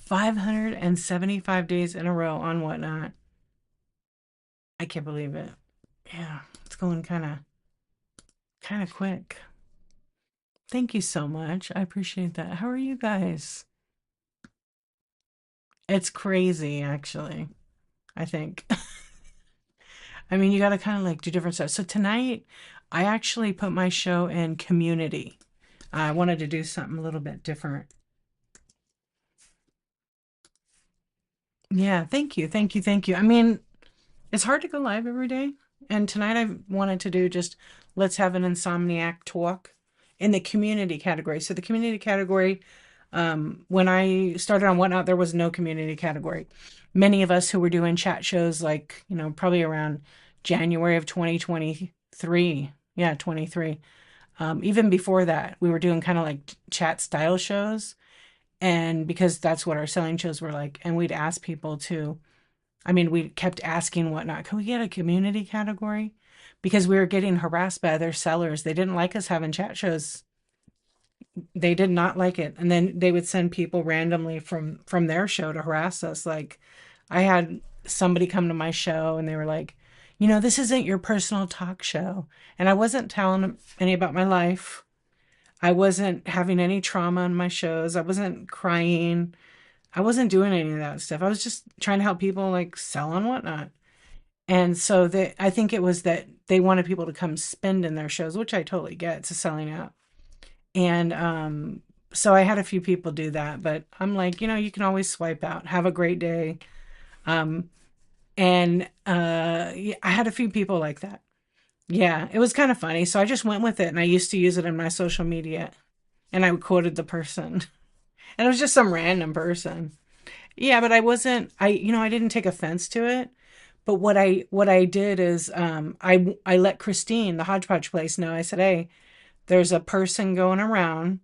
575 days in a row on Whatnot. I can't believe it. Yeah, it's going kind of quick. Thank you so much. I appreciate that. How are you guys? It's crazy, actually, I think. I mean, you got to kind of like do different stuff. So tonight, I actually put my show in community. I wanted to do something a little bit different. Yeah, thank you. Thank you. Thank you. I mean, it's hard to go live every day. And tonight I wanted to do just let's have an insomniac talk in the community category. So the community category, when I started on Whatnot, there was no community category. Many of us who were doing chat shows, like, probably around January of 2023. Yeah, 23. Even before that, we were doing kind of like chat style shows. And because that's what our selling shows were like. And we'd ask people to, I mean, we kept asking Whatnot, can we get a community category? Because we were getting harassed by other sellers. They didn't like us having chat shows. They did not like it. And then they would send people randomly from their show to harass us. Like I had somebody come to my show and they were like, this isn't your personal talk show. And I wasn't telling them any about my life. I wasn't having any trauma in my shows. I wasn't crying. I wasn't doing any of that stuff. I was just trying to help people like sell on Whatnot. And so I think it was that they wanted people to come spend in their shows, which I totally get. It's a selling out. And so I had a few people do that, but I'm like, you can always swipe out. Have a great day. Um, and yeah, I had a few people like that. Yeah, it was kind of funny. So I just went with it, and I used to use it in my social media, and I quoted the person, and it was just some random person. Yeah, but I wasn't. I didn't take offense to it. But what I did is I let Christine, the Hodgepodge place, know. I said, hey, there's a person going around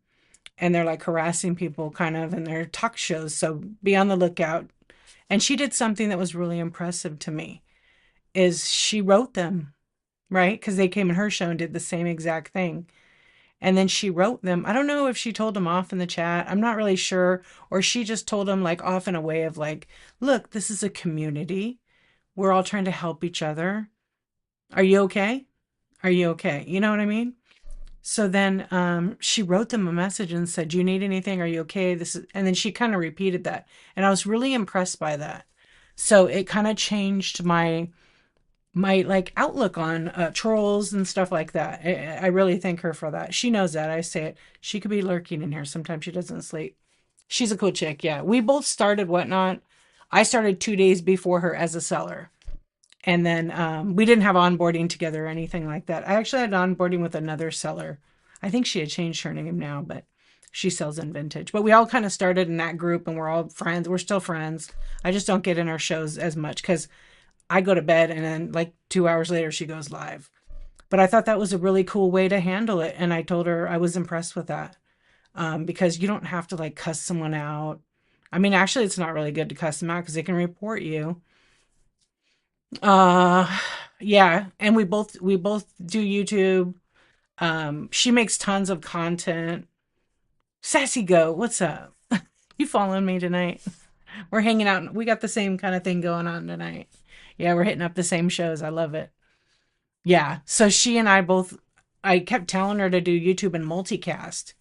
and they're like harassing people kind of in their talk shows. So be on the lookout. And she did something that was really impressive to me is she wrote them, right? Because they came in her show and did the same exact thing. And then she wrote them. I don't know if she told them off in the chat. I'm not really sure. Or she just told them like off in a way of like, look, this is a community. We're all trying to help each other. Are you okay? Are you okay? You know what I mean? So then she wrote them a message and said, do you need anything? Are you okay? And then she kind of repeated that. And I was really impressed by that. So it kind of changed my like outlook on trolls and stuff like that. I really thank her for that. She knows that. I say it. She could be lurking in here. Sometimes she doesn't sleep. She's a cool chick. Yeah. We both started Whatnot. I started 2 days before her as a seller. And then we didn't have onboarding together or anything like that. I actually had onboarding with another seller. I think she had changed her name now, but she sells in vintage. But we all kind of started in that group and we're all friends. We're still friends. I just don't get in our shows as much because I go to bed and then like 2 hours later she goes live. But I thought that was a really cool way to handle it. And I told her I was impressed with that because you don't have to like cuss someone out. I mean, actually, it's not really good to cuss them out because they can report you. Uh, yeah, and we both do YouTube. She makes tons of content. Sassy Goat, what's up? You following me tonight? We're hanging out. We got the same kind of thing going on tonight. Yeah, we're hitting up the same shows. I love it. Yeah, so she and I both. I kept telling her to do YouTube and multicast,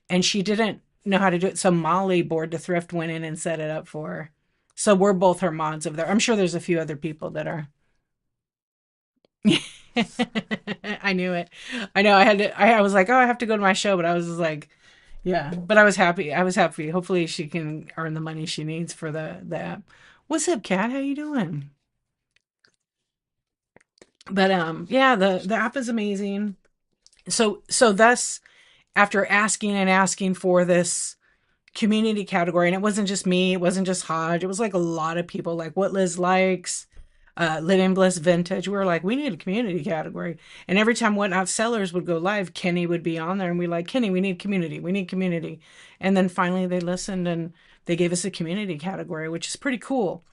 and she didn't know how to do it. So Molly, Board to Thrift, went in and set it up for her. So we're both her mods over there. I'm sure there's a few other people that are. I knew it. I know I had to, I was like, oh, I have to go to my show, but I was just like, yeah, but I was happy. I was happy. Hopefully she can earn the money she needs for the app. What's up, Kat? How you doing? But yeah, the app is amazing. So thus after asking and asking for this community category, and it wasn't just me, it wasn't just Hodge, it was like a lot of people like what Liz likes, Living Bliss Vintage. We were like, we need a community category. And every time Whatnot Sellers would go live, Kenny would be on there and we like, Kenny, we need community. We need community. And then finally they listened and they gave us a community category, which is pretty cool.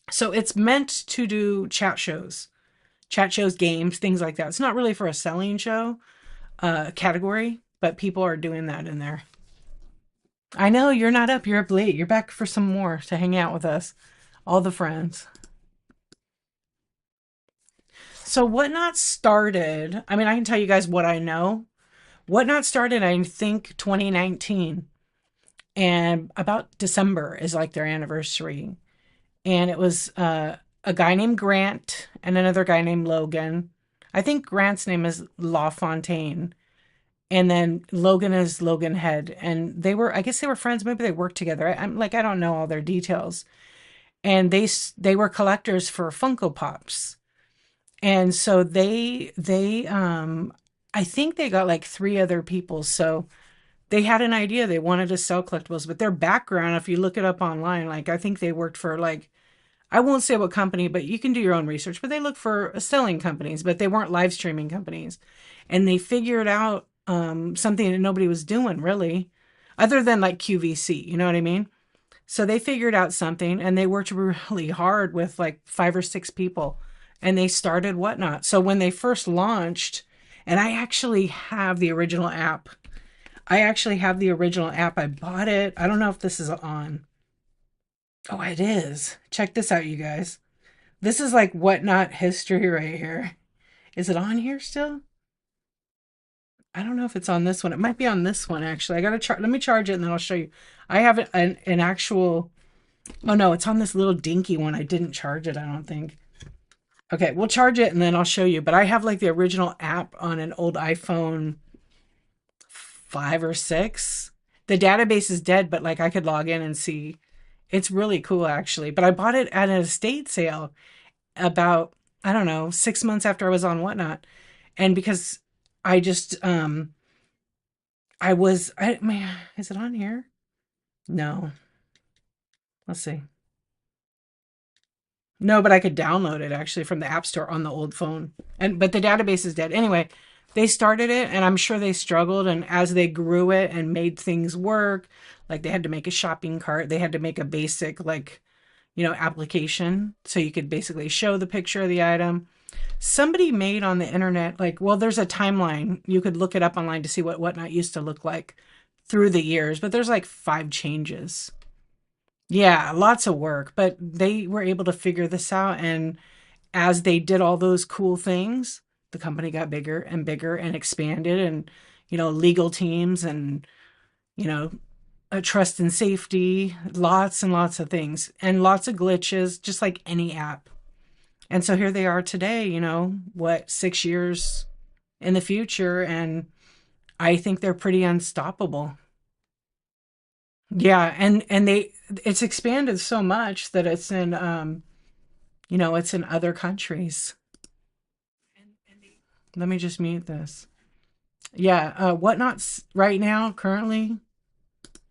So it's meant to do chat shows, games, things like that. It's not really for a selling show category, but people are doing that in there. I know you're not up. You're up late. You're back for some more to hang out with us, all the friends. So Whatnot started. I mean, I can tell you guys what I know. Whatnot started, I think, 2019, and about December is like their anniversary. And it was a guy named Grant and another guy named Logan. I think Grant's name is LaFontaine, and then Logan is Logan Head. And they were, I guess they were friends. Maybe they worked together. I'm like, I don't know all their details. And they were collectors for Funko Pops, and so I think they got like three other people. So they had an idea they wanted to sell collectibles, but their background, if you look it up online, like I think they worked for like, I won't say what company, but you can do your own research. But they look for selling companies, but they weren't live streaming companies. And they figured out something that nobody was doing really, other than like QVC. You know what I mean? So they figured out something, and they worked really hard with like five or six people, and they started Whatnot. So when they first launched, and I actually have the original app. I actually have the original app. I bought it. I don't know if this is on. Oh, it is. Check this out, you guys. This is like Whatnot history right here. Is it on here still? I don't know if it's on this one. It might be on this one actually. I gotta let me charge it and then I'll show you. I have an actual. Oh no, it's on this little dinky one. I didn't charge it, I don't think. Okay, we'll charge it and then I'll show you. But I have like the original app on an old iPhone 5 or 6. The database is dead, but like I could log in and see. It's really cool actually. But I bought it at an estate sale about, I don't know, 6 months after I was on Whatnot. And because I just man, is it on here? No. Let's see. No, but I could download it actually from the App Store on the old phone. And but the database is dead. Anyway, they started it and I'm sure they struggled, and as they grew it and made things work, like they had to make a shopping cart, they had to make a basic like, application so you could basically show the picture of the item. Somebody made on the internet like, well, there's a timeline. You could look it up online to see what Whatnot used to look like through the years, but there's like 5 changes. Yeah, lots of work, but they were able to figure this out. And as they did all those cool things, the company got bigger and bigger and expanded, and, legal teams and, you know, trust and safety, lots and lots of things and lots of glitches, just like any app. And so here they are today, 6 years in the future. And I think they're pretty unstoppable. Yeah. It's expanded so much that it's in other countries. Let me just mute this. Yeah, Whatnot's right now, currently,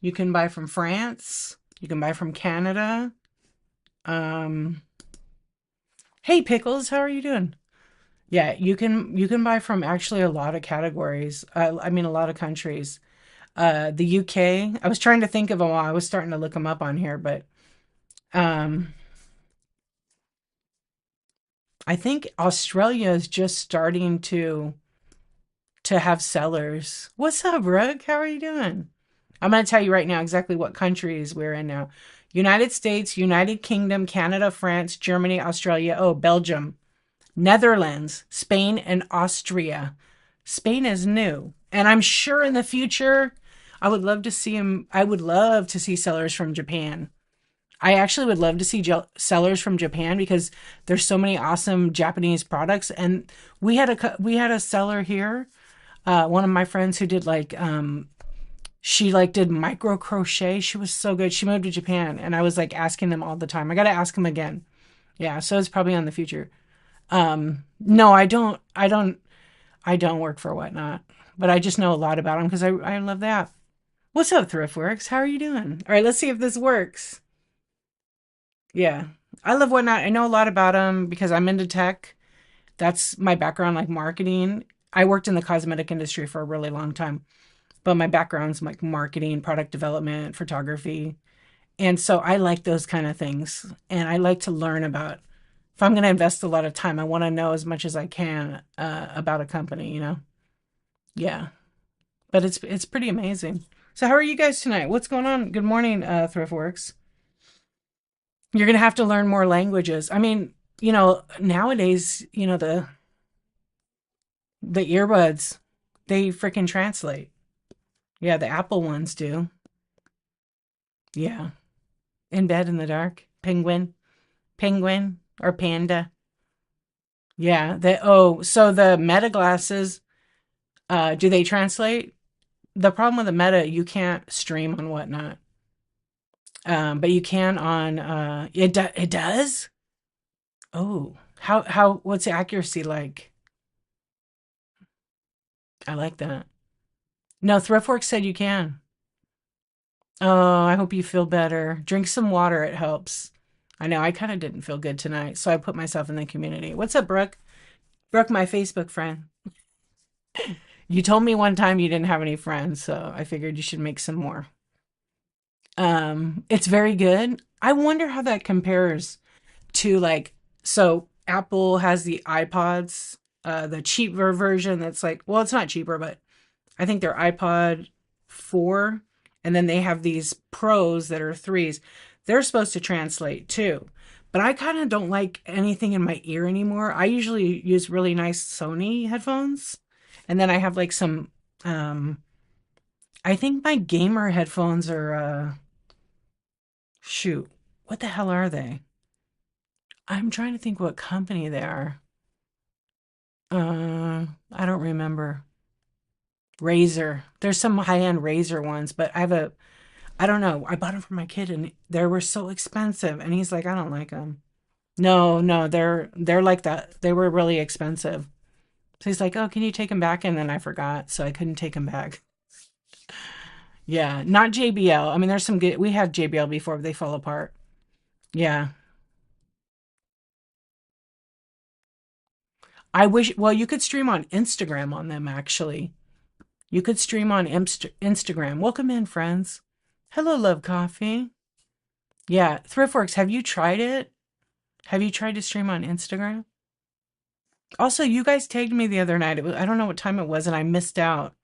you can buy from France. You can buy from Canada. Um, hey, Pickles, how are you doing? Yeah, you can buy from actually a lot of categories. I mean, a lot of countries. The UK. I was trying to think of them while I was starting to look them up on here, but um, I think Australia is just starting to have sellers. What's up, Rug? How are you doing? I'm going to tell you right now exactly what countries we're in now. United States, United Kingdom, Canada, France, Germany, Australia, oh, Belgium, Netherlands, Spain, and Austria. Spain is new. And I'm sure in the future, I would love to see sellers from Japan. I actually would love to see sellers from Japan because there's so many awesome Japanese products. And we had a seller here, one of my friends who did like she like did micro crochet. She was so good. She moved to Japan, and I was like asking them all the time. I got to ask them again. Yeah, so it's probably on the future. No, I don't work for Whatnot, but I just know a lot about them because I love that. What's up, Thriftworks? How are you doing? All right, let's see if this works. Yeah, I love Whatnot. I know a lot about them because I'm into tech. That's my background, like marketing. I worked in the cosmetic industry for a really long time, but my background's like marketing, product development, photography. And so I like those kind of things. And I like to learn about, if I'm going to invest a lot of time, I want to know as much as I can about a company. Yeah. But it's pretty amazing. So how are you guys tonight? What's going on? Good morning, Thriftworks. You're gonna have to learn more languages. I mean, nowadays, the earbuds, they freaking translate. Yeah, the Apple ones do. Yeah. In bed in the dark. Penguin or panda. Yeah. So the Meta glasses, do they translate? The problem with the Meta, you can't stream on whatnot. But you can on it does? Oh, what's the accuracy like? I like that. No, Thriftworks said you can. Oh, I hope you feel better. Drink some water, it helps. I know I kind of didn't feel good tonight, so I put myself in the community. What's up, Brooke? Brooke, my Facebook friend. You told me one time you didn't have any friends, so I figured you should make some more. It's very good. I wonder how that compares to like, so Apple has the iPods, the cheaper version that's like, well, it's not cheaper, but I think they're iPod 4, and then they have these Pros that are threes. They're supposed to translate too. But I kind of don't like anything in my ear anymore. I usually use really nice Sony headphones. And then I have like some I think my gamer headphones are shoot, what the hell are they? I'm trying to think what company they are. I don't remember. Razer. There's some high-end Razer ones, but I don't know. I bought them for my kid and they were so expensive and he's like, I don't like them. No, no, they're like that. They were really expensive. So he's like, "Oh, can you take them back?" And then I forgot, so I couldn't take them back. Yeah, not JBL. I mean, there's some good. We had JBL before, but they fell apart. Yeah. I wish, well, you could stream on Instagram on them actually. You could stream on Instagram. Welcome in, friends. Hello, Love Coffee. Yeah, Thriftworks, have you tried it? Have you tried to stream on Instagram? Also, you guys tagged me the other night. I don't know what time it was, and I missed out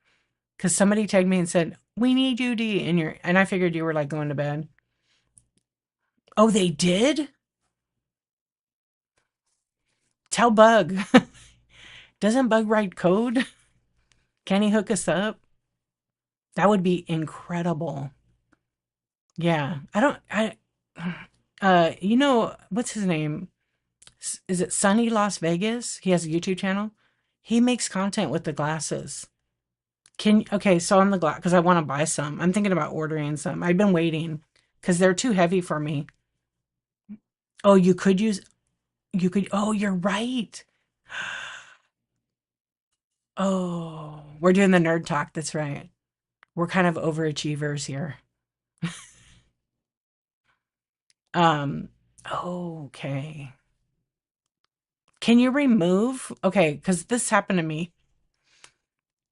because somebody tagged me and said, "We need you, D," and I figured you were like going to bed. Oh, they did? Tell Bug. Doesn't Bug write code? Can he hook us up? That would be incredible. Yeah. What's his name? Is it Sunny Las Vegas? He has a YouTube channel. He makes content with the glasses. Okay, so on the glass, because I want to buy some. I'm thinking about ordering some. I've been waiting because they're too heavy for me. Oh, oh, you're right. Oh, we're doing the nerd talk. That's right. We're kind of overachievers here. Um, okay. Can you remove? Okay, because this happened to me.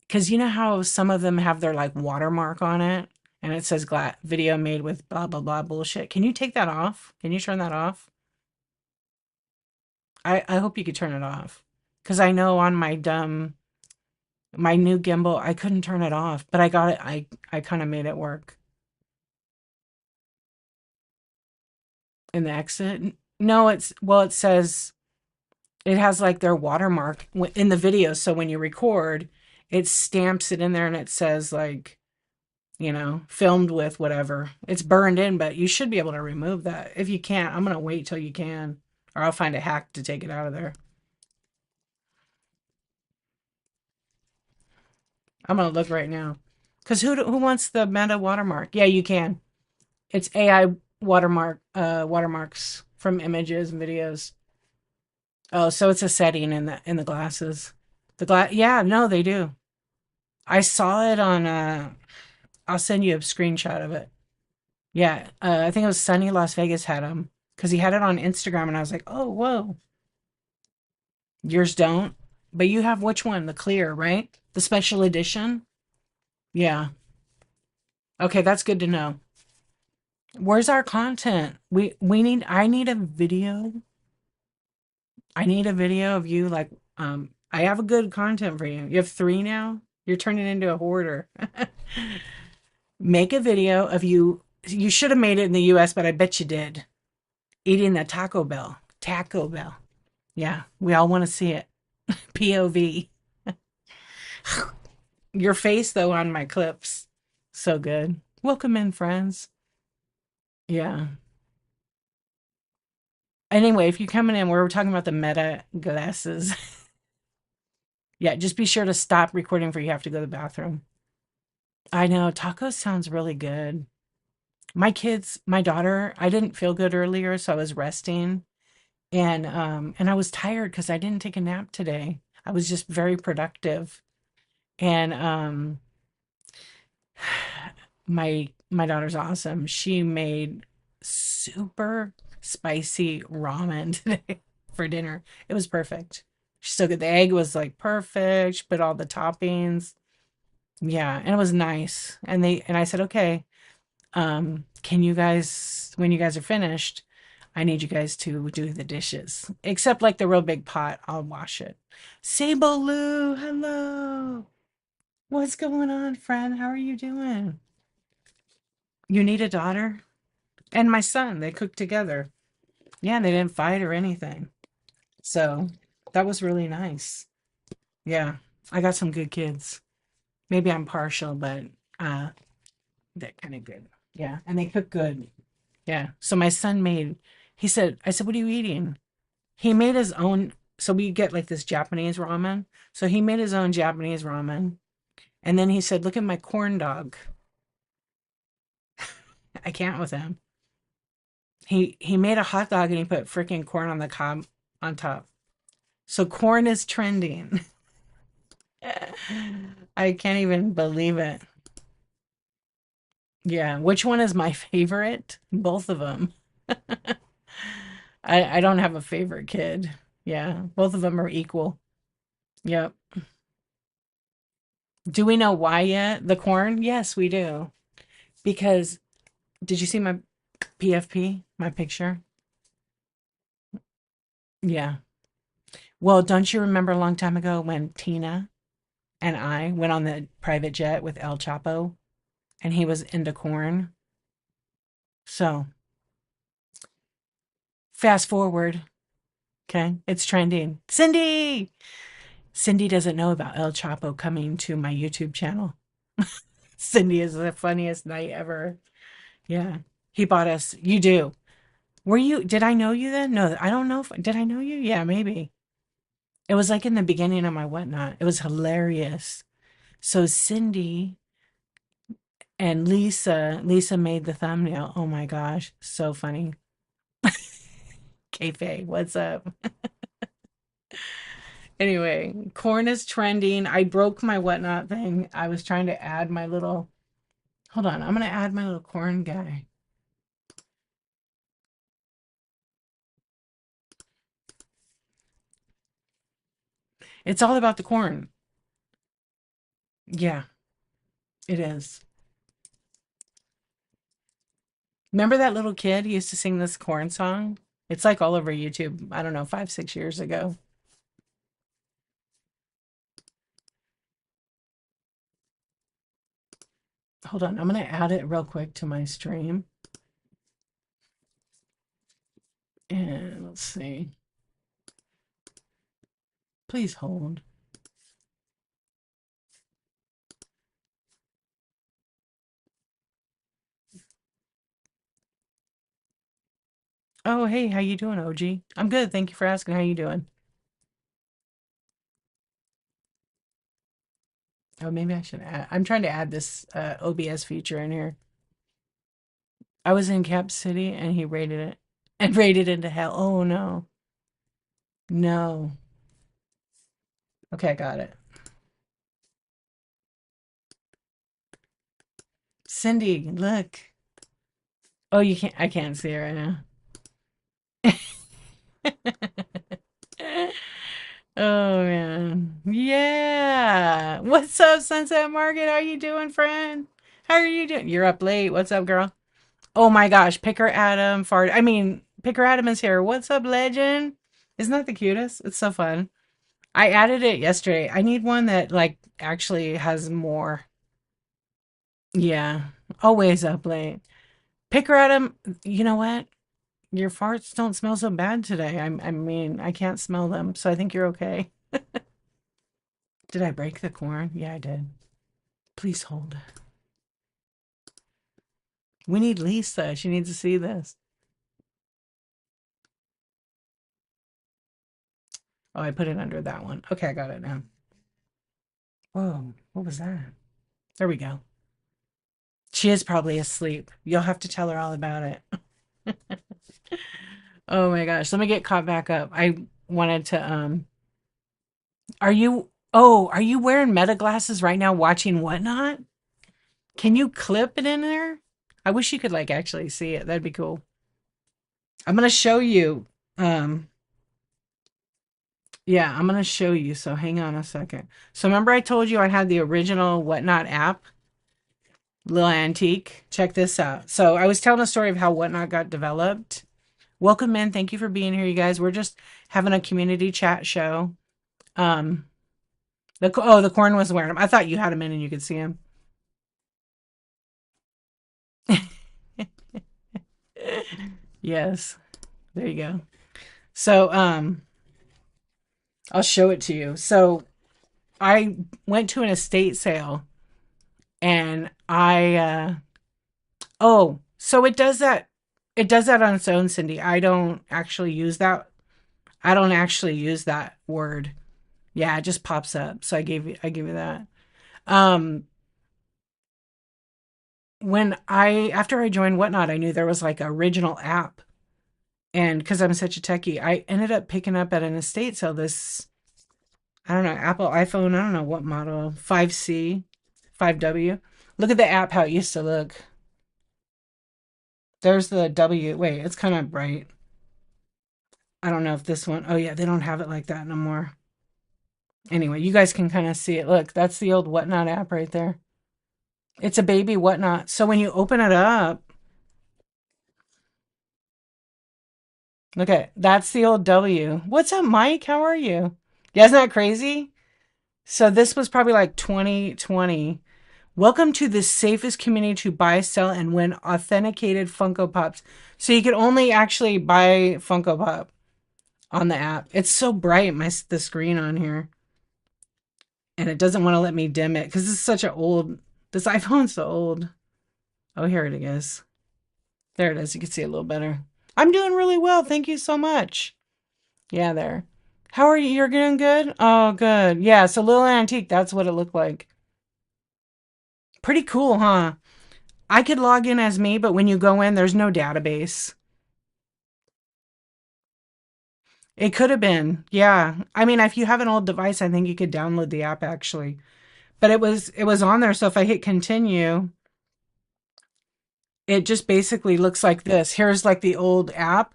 Because you know how some of them have their like watermark on it and it says video made with blah, blah, blah bullshit. Can you take that off? Can you turn that off? I hope you could turn it off. Because I know on my new gimbal, I couldn't turn it off, but I got it. I kind of made it work in the exit. No, it says it has like their watermark in the video. So when you record, it stamps it in there and it says like, filmed with whatever. It's burned in, but you should be able to remove that. If you can't, I'm going to wait till you can, or I'll find a hack to take it out of there. I'm going to look right now. Because who wants the meta watermark? Yeah, you can. It's AI watermarks from images and videos. Oh, so it's a setting in the glasses. Yeah, no, they do. I saw it on I'll send you a screenshot of it. Yeah, I think it was Sunny Las Vegas had them because he had it on Instagram, and I was like, oh, whoa. Yours don't, but you have which one? The clear, right? The special edition. Yeah. Okay, that's good to know. Where's our content? I need a video. I need a video of you like I have a good content for you. You have 3 now? You're turning into a hoarder. Make a video of you. You should have made it in the US, but I bet you did. Eating the Taco Bell. Taco Bell. Yeah, we all want to see it. POV. Your face, though, on my clips. So good. Welcome in, friends. Yeah. Anyway, if you're coming in, we're talking about the Meta glasses. Yeah, just be sure to stop recording for you have to go to the bathroom. I know, tacos sounds really good. My daughter, I didn't feel good earlier, so I was resting and I was tired because I didn't take a nap today. I was just very productive. And my daughter's awesome. She made super spicy ramen today for dinner. It was perfect. She's so good. The egg was like perfect. She put all the toppings. Yeah, and it was nice. And I said, okay, can you guys, when you guys are finished, I need you guys to do the dishes. Except like the real big pot, I'll wash it. Sable Lou, hello. What's going on, friend? How are you doing? You need a daughter? And my son, they cooked together. Yeah, and they didn't fight or anything. So that was really nice. Yeah, I got some good kids. Maybe I'm partial, but uh they're kind of good. Yeah, and they cook good. Yeah. So my son made, he said, I said, what are you eating? He made his own. So we get like this Japanese ramen. So he made his own Japanese ramen. And then he said, look at my corn dog. I can't with him. He made a hot dog and he put freaking corn on the cob on top. So corn is trending. I can't even believe it. Yeah. Which one is my favorite? Both of them. I don't have a favorite kid. Yeah. Both of them are equal. Yep. Do we know why yet? The corn? Yes, we do. Because did you see my PFP, my picture? Yeah. Well, don't you remember a long time ago when Tina and I went on the private jet with El Chapo and he was into corn? So, fast forward. Okay. It's trending. Cindy! Cindy doesn't know about El Chapo coming to my YouTube channel. Cindy is the funniest night ever. Yeah. He bought us. You do. Did I know you then? No, I don't know did I know you? Yeah, maybe. It was like in the beginning of my whatnot. It was hilarious. So Cindy and Lisa made the thumbnail. Oh my gosh, so funny. Kayfabe, what's up? Anyway, corn is trending. I broke my whatnot thing. I was trying to add my little, hold on, I'm gonna add my little corn guy. It's all about the corn. Yeah, it is. Remember that little kid who used to sing this corn song? It's like all over YouTube. I don't know, 5, 6 years ago. Hold on, I'm gonna add it real quick to my stream. And let's see. Please hold. Oh, hey, how you doing, OG? I'm good. Thank you for asking. How you doing? Oh, maybe I should add. I'm trying to add this OBS feature in here. I was in Cap City and he rated it and rated into hell. Oh no. No. Okay, I got it. Cindy, look. Oh, you can't I can't see it right now. Oh man. Yeah. What's up, Sunset Market? How you doing, friend? How are you doing? You're up late. What's up, girl? Oh my gosh, Picker Adam fart. I mean, Picker Adam is here. What's up, legend? Isn't that the cutest? It's so fun. I added it yesterday. I need one that like actually has more. Yeah. Always up late. Pick her at him. You know what? Your farts don't smell so bad today. I mean, I can't smell them, so I think you're okay. Did I break the corn? Yeah, I did. Please hold. We need Lisa. She needs to see this. Oh, I put it under that one. Okay, I got it now. Whoa, what was that? There we go. She is probably asleep. You'll have to tell her all about it. Oh my gosh, let me get caught back up. I wanted to are you wearing meta glasses right now watching Whatnot? Can you clip it in there? I wish you could like actually see it. That'd be cool. I'm gonna show you. Um yeah, I'm gonna show you. So hang on a second. So remember I told you I had the original Whatnot app, Little Antique. Check this out. So I was telling a story of how Whatnot got developed. Welcome in. Thank you for being here, you guys. We're just having a community chat show. Um, the corn was wearing them. I thought you had them in and you could see them. Yes, there you go. So, I'll show it to you. So I went to an estate sale and so it does that. It does that on its own, Cindy. I don't actually use that. I don't actually use that word. Yeah, it just pops up. So I give you that. Um, after I joined Whatnot, I knew there was like an original app. And because I'm such a techie, I ended up picking up at an estate sale this, I don't know, Apple iPhone, I don't know what model, 5C, 5W. Look at the app, how it used to look. There's the W. Wait, it's kind of bright. I don't know if this one, oh yeah, they don't have it like that no more. Anyway, you guys can kind of see it. Look, that's the old Whatnot app right there. It's a baby Whatnot. So when you open it up, okay, that's the old W. What's up, Mike? How are you? Yeah, isn't that crazy? So this was probably like 2020. Welcome to the safest community to buy, sell, and win authenticated Funko Pops. So you could only actually buy Funko Pop on the app. It's so bright, the screen on here. And it doesn't want to let me dim it because this is such an old, this iPhone's so old. Oh, here it is. There it is. You can see it a little better. I'm doing really well. Thank you so much. Yeah, there. How are you? You're doing good? Oh, good. Yeah, so Little Antique, that's what it looked like. Pretty cool, huh? I could log in as me, but when you go in, there's no database. It could have been. Yeah. I mean, if you have an old device, I think you could download the app actually. But it was on there, so if I hit continue, it just basically looks like this. Here's like the old app.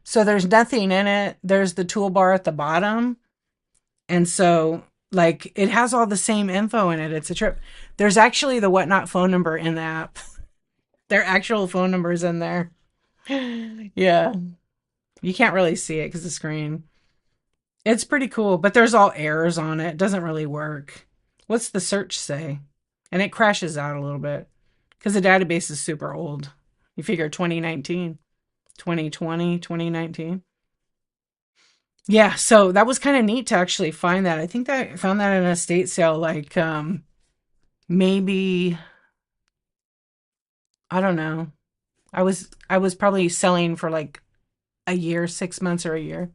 So there's nothing in it. There's the toolbar at the bottom. And so like it has all the same info in it. It's a trip. There's actually the Whatnot phone number in the app. Their actual phone numbers in there. Yeah. You can't really see it because the screen. It's pretty cool, but there's all errors on it. It doesn't really work. What's the search say? And it crashes out a little bit because the database is super old. You figure 2019, 2020, 2019. Yeah, so that was kind of neat to actually find that. I think that I found that in an estate sale like maybe I don't know. I was probably selling for like a year, 6 months or a year.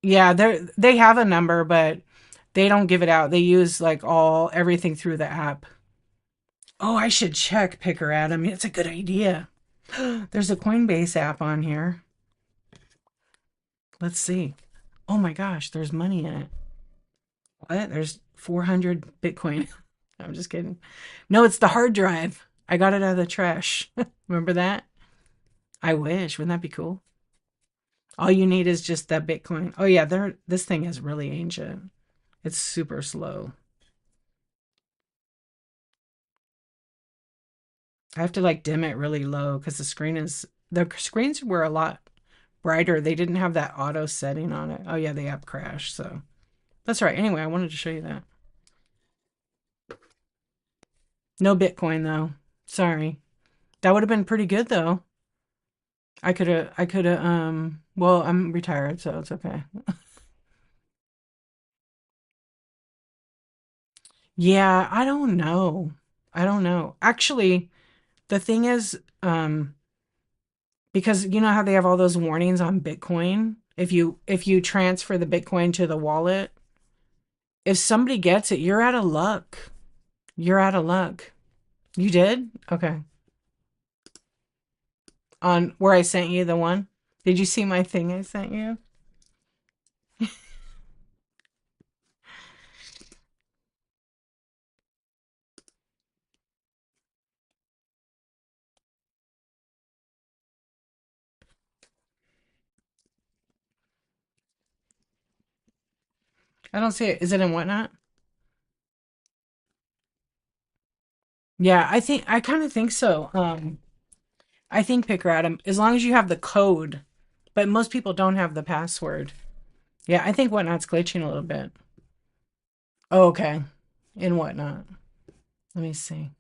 Yeah, they have a number, but they don't give it out. They use like everything through the app. Oh, I should check Picker Adam. It's a good idea. There's a Coinbase app on here. Let's see. Oh my gosh, there's money in it. What? There's 400 Bitcoin. I'm just kidding. No, it's the hard drive. I got it out of the trash. Remember that? I wish. Wouldn't that be cool? All you need is just that Bitcoin. Oh yeah, this thing is really ancient. It's super slow. I have to like dim it really low because the screens were a lot brighter. They didn't have that auto setting on it. Oh yeah, the app crashed. So that's right. Anyway, I wanted to show you that. No Bitcoin though. Sorry. That would have been pretty good though. Well, I'm retired, so it's okay. Yeah, I don't know. I don't know. Actually, the thing is, because you know how they have all those warnings on Bitcoin? If you transfer the Bitcoin to the wallet, if somebody gets it, you're out of luck. You're out of luck. You did? Okay. On where I sent you the one? Did you see my thing I sent you? I don't see it. Is it in whatnot? Yeah, I kind of think so. I think pick Picker as long as you have the code, but most people don't have the password. Yeah, I think whatnot's glitching a little bit. Oh, okay. In whatnot. Let me see.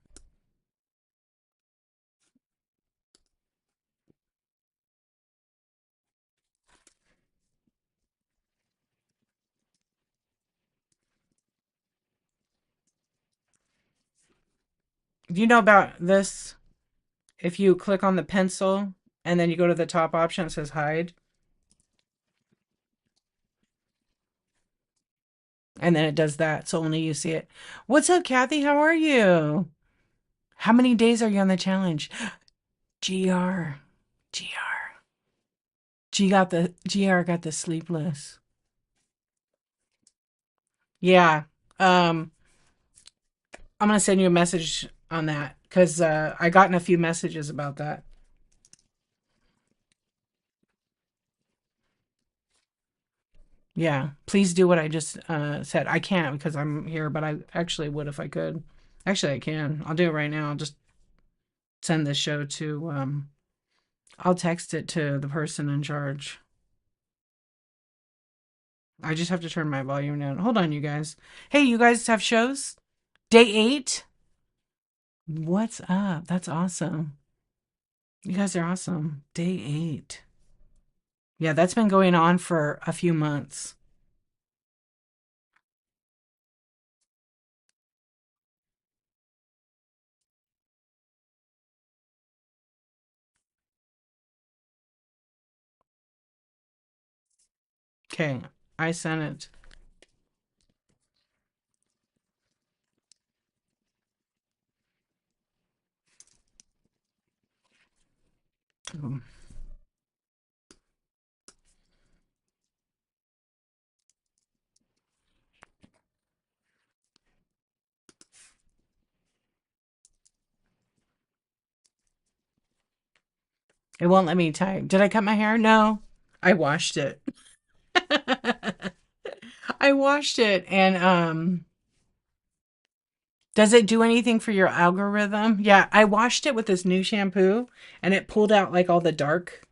Do you know about this? If you click on the pencil and then you go to the top option, it says hide, and then it does that, so only you see it. What's up, Kathy? How are you? How many days are you on the challenge? GR. GR. GR got the sleepless. Yeah. Um, I'm gonna send you a message on that because I gotten a few messages about that. Yeah, please do what I just said. I can't because I'm here, but I actually would if I could. Actually, I can. I'll do it right now. I'll just send this show to. I'll text it to the person in charge. I just have to turn my volume down. Hold on, you guys. Hey, you guys have shows? Day 8? What's up? That's awesome. You guys are awesome. Day 8. Yeah, that's been going on for a few months. Okay, I sent it. It won't let me type. Did I cut my hair? No. I washed it. I washed it and does it do anything for your algorithm? Yeah, I washed it with this new shampoo and it pulled out like all the dark,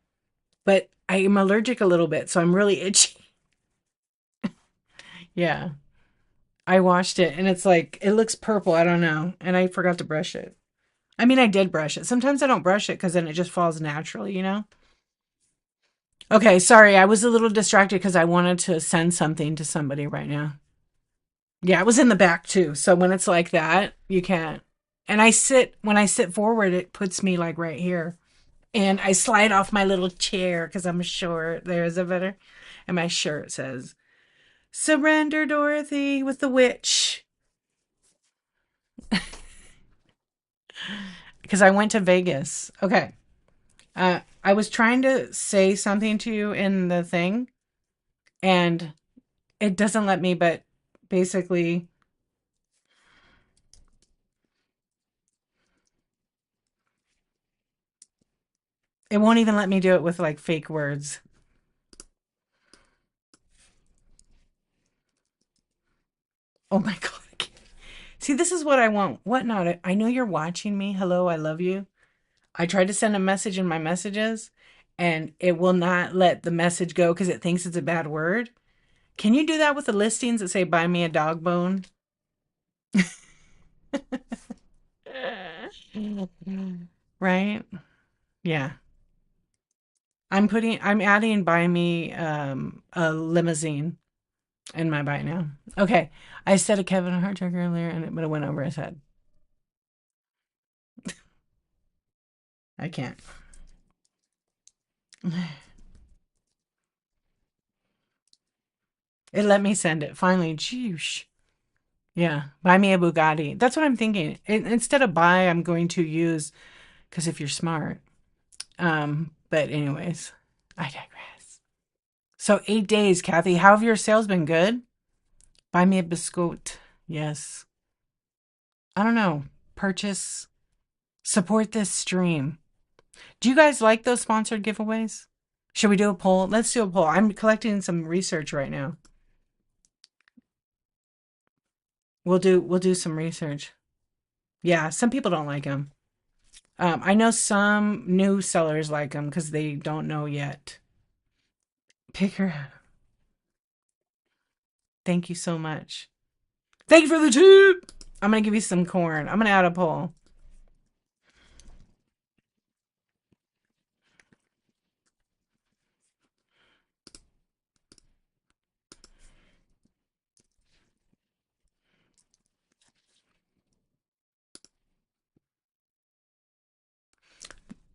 but I am allergic a little bit, so I'm really itchy. Yeah. I washed it and it's like it looks purple, I don't know, and I forgot to brush it. I mean, I did brush it. Sometimes I don't brush it cuz then it just falls naturally, you know? Okay, sorry. I was a little distracted cuz I wanted to send something to somebody right now. Yeah, it was in the back too. So when it's like that, you can't. And when I sit forward, it puts me like right here. And I slide off my little chair because I'm short. There's a better. And my shirt says, Surrender, Dorothy, with the witch. Because I went to Vegas. Okay. I was trying to say something to you in the thing, and it doesn't let me, but basically, it won't even let me do it with like fake words. Oh my God. See, this is what I want. What not? I know you're watching me. Hello, I love you. I tried to send a message in my messages and it will not let the message go because it thinks it's a bad word. Can you do that with the listings that say buy me a dog bone? Right? Yeah. I'm adding buy me a limousine in my bite now. Okay. I said a Kevin Hart joke earlier but it went over his head. I can't. It let me send it. Finally, Jeesh. Yeah. Buy me a Bugatti. That's what I'm thinking. Instead of buy, I'm going to use because if you're smart. But anyways, I digress. So 8 days, Kathy. How have your sales been? Good? Buy me a biscuit. Yes. I don't know. Purchase. Support this stream. Do you guys like those sponsored giveaways? Should we do a poll? Let's do a poll. I'm collecting some research right now. We'll do some research. Yeah, some people don't like them. I know some new sellers like them because they don't know yet. Picker, thank you so much. Thank you for the tip. I'm gonna give you some corn. I'm gonna add a poll.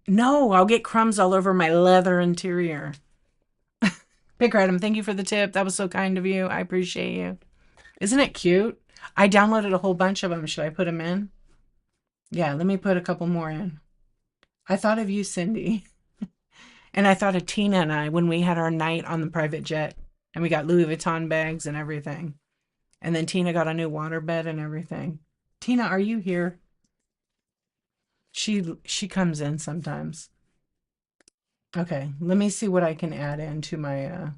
No, I'll get crumbs all over my leather interior. Picker Adam, thank you for the tip. That was so kind of you. I appreciate you. Isn't it cute? I downloaded a whole bunch of them. Should I put them in? Yeah, let me put a couple more in. I thought of you, Cindy. And I thought of Tina and I when we had our night on the private jet and we got Louis Vuitton bags and everything. And then Tina got a new waterbed and everything. Tina, are you here? She comes in sometimes. Okay, let me see what I can add into my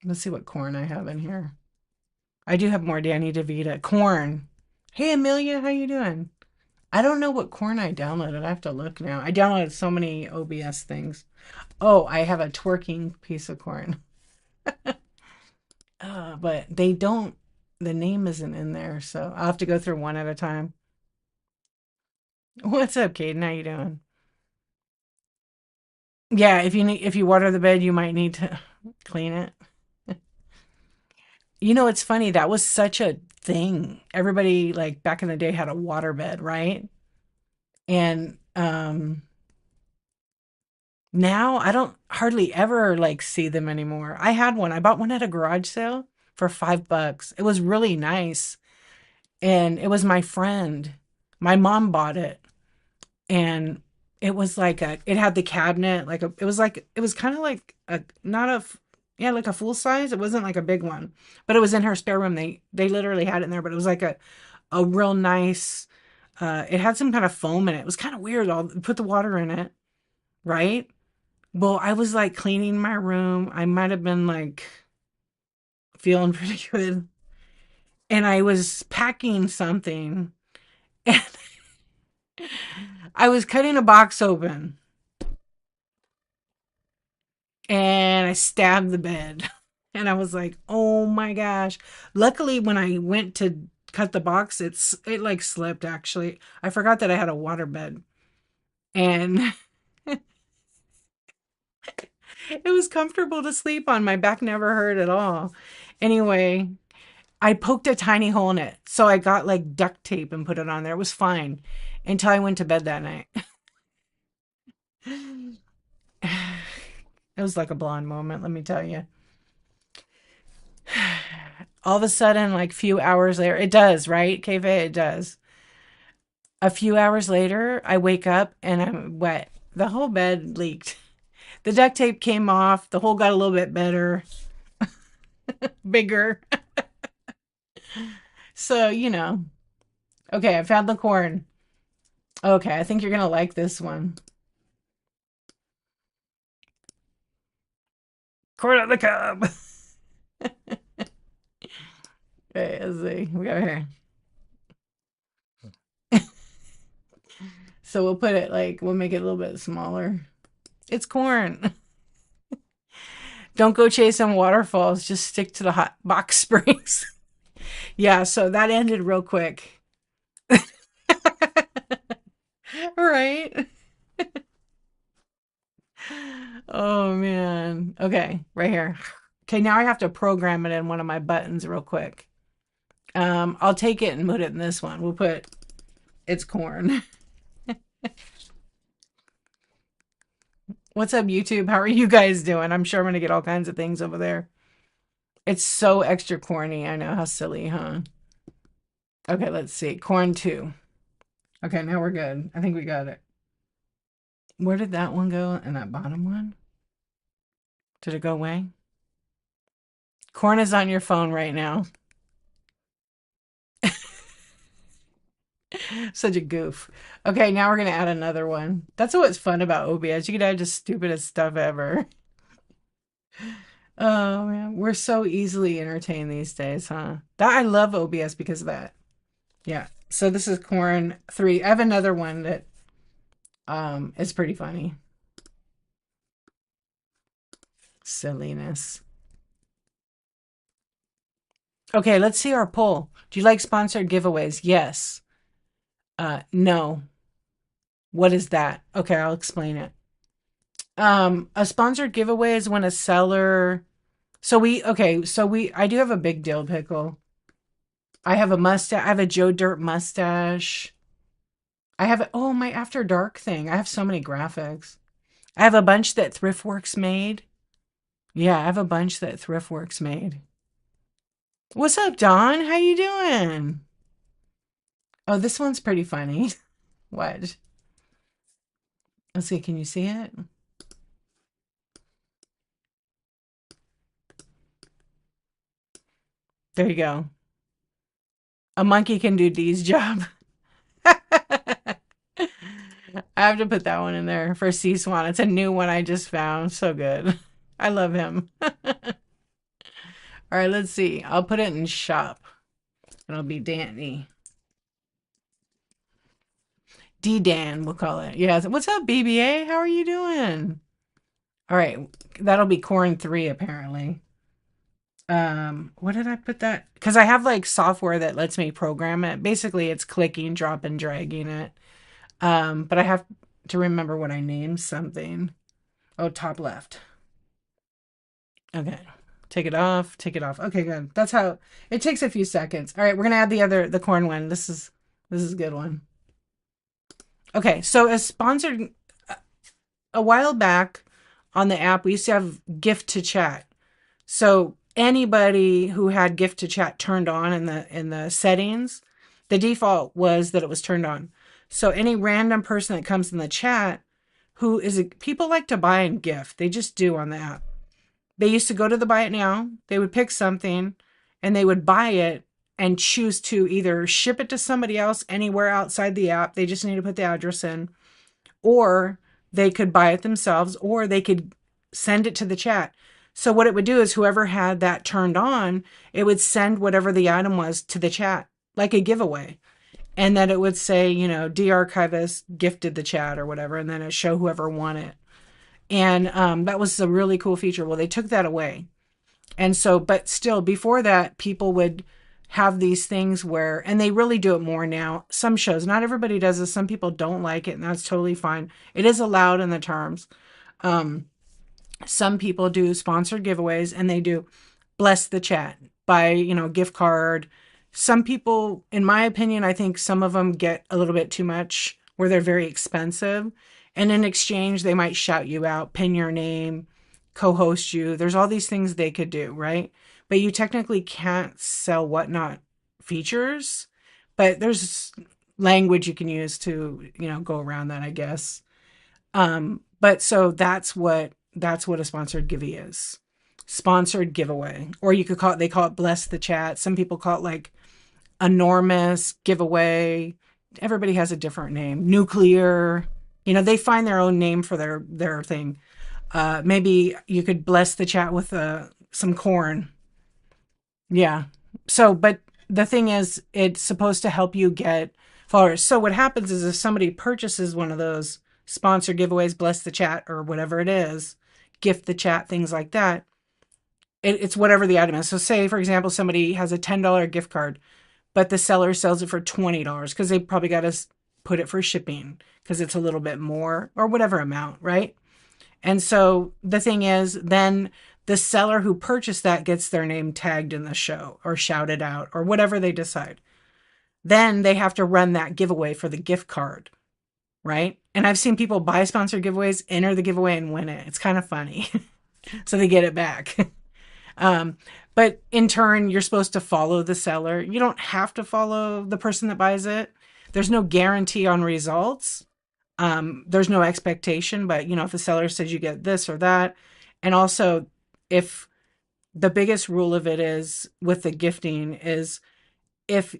let's see what corn I have in here. I do have more Danny DeVita. Corn. Hey Amelia, how you doing? I don't know what corn I downloaded. I have to look now. I downloaded so many OBS things. Oh, I have a twerking piece of corn. But they don't, the name isn't in there, so I'll have to go through one at a time. What's up, Caden? How you doing? Yeah, if you water the bed, you might need to clean it. You know, it's funny, that was such a thing. Everybody like back in the day had a water bed, right? And now I don't hardly ever like see them anymore. I had one. I bought one at a garage sale for $5. It was really nice. And it was my friend. My mom bought it. And it was like it had the cabinet, it was kind of like a, not a, yeah, like a full size. It wasn't like a big one, but it was in her spare room. They literally had it in there, but it was like a real nice, it had some kind of foam in it. It was kind of weird. I'll put the water in it, right? Well, I was like cleaning my room. I might have been like feeling pretty good. And I was packing something and I was cutting a box open and I stabbed the bed. And I was like, "Oh my gosh." Luckily when I went to cut the box, it like slipped actually. I forgot that I had a water bed. And it was comfortable to sleep on. My back never hurt at all. Anyway, I poked a tiny hole in it. So I got like duct tape and put it on there. It was fine until I went to bed that night. It was like a blonde moment, let me tell you. All of a sudden, like few hours later, it does, right, KV? It does. A few hours later, I wake up and I'm wet. The whole bed leaked. The duct tape came off. The hole got a little bit better, bigger. So, you know. Okay, I found the corn. Okay, I think you're gonna like this one. Corn on the cob. Okay, let's see. We got here. So we'll put it like, we'll make it a little bit smaller. It's corn. Don't go chasing waterfalls. Just stick to the hot box springs. Yeah, so that ended real quick. Right? Oh man. Okay, right here. Okay, now I have to program it in one of my buttons real quick. I'll take it and put it in this one. We'll put it's corn. What's up, YouTube? How are you guys doing? I'm sure I'm gonna get all kinds of things over there. It's so extra corny. I know. How silly, huh? Okay, let's see. Corn 2. Okay, now we're good. I think we got it. Where did that one go? And that bottom one? Did it go away? Corn is on your phone right now. Such a goof. Okay, now we're gonna add another one. That's what's fun about OBS. You can add just stupidest stuff ever. Oh man, we're so easily entertained these days, huh? That I love OBS because of that. Yeah. So this is corn 3. I have another one that is pretty funny. Silliness. Okay, let's see our poll. Do you like sponsored giveaways? Yes. No. What is that? Okay, I'll explain it. A sponsored giveaway is when a seller. I do have a big dill pickle. I have a mustache. I have a Joe Dirt mustache. I have my After Dark thing. I have so many graphics. I have a bunch that ThriftWorks made. Yeah, I have a bunch that ThriftWorks made. What's up, Don? How you doing? Oh, this one's pretty funny. What? Let's see. Can you see it? There you go. A monkey can do Dee's job. I have to put that one in there for Sea Swan. It's a new one I just found. So good. I love him. All right, let's see. I'll put it in shop. It'll be Danny. D-Dan, we'll call it. Yeah. What's up, BBA? How are you doing? All right. That'll be corn 3, apparently. What did I put that? Because I have like software that lets me program it. Basically, it's clicking, dropping, dragging it. But I have to remember what I named something. Oh, top left. Okay. Take it off. Take it off. Okay, good. That's how it takes a few seconds. All right, we're gonna add the corn one. This is a good one. Okay, so as sponsored a while back on the app, we used to have gift to chat. So anybody who had gift to chat turned on in the settings, the default was that it was turned on. So any random person that comes in the chat people like to buy and gift. They just do on the app. They used to go to the buy it now. They would pick something and they would buy it and choose to either ship it to somebody else anywhere outside the app. They just need to put the address in, or they could buy it themselves, or they could send it to the chat. So what it would do is whoever had that turned on, it would send whatever the item was to the chat, like a giveaway. And then it would say, de-archivist gifted the chat or whatever, and then it show whoever won it. And that was a really cool feature. Well, they took that away. And so, but still, before that, people would have these things where, and they really do it more now. Some shows, not everybody does this. Some people don't like it, and that's totally fine. It is allowed in the terms. Some people do sponsored giveaways, and they do bless the chat by, gift card. Some people, in my opinion, I think some of them get a little bit too much where they're very expensive. And in exchange, they might shout you out, pin your name, co-host you. There's all these things they could do, right? But you technically can't sell whatnot features. But there's language you can use to, go around that, I guess. But so that's what a sponsored giveaway is. Sponsored giveaway. Or they call it bless the chat. Some people call it like enormous giveaway. Everybody has a different name. Nuclear. They find their own name for their thing. Maybe you could bless the chat with some corn. Yeah. So, but the thing is, it's supposed to help you get followers. So what happens is if somebody purchases one of those sponsor giveaways, bless the chat or whatever it is, gift the chat, things like that, it's whatever the item is. So say, for example, somebody has a $10 gift card, but the seller sells it for $20 because they probably got to put it for shipping because it's a little bit more or whatever amount, right? And so the thing is, then the seller who purchased that gets their name tagged in the show or shouted out or whatever they decide. Then they have to run that giveaway for the gift card, right? And I've seen people buy sponsored giveaways, enter the giveaway, and win it. It's kind of funny. So they get it back. Um, but in turn, you're supposed to follow the seller. You don't have to follow the person that buys it. There's no guarantee on results. There's no expectation, but if the seller says you get this or that, and also if the biggest rule of it is with the gifting is if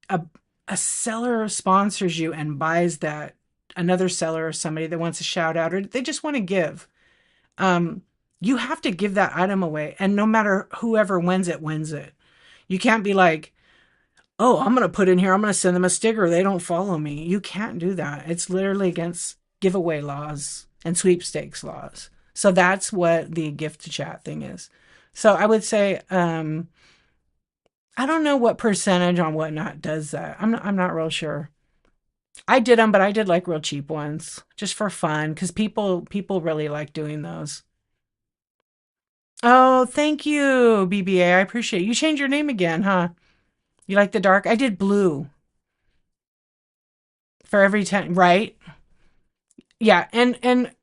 a, a seller sponsors you and buys that, another seller or somebody that wants a shout out or they just want to give, um, you have to give that item away. And no matter whoever wins it. You can't be like, oh, I'm going to put in here, I'm going to send them a sticker. They don't follow me. You can't do that. It's literally against giveaway laws and sweepstakes laws. So that's what the gift to chat thing is. So I would say, I don't know what percentage on Whatnot does that. I'm not real sure. I did them, but I did like real cheap ones just for fun because people really like doing those. Oh, thank you, BBA. I appreciate it. You changed your name again, huh? You like the dark? I did blue for every 10, right? Yeah, and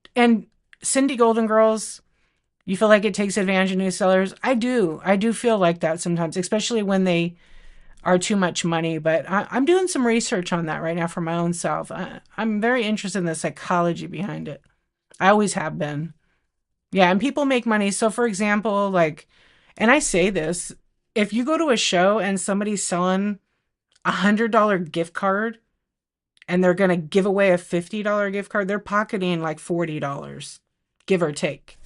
Cindy Golden Girls, you feel like it takes advantage of new sellers? I do. I do feel like that sometimes, especially when they are too much money. But I'm doing some research on that right now for my own self. I'm very interested in the psychology behind it. I always have been. Yeah, and people make money. So, for example, like, and I say this, if you go to a show and somebody's selling $100 gift card and they're going to give away a $50 gift card, they're pocketing like $40, give or take,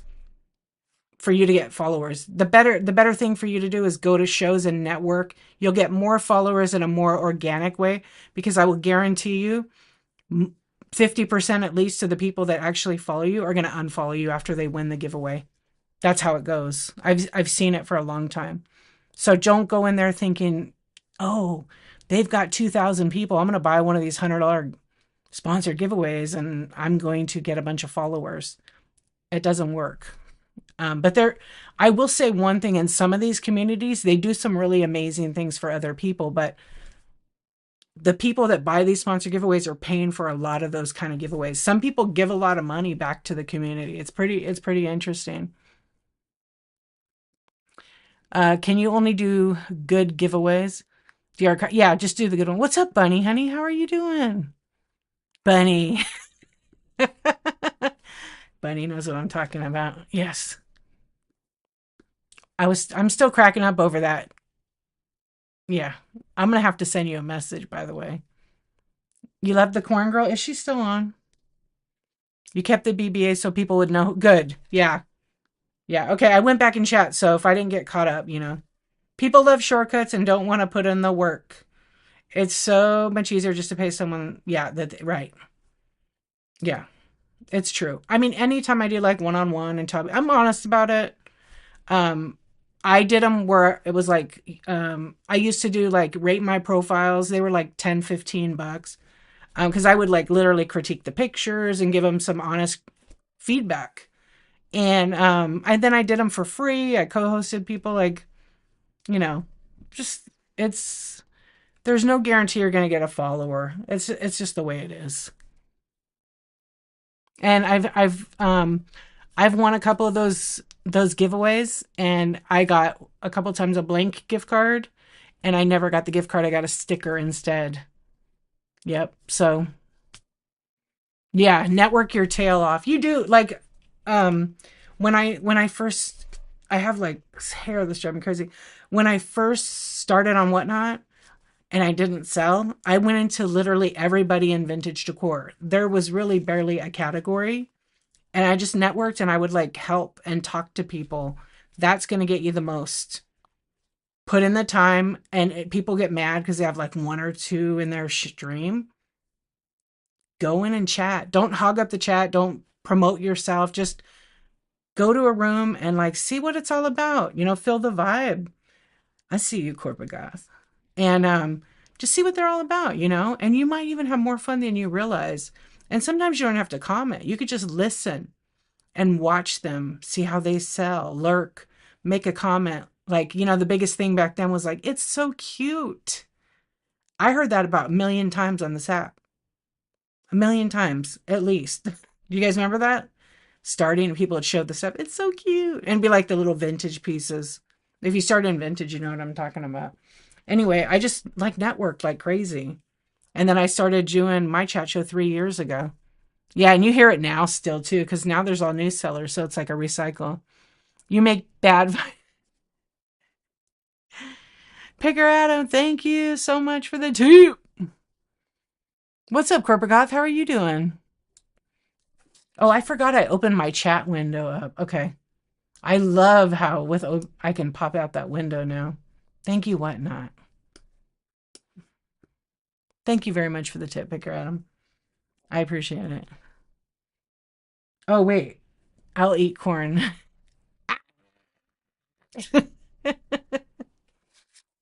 for you to get followers. The better thing for you to do is go to shows and network. You'll get more followers in a more organic way because I will guarantee you 50% at least of the people that actually follow you are going to unfollow you after they win the giveaway. That's how it goes. I've seen it for a long time. So don't go in there thinking, oh, they've got 2,000 people. I'm going to buy one of these $100 sponsored giveaways and I'm going to get a bunch of followers. It doesn't work. But I will say one thing, in some of these communities, they do some really amazing things for other people, but the people that buy these sponsored giveaways are paying for a lot of those kind of giveaways. Some people give a lot of money back to the community. It's pretty interesting. Can you only do good giveaways? Yeah, just do the good one. What's up, Bunny, honey? How are you doing? Bunny. Bunny knows what I'm talking about. Yes. I'm still cracking up over that. Yeah. I'm gonna have to send you a message, by the way. You love the corn girl? Is she still on? You kept the BBA so people would know. Good. Yeah. Yeah. Okay. I went back in chat, so if I didn't get caught up. People love shortcuts and don't want to put in the work. It's so much easier just to pay someone. Yeah, right. Yeah, it's true. I mean, anytime I do like one-on-one and talk, I'm honest about it. Um, I did them where it was like, I used to do like rate my profiles. They were like 10, $15. Because I would like literally critique the pictures and give them some honest feedback. And then I did them for free. I co-hosted people like, you know, just it's there's no guarantee you're going to get a follower. It's just the way it is. And I've won a couple of those giveaways, and I got a couple times a blank gift card, and I never got the gift card. I got a sticker instead. Yep. So yeah, network your tail off. You do like um when I first I have like hair that's driving me crazy. When I first started on Whatnot and I didn't sell, I went into literally everybody in vintage decor. There was really barely a category. And I just networked and I would like help and talk to people. That's going to get you the most. Put in the time, and people get mad because they have like one or two in their stream. Go in and chat. Don't hog up the chat. Don't promote yourself. Just Go to a room and like see what it's all about. Feel the vibe. I see you, corporate goth. And just see what they're all about. And you might even have more fun than you realize. And sometimes you don't have to comment. You could just listen and watch them, see how they sell, lurk, make a comment. Like, the biggest thing back then was like, it's so cute. I heard that about a million times on this app. A million times, at least. Do you guys remember that? Starting, people would show this up. It's so cute. And be like the little vintage pieces. If you start in vintage, you know what I'm talking about. Anyway, I just like networked like crazy. And then I started doing my chat show 3 years ago. Yeah, and you hear it now still too, because now there's all new sellers, so it's like a recycle. You make bad Picker Adam, thank you so much for the tip. What's up, Corporate Goth? How are you doing? Oh, I forgot I opened my chat window up. Okay. I love how I can pop out that window now. Thank you, Whatnot. Thank you very much for the tip, Picker Adam. I appreciate it. Oh, wait. I'll eat corn.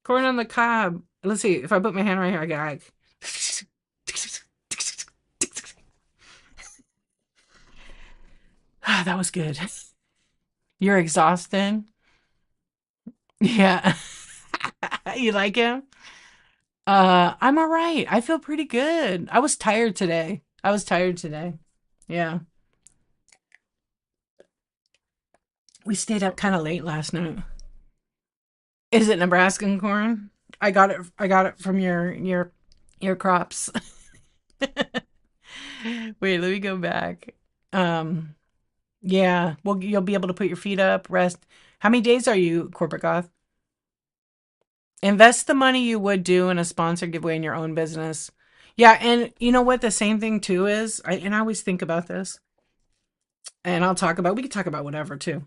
Corn on the cob. Let's see. If I put my hand right here, I got like... that was good. You're exhausted. Yeah. You like him? I'm all right. I feel pretty good. I was tired today. Yeah. We stayed up kind of late last night. Is it Nebraskan corn? I got it from your crops. Wait, let me go back. Um, yeah. Well, you'll be able to put your feet up, rest. How many days are you, Corporate Goth? Invest the money you would do in a sponsor giveaway in your own business. Yeah, and you know what the same thing too is? I always think about this. And we could talk about whatever too.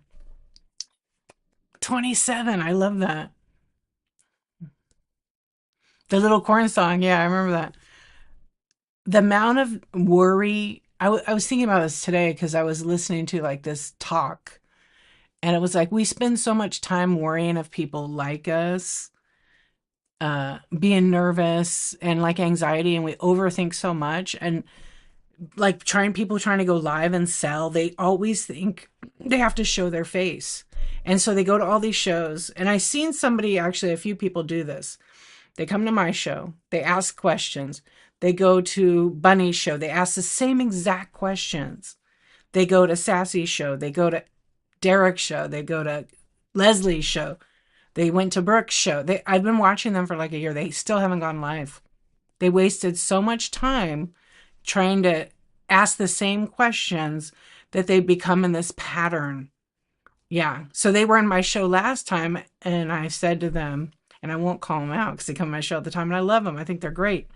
27. I love that. The little corn song. Yeah, I remember that. The amount of worry. I was thinking about this today because I was listening to like this talk. And it was like, we spend so much time worrying if people like us, being nervous and like anxiety, and we overthink so much. And like people trying to go live and sell, they always think they have to show their face. And so they go to all these shows. And I seen somebody, actually, a few people do this. They come to my show, they ask questions. They go to Bunny's show, they ask the same exact questions. They go to Sassy's show, they go to Derek's show, they go to Leslie's show, they went to Brooke's show. I've been watching them for like a year. They still haven't gone live. They wasted so much time trying to ask the same questions that they become in this pattern. Yeah. So they were in my show last time, and I said to them, and I won't call them out because they come to my show at the time, and I love them. I think they're great.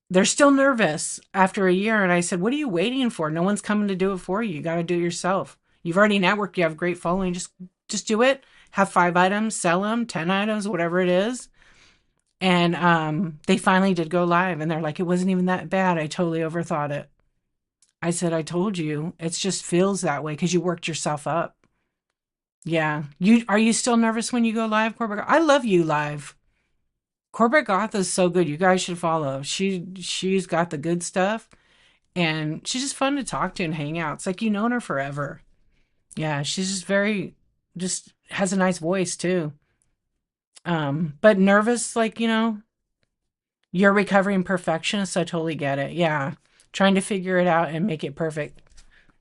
They're still nervous after a year. And I said, what are you waiting for? No one's coming to do it for you. You got to do it yourself. You've already networked. You have great following. Just do it. Have 5 items, sell them, 10 items, whatever it is. And they finally did go live, and they're like, it wasn't even that bad. I totally overthought it. I said, I told you. It just feels that way because you worked yourself up. Yeah. Are you still nervous when you go live, Corporate Goth? I love you live. Corporate Goth is so good. You guys should follow. She's got the good stuff, and she's just fun to talk to and hang out. It's like you've known her forever. Yeah, she's just has a nice voice too. But nervous, like, you're a recovering perfectionist, so I totally get it. Yeah. Trying to figure it out and make it perfect.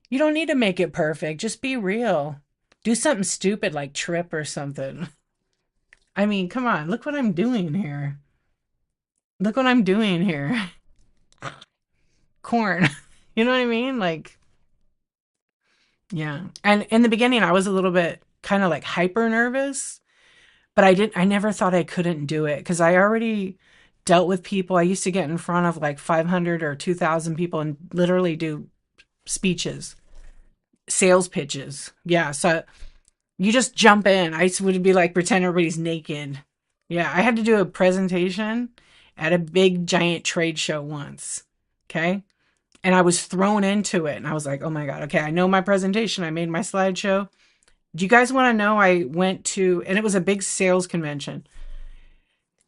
You don't need to make it perfect. Just be real. Do something stupid like trip or something. I mean, come on. Look what I'm doing here. Look what I'm doing here. Corn. You know what I mean? Like, yeah. And in the beginning, I was a little bit kind of like hyper nervous, but I never thought I couldn't do it because I already dealt with people. I used to get in front of like 500 or 2,000 people and literally do speeches, sales pitches. Yeah. So you just jump in. I would be like, pretend everybody's naked. Yeah. I had to do a presentation at a big giant trade show once. Okay. and I was thrown into it. And I was like, oh my God, okay, I know my presentation. I made my slideshow. Do you guys want to know? I went to, and it was a big sales convention.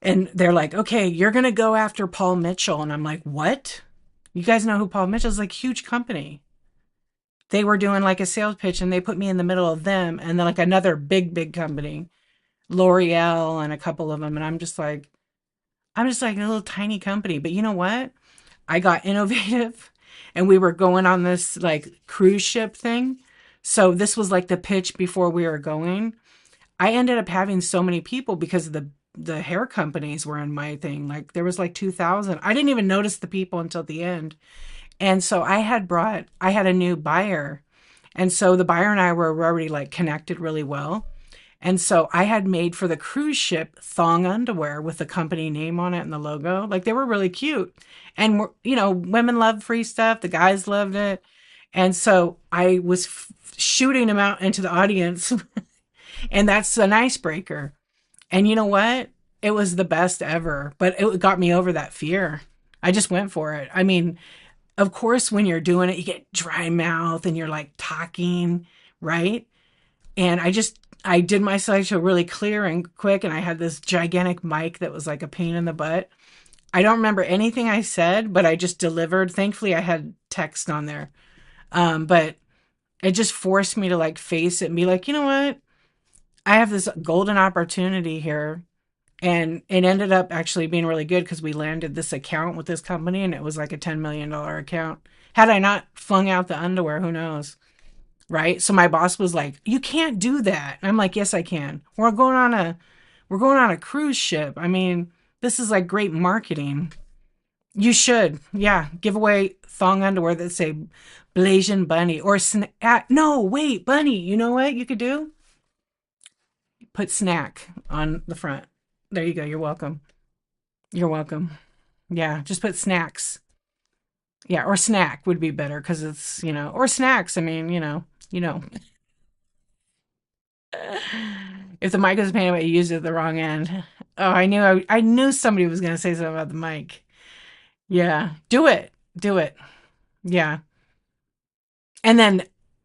And they're like, okay, you're going to go after Paul Mitchell. And I'm like, what? You guys know who Paul Mitchell is? Like, huge company. They were doing like a sales pitch and they put me in the middle of them and then like another big company, L'Oreal and a couple of them. And I'm just like a little tiny company. But you know what? I got innovative and we were going on this like cruise ship thing. So this was like the pitch before we were going. I ended up having so many people because the hair companies were in my thing. Like there was like 2,000. I didn't even notice the people until the end. And so I had a new buyer. And so the buyer and I were already like connected really well. And so I had made for the cruise ship thong underwear with the company name on it and the logo. Like they were really cute. And, women love free stuff. The guys loved it. And so I was shooting them out into the audience. And that's an icebreaker. And you know what? It was the best ever, but it got me over that fear. I just went for it. I mean, of course, when you're doing it, you get dry mouth and you're like talking, right? And I did my slideshow really clear and quick. And I had this gigantic mic that was like a pain in the butt. I don't remember anything I said, but I just delivered. Thankfully, I had text on there. But it just forced me to like face it and be like, you know what? I have this golden opportunity here. And it ended up actually being really good because we landed this account with this company and it was like a $10 million account. Had I not flung out the underwear, who knows? Right. So my boss was like, you can't do that. And I'm like, yes, I can. We're going on a cruise ship. I mean, this is like great marketing. You should. Yeah. Give away thong underwear that say Blasian Bunny or no, wait, Bunny. You know what you could do? Put snack on the front. There you go. You're welcome. You're welcome. Yeah, just put snacks. Yeah, or snack would be better because it's, or snacks. I mean, if the mic was painted away, you used it at the wrong end. Oh, I knew somebody was going to say something about the mic. Yeah, do it. Do it. Yeah. And then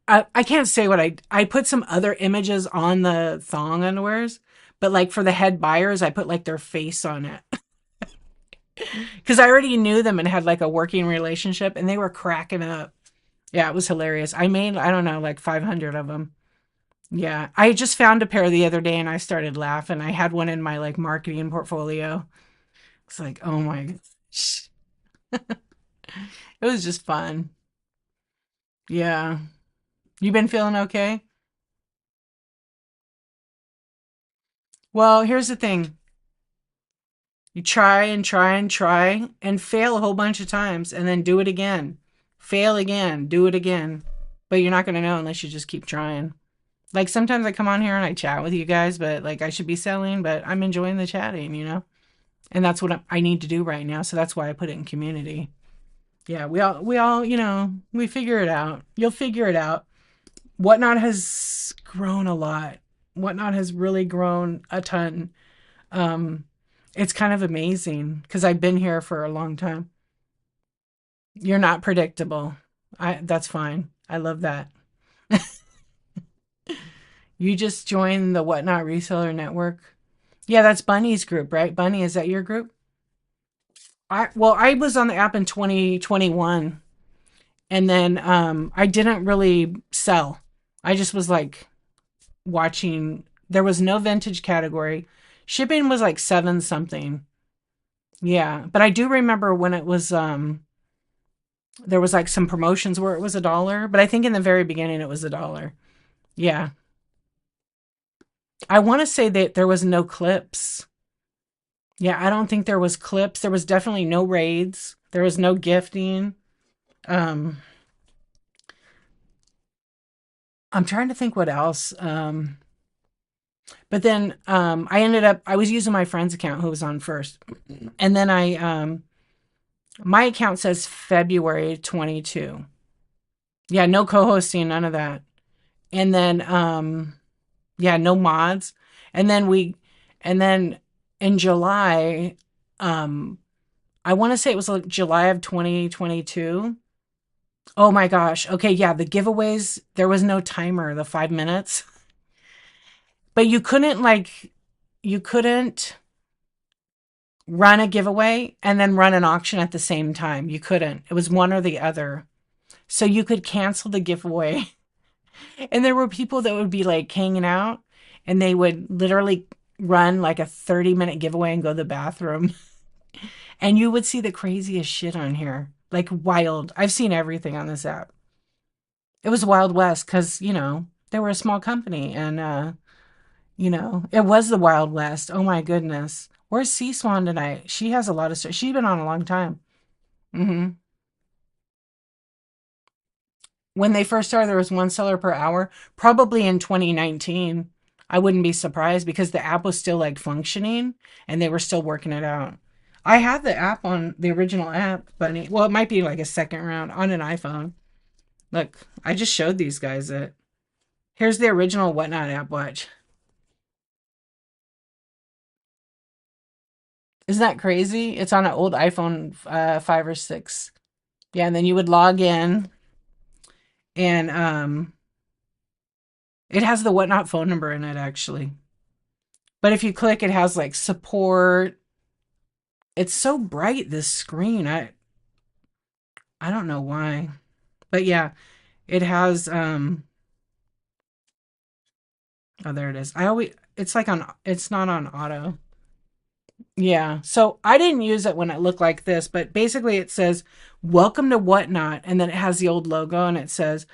I can't say what I put some other images on the thong underwears, but like for the head buyers, I put like their face on it. Because I already knew them and had like a working relationship and they were cracking up. Yeah, it was hilarious. I made, I don't know, like 500 of them. Yeah. I just found a pair the other day and I started laughing. I had one in my like marketing portfolio. It's like, oh my gosh. It was just fun. Yeah. You been feeling okay? Well, here's the thing. You try and try and try and fail a whole bunch of times and then do it again. Fail again, do it again. But you're not going to know unless you just keep trying. Like sometimes I come on here and I chat with you guys, but like I should be selling, but I'm enjoying the chatting. And that's what I need to do right now. So that's why I put it in community. Yeah, we all, we figure it out. You'll figure it out. Whatnot has grown a lot. Whatnot has really grown a ton. Um, it's kind of amazing because I've been here for a long time. You're not predictable. That's fine. I love that. You just joined the Whatnot Reseller Network. Yeah, that's Bunny's group, right? Bunny, is that your group? I was on the app in 2021 and then I didn't really sell. I just was like watching. There was no vintage category. Shipping was like 7 something. Yeah, but I do remember when it was there was like some promotions where it was $1, but I think in the very beginning it was $1. Yeah. I want to say that there was no clips. Yeah, I don't think there was clips. There was definitely no raids. There was no gifting. Um, I'm trying to think what else. But then I was using my friend's account who was on first. And then my account says February 22. Yeah, no co-hosting, none of that. And then yeah, no mods. And then and then in July, um, I want to say it was like July of 2022. Oh my gosh. Okay, yeah, the giveaways, there was no timer, the 5 minutes. But you couldn't run a giveaway and then run an auction at the same time. You couldn't. It was one or the other. So you could cancel the giveaway. And there were people that would be like hanging out and they would literally run like a 30-minute giveaway and go to the bathroom. And you would see the craziest shit on here. Like wild. I've seen everything on this app. It was Wild West because, they were a small company and it was the Wild West. Oh my goodness. Where's Sea Swan tonight? She has a lot of stuff. She's been on a long time. hmm When they first started, there was one seller per hour. Probably in 2019. I wouldn't be surprised because the app was still like functioning and they were still working it out. I had the app on the original app, but well, it might be like a second round on an iPhone. Look, I just showed these guys it. Here's the original Whatnot app. Watch. Isn't that crazy? It's on an old iPhone 5 or 6. Yeah, and then you would log in and it has the Whatnot phone number in it actually. But if you click, it has like support. It's so bright this screen. I don't know why. But yeah, it has oh there it is. I always it's like on it's not on auto. Yeah. So I didn't use it when it looked like this, but basically it says welcome to Whatnot and then it has the old logo and it says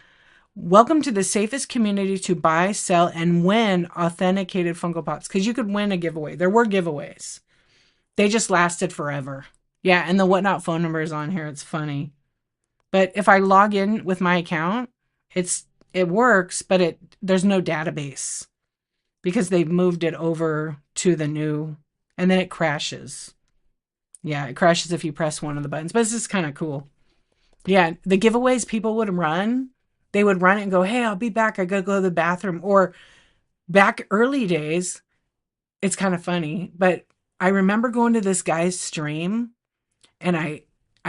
welcome to the safest community to buy, sell, and win authenticated Funko Pops. Because you could win a giveaway. There were giveaways. They just lasted forever. Yeah, and the Whatnot phone number is on here. It's funny. But if I log in with my account, it works, but there's no database because they've moved it over to the new and then it crashes. Yeah, it crashes if you press one of the buttons. But it's just kind of cool. Yeah, the giveaways people would run, they would run it and go, "Hey, I'll be back. I gotta go to the bathroom." Or back early days, it's kind of funny, but I remember going to this guy's stream and I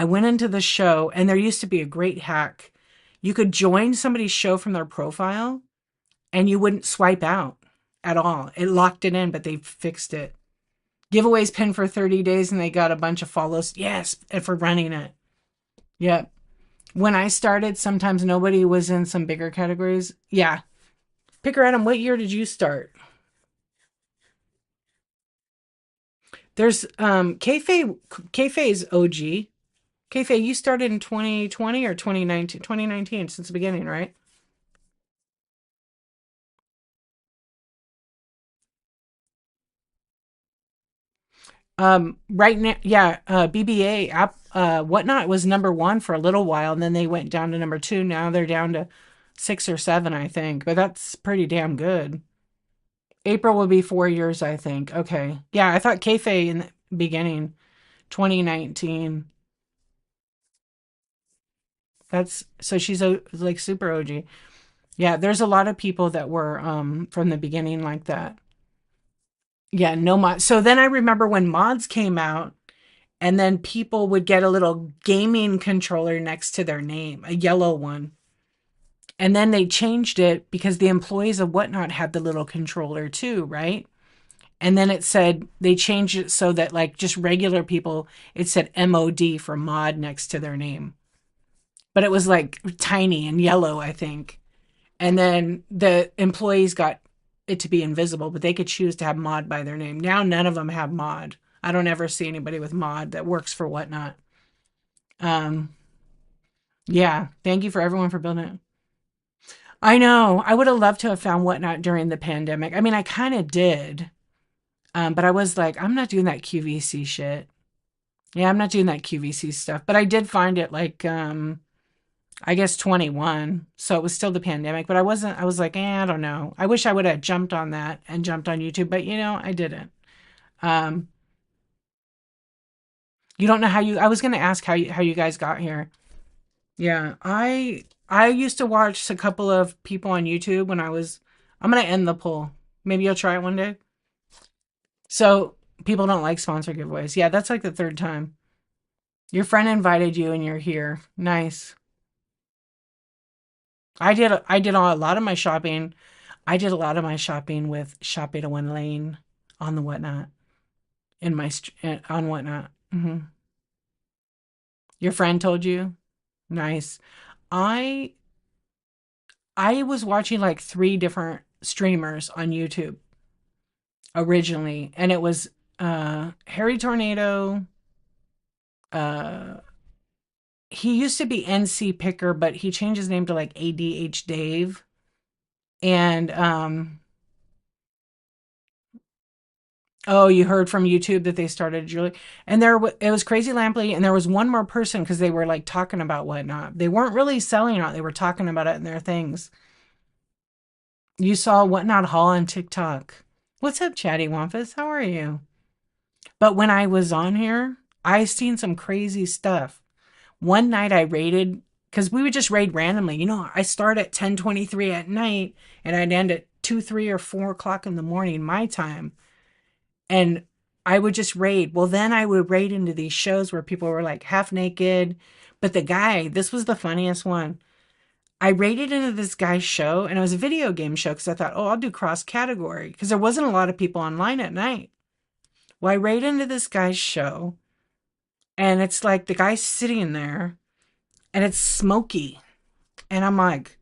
went into the show and there used to be a great hack. You could join somebody's show from their profile and you wouldn't swipe out at all. It locked it in, but they fixed it. Giveaways pinned for 30 days and they got a bunch of follows. Yes, and for running it. Yep. When I started, sometimes nobody was in some bigger categories. Yeah. Picker Adam, what year did you start? There's Kayfae's OG. Kayfae, you started in 2020 or 2019? 2019 since the beginning, right? Right now, yeah, BBA app, Whatnot was number one for a little while, and then they went down to number two. Now they're down to 6 or 7, I think, but that's pretty damn good. April will be 4 years, I think. Okay, yeah, I thought Kayfae in the beginning, 2019. That's so she's like super OG. Yeah, there's a lot of people that were from the beginning like that. Yeah, no mod. So then I remember when mods came out and then people would get a little gaming controller next to their name, a yellow one. And then they changed it because the employees of Whatnot had the little controller too, right? And then it said they changed it so that like just regular people, it said MOD for mod next to their name. But it was like tiny and yellow, I think. And then the employees got it to be invisible, but they could choose to have mod by their name. Now none of them have mod. I don't ever see anybody with mod that works for Whatnot. Um, yeah, thank you for everyone for building it. I know. I would have loved to have found Whatnot during the pandemic. I mean, I kind of did, but I was like, I'm not doing that QVC shit. Yeah, I'm not doing that QVC stuff. But I did find it like, I guess 21. So it was still the pandemic, but I wasn't, I was like, I don't know. I wish I would have jumped on that and jumped on YouTube, but I didn't. Um, you don't know I was going to ask how you guys got here. Yeah, I used to watch a couple of people on YouTube when I'm gonna end the poll. Maybe you'll try it one day. So people don't like sponsor giveaways. Yeah, that's like the third time. Your friend invited you and you're here. Nice. I did a lot of my shopping. I did a lot of my shopping with Shop 801 Lane on the Whatnot in on Whatnot. Your friend told you? Nice. I I was watching like three different streamers on YouTube originally, and it was Harry Tornado. Uh, he used to be NC Picker, but he changed his name to like ADH Dave. And oh, you heard from YouTube that they started Julie, and it was Crazy Lampley, and there was one more person because they were like talking about Whatnot. They weren't really selling it; they were talking about it in their things. You saw Whatnot Hall on TikTok. What's up, Chatty Wampus? How are you? But when I was on here, I seen some crazy stuff. One night I raided because we would just raid randomly. You know, I start at 10:23 at night and I'd end at 2, 3, or 4 o'clock in the morning my time. And I would just raid. Well, then I would raid into these shows where people were like half naked. But the guy, this was the funniest one. I raided into this guy's show and it was a video game show because I thought, oh, I'll do cross category because there wasn't a lot of people online at night. Well, I raid into this guy's show and it's like the guy's sitting there and it's smoky. And I'm like,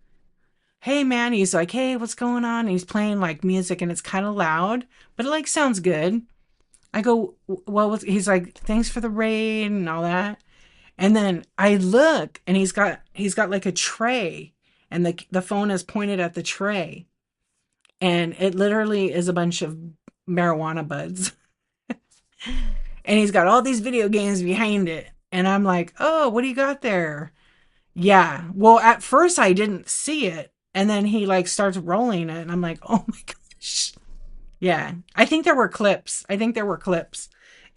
hey man, he's like, hey, what's going on? And he's playing like music and it's kind of loud, but it like sounds good. I go, well, he's like, thanks for the raid and all that. And then I look and he's got like a tray and the phone is pointed at the tray. And it literally is a bunch of marijuana buds. And he's got all these video games behind it. And I'm like, oh, what do you got there? Yeah. Well, at first I didn't see it. And then he like starts rolling it. And I'm like, oh my gosh. Yeah. I think there were clips.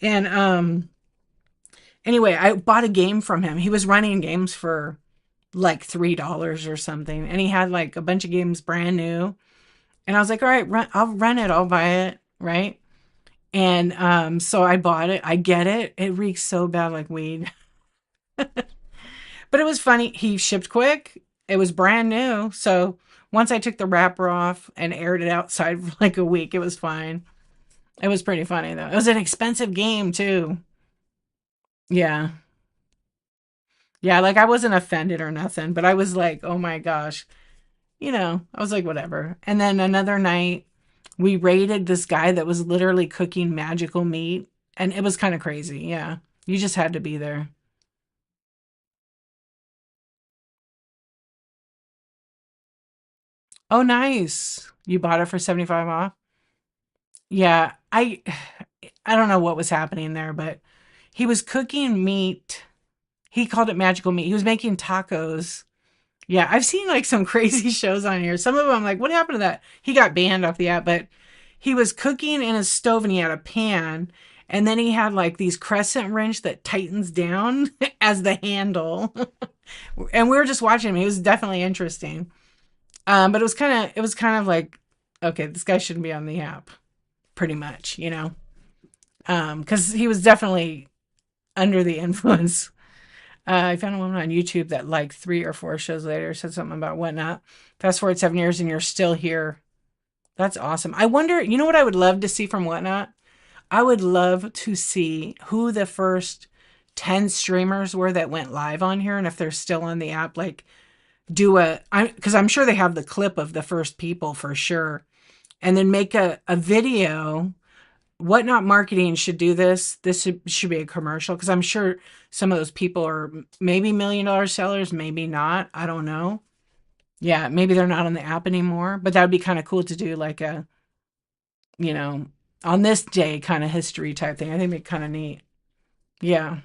And anyway, I bought a game from him. He was running games for like $3 or something. And he had like a bunch of games brand new. And I was like, all right, I'll run it. I'll buy it. Right. And so I bought it. I get it. It reeks so bad like weed. But it was funny. He shipped quick. It was brand new. So once I took the wrapper off and aired it outside for like a week, it was fine. It was pretty funny though. It was an expensive game too. Yeah. Yeah, like I wasn't offended or nothing, but I was like, oh my gosh. I was like, whatever. And then another night, we raided this guy that was literally cooking magical meat. And it was kind of crazy. Yeah. You just had to be there. Oh, nice. You bought it for 75 off? Yeah. I don't know what was happening there, but he was cooking meat. He called it magical meat. He was making tacos. Yeah, I've seen like some crazy shows on here. Some of them I'm like, what happened to that? He got banned off the app, but he was cooking in a stove and he had a pan. And then he had like these crescent wrench that tightens down as the handle. And we were just watching him. He was definitely interesting. But it was kind of like, okay, this guy shouldn't be on the app, pretty much. Because he was definitely under the influence. I found a woman on YouTube that like 3 or 4 shows later said something about Whatnot. Fast forward 7 years and you're still here. That's awesome. I wonder, you know what I would love to see from Whatnot? I would love to see who the first 10 streamers were that went live on here and if they're still on the app, like because I'm sure they have the clip of the first people for sure. And then make a video. Whatnot Marketing should do this. This should be a commercial because I'm sure some of those people are maybe $1 million sellers, maybe not. I don't know. Yeah, maybe they're not on the app anymore, but that would be kind of cool to do like you know, on this day kind of history type thing. I think it'd be kind of neat. Yeah.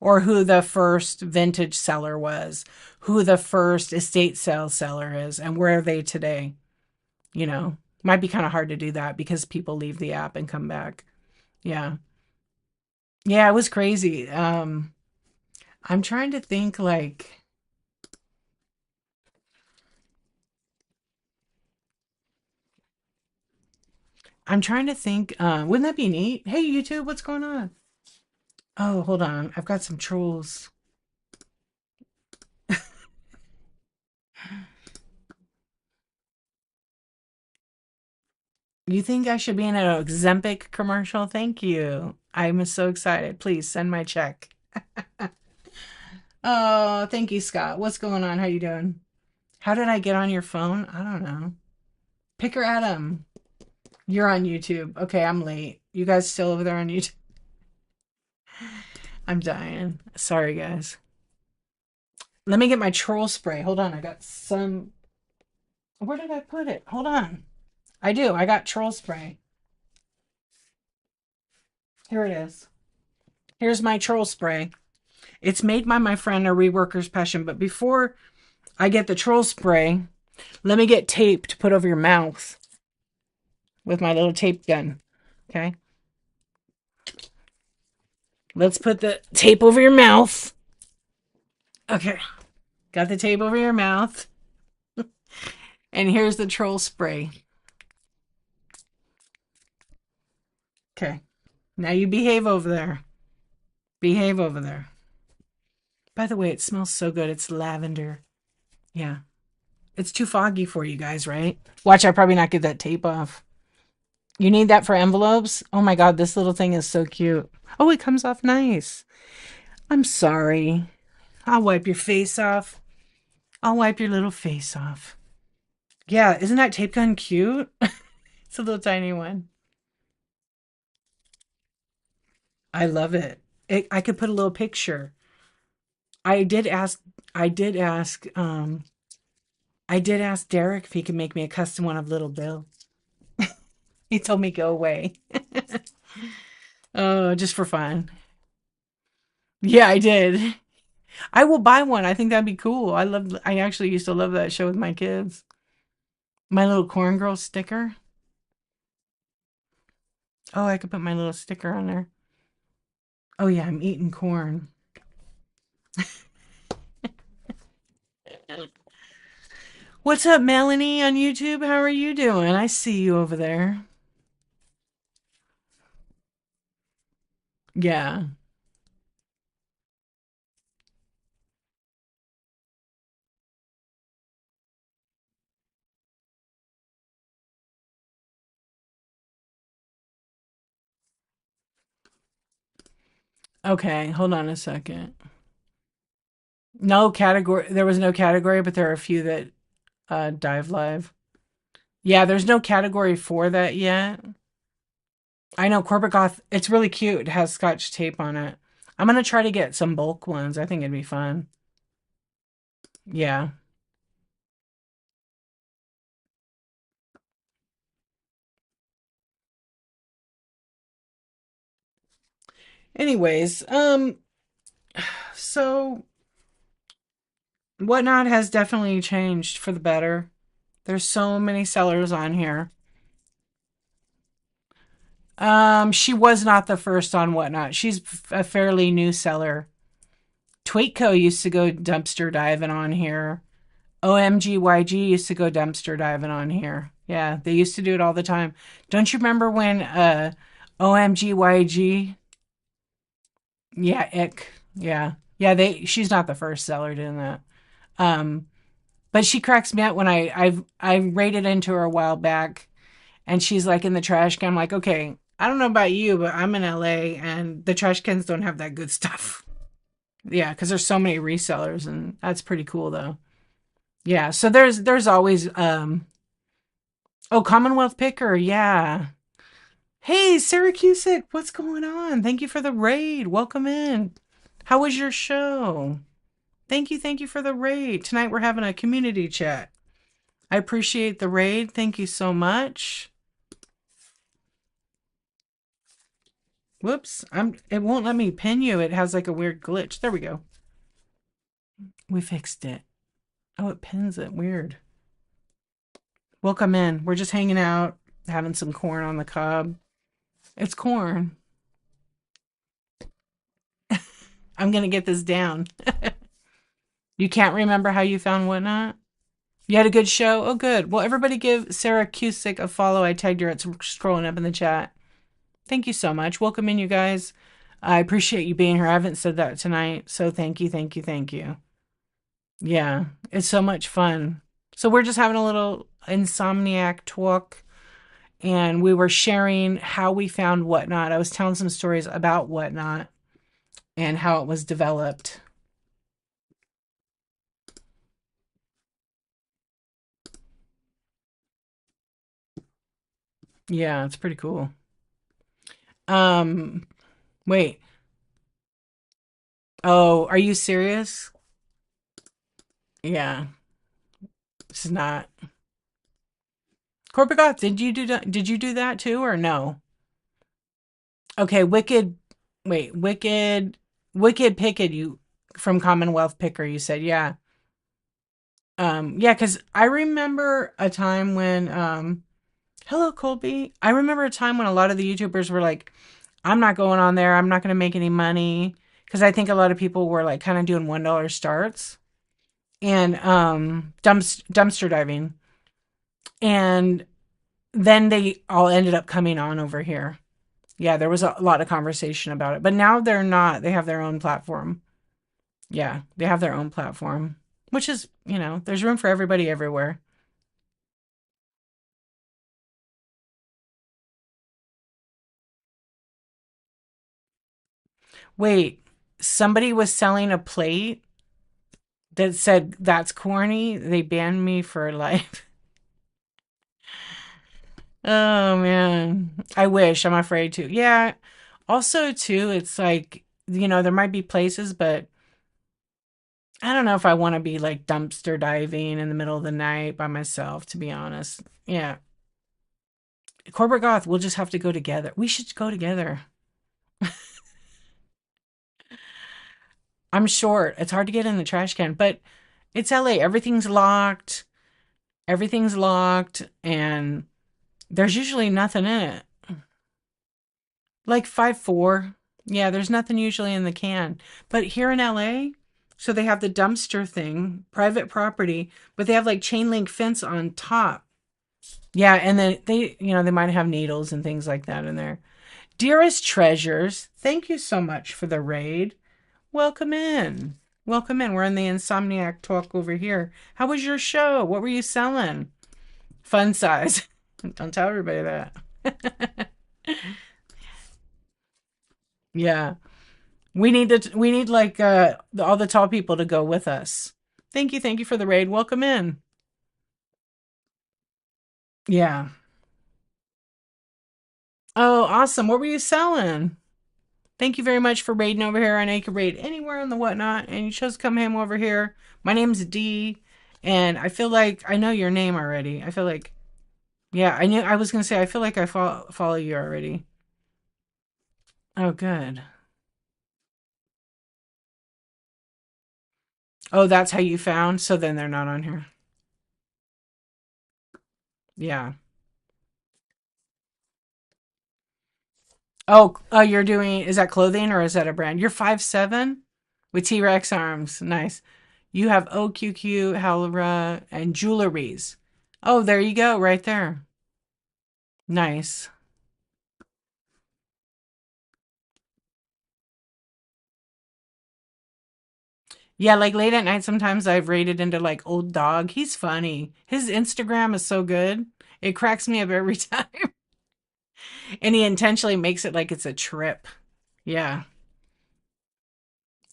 Or who the first vintage seller was, who the first estate sale seller is, and where are they today? Might be kind of hard to do that because people leave the app and come back. Yeah. Yeah, it was crazy. I'm trying to think like I'm trying to think wouldn't that be neat? Hey YouTube, what's going on? Oh, hold on. I've got some trolls. You think I should be in an Ozempic commercial? Thank you. I'm so excited. Please send my check. Oh, thank you, Scott. What's going on? How you doing? How did I get on your phone? I don't know. Picker Adam. You're on YouTube. Okay, I'm late. You guys still over there on YouTube? I'm dying. Sorry, guys. Let me get my troll spray. Hold on. I got some. Where did I put it? Hold on. I do. I got troll spray. Here it is. Here's my troll spray. It's made by my friend, a reworker's passion. But before I get the troll spray, let me get tape to put over your mouth with my little tape gun. Okay? Let's put the tape over your mouth. Okay. Got the tape over your mouth. And here's the troll spray. Okay. Now you behave over there. Behave over there. By the way, it smells so good. It's lavender. Yeah. It's too foggy for you guys, right? Watch, I probably not get that tape off. You need that for envelopes? Oh my God, this little thing is so cute. Oh, it comes off nice. I'm sorry. I'll wipe your face off. I'll wipe your little face off. Yeah, isn't that tape gun cute? It's a little tiny one. I love it. I could put a little picture. I did ask I did ask I did ask Derek if he could make me a custom one of Little Bill. He told me go away. Oh, just for fun. Yeah, I did. I will buy one. I think that'd be cool. I actually used to love that show with my kids. My little corn girl sticker. Oh, I could put my little sticker on there. Oh yeah, I'm eating corn. What's up, Melanie on YouTube? How are you doing? I see you over there. Yeah. Okay, hold on a second. No category. There was no category, but there are a few that dive live. Yeah, there's no category for that yet. I know Corporate Goth. It's really cute. It has Scotch tape on it. I'm gonna try to get some bulk ones. I think it'd be fun. Yeah. Anyways, so Whatnot has definitely changed for the better. There's so many sellers on here. She was not the first on Whatnot. She's a fairly new seller. TaWk used to go dumpster diving on here. OMGYG used to go dumpster diving on here. Yeah, they used to do it all the time. Don't you remember when OMGYG? Yeah, ick. Yeah. Yeah, she's not the first seller doing that. Um, but she cracks me up when I raided into her a while back and she's like in the trash can. I'm like, okay, I don't know about you, but I'm in LA and the trash cans don't have that good stuff. Yeah, because there's so many resellers and that's pretty cool though. Yeah, so there's always oh, Commonwealth Picker, yeah. Hey, Sarah Cusick, what's going on? Thank you for the raid. Welcome in. How was your show? Thank you for the raid. Tonight we're having a community chat. I appreciate the raid. Thank you so much. Whoops, it won't let me pin you. It has like a weird glitch. There we go. We fixed it. Oh, it pins it. Weird. Welcome in. We're just hanging out, having some corn on the cob. It's corn. I'm gonna get this down. You can't remember how you found Whatnot? You had a good show? Oh, good. Well, everybody give Sarah Cusick a follow. I tagged her. It's scrolling up in the chat. Thank you so much. Welcome in, you guys. I appreciate you being here. I haven't said that tonight, so thank you, thank you, thank you. Yeah, it's so much fun. So we're just having a little iNsOmNiAc talk, and we were sharing how we found Whatnot. I was telling some stories about Whatnot and how it was developed. Yeah, it's pretty cool. Um, Wait. Oh, are you serious? Yeah, this is not. Corporate Goth, did you do that too or no? Okay, Wicked Picked you from Commonwealth Picker, you said, yeah. Yeah, because I remember a time when hello Colby. I remember a time when a lot of the YouTubers were like, I'm not going on there, I'm not gonna make any money. Because I think a lot of people were like kind of doing $1 starts and dumpster diving. And then they all ended up coming on over here. Yeah, there was a lot of conversation about it. But now they're not. They have their own platform. Yeah, they have their own platform, which is, there's room for everybody everywhere. Wait, somebody was selling a plate that said that's corny. They banned me for life. Oh man. I wish. I'm afraid to. Yeah. Also too, it's like, there might be places, but I don't know if I want to be like dumpster diving in the middle of the night by myself, to be honest. Yeah. Corporate Goth, we'll just have to go together. We should go together. I'm short. It's hard to get in the trash can, but it's LA. Everything's locked. Everything's locked, and there's usually nothing in it. Like 5'4". Yeah, there's nothing usually in the can. But here in LA, so they have the dumpster thing, private property, but they have like chain link fence on top. Yeah, and then they might have needles and things like that in there. Dearest treasures, thank you so much for the raid. Welcome in. Welcome in. We're in the iNsOmNiAc talk over here. How was your show? What were you selling? Fun size. Don't tell everybody that. Yeah. We need like all the tall people to go with us. Thank you for the raid. Welcome in. Yeah. Oh, awesome. What were you selling? Thank you very much for raiding over here. I know you can raid anywhere on the Whatnot, and you chose to come home over here. My name's Dee, and I feel like I know your name already. I feel like, yeah, I knew I was gonna say I feel like I follow you already. Oh, good. Oh, that's how you found. So then they're not on here. Yeah. Oh, you're doing, is that clothing or is that a brand? You're 5'7" with T-Rex arms. Nice. You have OQQ, Halra, and jewelries. Oh, there you go, right there. Nice. Yeah, like late at night, sometimes I've raided into like old dog. He's funny. His Instagram is so good. It cracks me up every time. And he intentionally makes it like it's a trip. Yeah.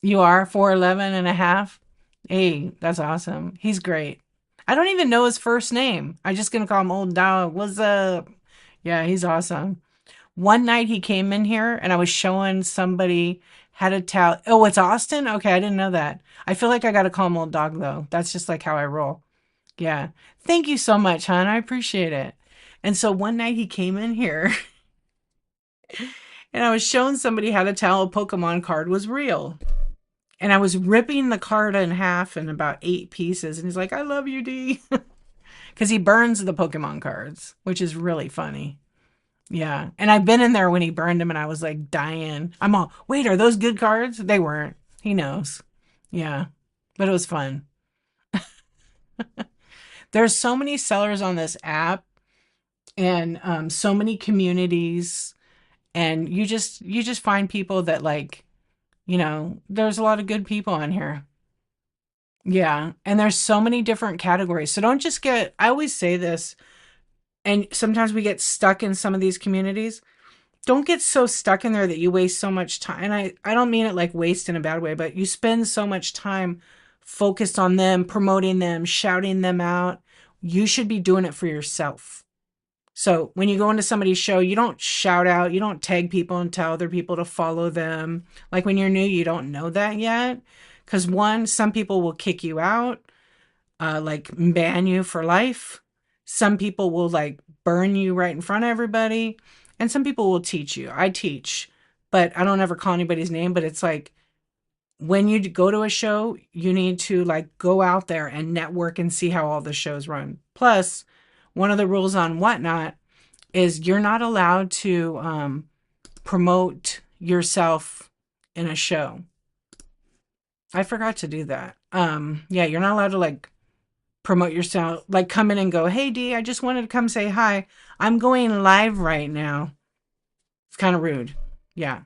You are 4'11" and a half. Hey, that's awesome. He's great. I don't even know his first name. I'm just gonna call him Old Dog. What's up? Yeah, he's awesome. One night he came in here and I was showing somebody how to tell. Oh, it's Austin? Okay, I didn't know that. I feel like I gotta call him Old Dog though. That's just like how I roll. Yeah. Thank you so much, hon. I appreciate it. And so one night he came in here and I was showing somebody how to tell a Pokemon card was real. And I was ripping the card in half in about 8 pieces. And he's like, I love you, D. Because he burns the Pokemon cards, which is really funny. Yeah. And I've been in there when he burned them and I was like dying. I'm all, wait, are those good cards? They weren't. He knows. Yeah. But it was fun. There's so many sellers on this app and so many communities. And you just find people that like, there's a lot of good people on here. Yeah. And there's so many different categories. So don't just get, I always say this, And sometimes we get stuck in some of these communities. Don't get so stuck in there that you waste so much time. And I don't mean it like waste in a bad way, but you spend so much time focused on them, promoting them, shouting them out. You should be doing it for yourself. So when you go into somebody's show, you don't shout out, you don't tag people and tell other people to follow them. Like when you're new, you don't know that yet. Because one, some people will kick you out, like ban you for life. Some people will like burn you right in front of everybody. And some people will teach you. I teach, but I don't ever call anybody's name. But it's like when you go to a show, you need to like go out there and network and see how all the shows run. Plus, one of the rules on Whatnot is you're not allowed to promote yourself in a show. I forgot to do that. Yeah, you're not allowed to like promote yourself, like come in and go, "Hey D, I just wanted to come say hi. I'm going live right now." It's kind of rude. Yeah.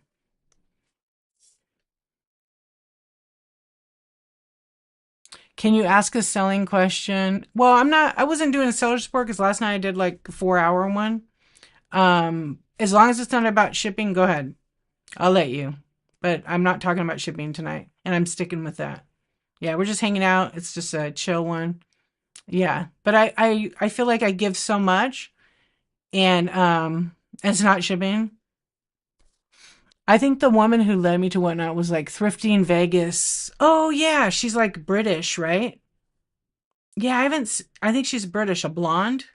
Can you ask a selling question? Well, I wasn't doing a seller support because last night I did like a 4 hour one. As long as it's not about shipping, go ahead. I'll let you. But I'm not talking about shipping tonight, and I'm sticking with that. Yeah, we're just hanging out. It's just a chill one. Yeah, but I feel like I give so much, and it's not shipping. I think the woman who led me to Whatnot was like Thrifty in Vegas. Oh yeah, she's like British, right? Yeah, I think she's British, a blonde.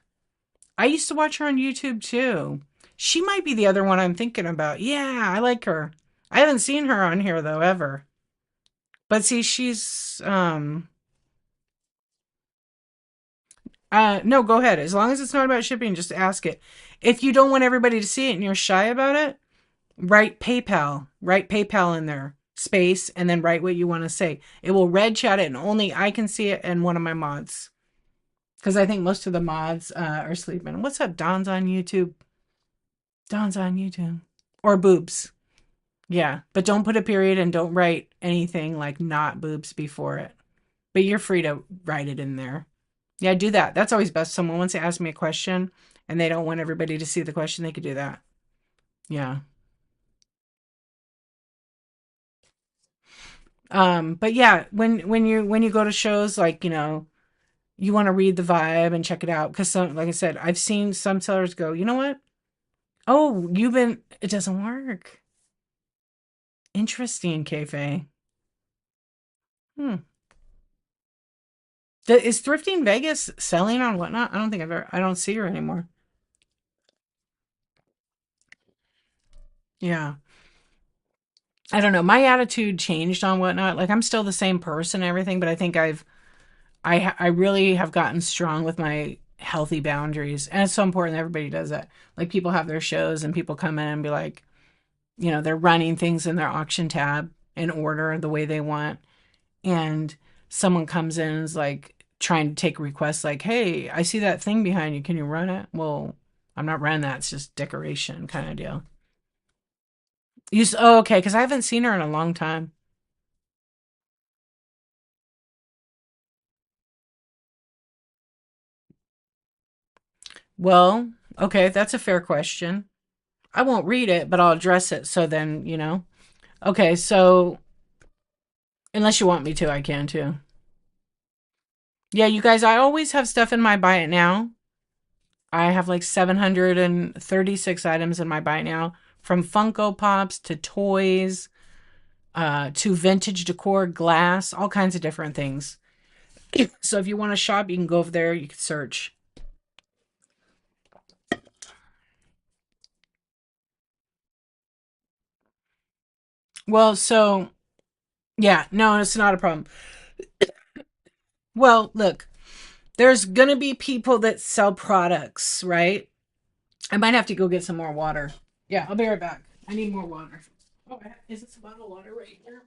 I used to watch her on YouTube too. She might be the other one I'm thinking about. Yeah, I like her. I haven't seen her on here though ever. But see, she's no, go ahead. As long as it's not about shipping, just ask it. If you don't want everybody to see it and you're shy about it, write PayPal. Write PayPal in there, space, and then write what you want to say. It will red chat it, and only I can see it and one of my mods. Because I think most of the mods are sleeping. What's up? Don's on YouTube. Don's on YouTube. Or boobs. Yeah. But don't put a period and don't write anything like not boobs before it. But you're free to write it in there. Yeah, do that. That's always best. Someone wants to ask me a question and they don't want everybody to see the question, they could do that. Yeah. But yeah, when you go to shows, like, you want to read the vibe and check it out. Because some, like I said, I've seen some sellers go, you know what? Oh, it doesn't work. Interesting, Cafe. Hmm. Is Thrifting Vegas selling on Whatnot? I don't think I don't see her anymore. Yeah. I don't know. My attitude changed on Whatnot. Like I'm still the same person and everything, but I think I really have gotten strong with my healthy boundaries. And it's so important that everybody does that. Like people have their shows and people come in and be like, they're running things in their auction tab in order the way they want. And someone comes in and is like trying to take requests like, "Hey, I see that thing behind you. Can you run it?" Well, I'm not running that. It's just decoration kind of deal. Oh, okay, because I haven't seen her in a long time. Well, okay, that's a fair question. I won't read it, but I'll address it. So then, Okay, so unless you want me to, I can too. Yeah, you guys, I always have stuff in my buy it now. I have like 736 items in my buy it now, from Funko Pops to toys, to vintage decor, glass, all kinds of different things. So if you want to shop, you can go over there, you can search. Well, so yeah, no, it's not a problem. Well, look, there's gonna be people that sell products, right? I might have to go get some more water. Yeah, I'll be right back. I need more water. Oh, is this a bottle of water right here?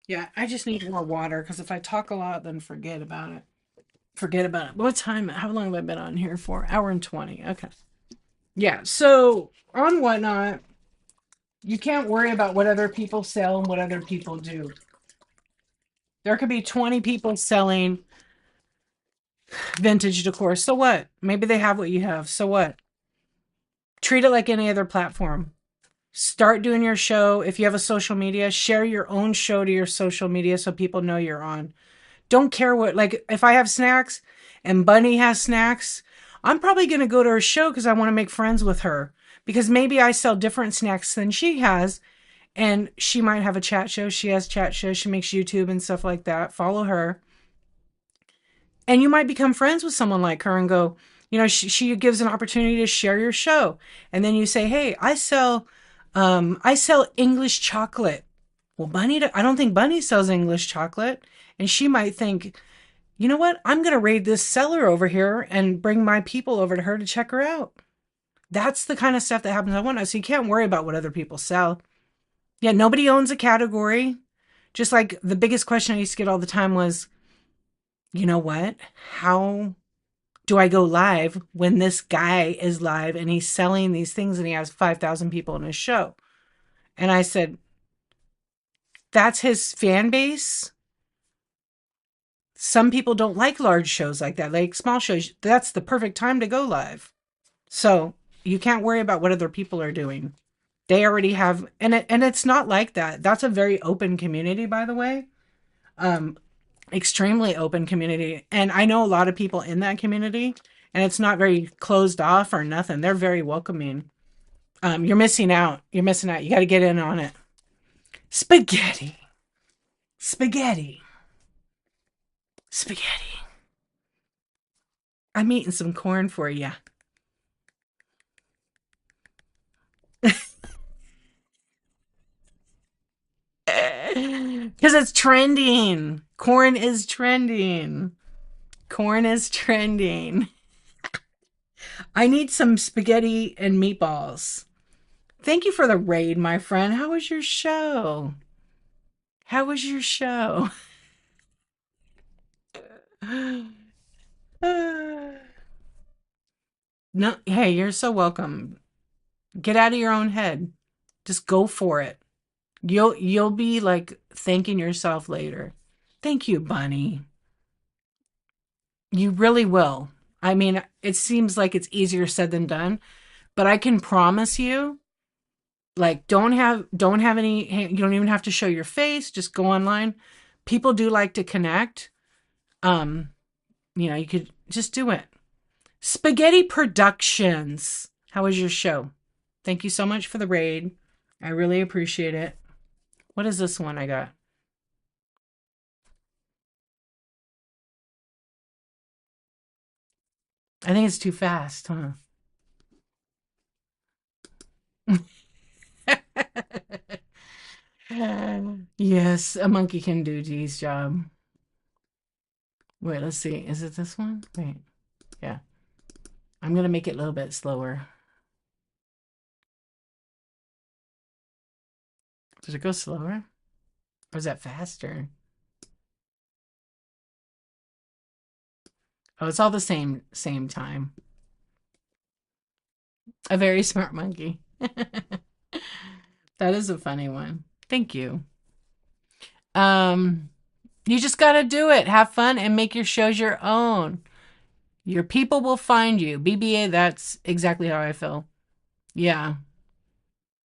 Yeah, I just need more water because if I talk a lot, then forget about it. Forget about it. What time? How long have I been on here for? Hour and 20. Okay. Yeah. So on Whatnot, you can't worry about what other people sell and what other people do. There could be 20 people selling vintage decor. So what? Maybe they have what you have. So what? Treat it like any other platform. Start doing your show. If you have a social media, share your own show to your social media so people know you're on. Don't care what, like, if I have snacks and Bunny has snacks, I'm probably going to go to her show because I want to make friends with her. Because maybe I sell different snacks than she has. And she might have a chat show. She has chat shows. She makes YouTube and stuff like that. Follow her. And you might become friends with someone like her and go, she gives an opportunity to share your show. And then you say, hey, I sell English chocolate. Well, I don't think Bunny sells English chocolate. And she might think, you know what? I'm going to raid this seller over here and bring my people over to her to check her out. That's the kind of stuff that happens. So you can't worry about what other people sell. Yeah, nobody owns a category. Just like the biggest question I used to get all the time was, you know what? How do I go live when this guy is live and he's selling these things and he has 5,000 people in his show? And I said, that's his fan base. Some people don't like large shows like that, like small shows. That's the perfect time to go live. So you can't worry about what other people are doing. They already have, and it's not like that. That's a very open community, by the way. Extremely open community. And I know a lot of people in that community, and it's not very closed off or nothing. They're very welcoming. You're missing out. You're missing out. You got to get in on it. Spaghetti. Spaghetti. Spaghetti. I'm eating some corn for you. Because it's trending. Corn is trending. Corn is trending. I need some spaghetti and meatballs. Thank you for the raid, my friend. How was your show? How was your show? No, hey, you're so welcome. Get out of your own head. Just go for it. You'll be like thanking yourself later. Thank you, Bunny. You really will. I mean, it seems like it's easier said than done, but I can promise you, like, don't have any. You don't even have to show your face. Just go online. People do like to connect. Um, you could just do it. Spaghetti Productions. How was your show? Thank you so much for the raid. I really appreciate it. What is this one I got? I think it's too fast, huh? Yes, a monkey can do D's job. Wait, let's see. Is it this one? Wait. Yeah. I'm going to make it a little bit slower. Does it go slower? Or is that faster? Oh, it's all the same time. A very smart monkey. That is a funny one. Thank you. Um, you just got to do it. Have fun and make your shows your own. Your people will find you. BBA, that's exactly how I feel. Yeah.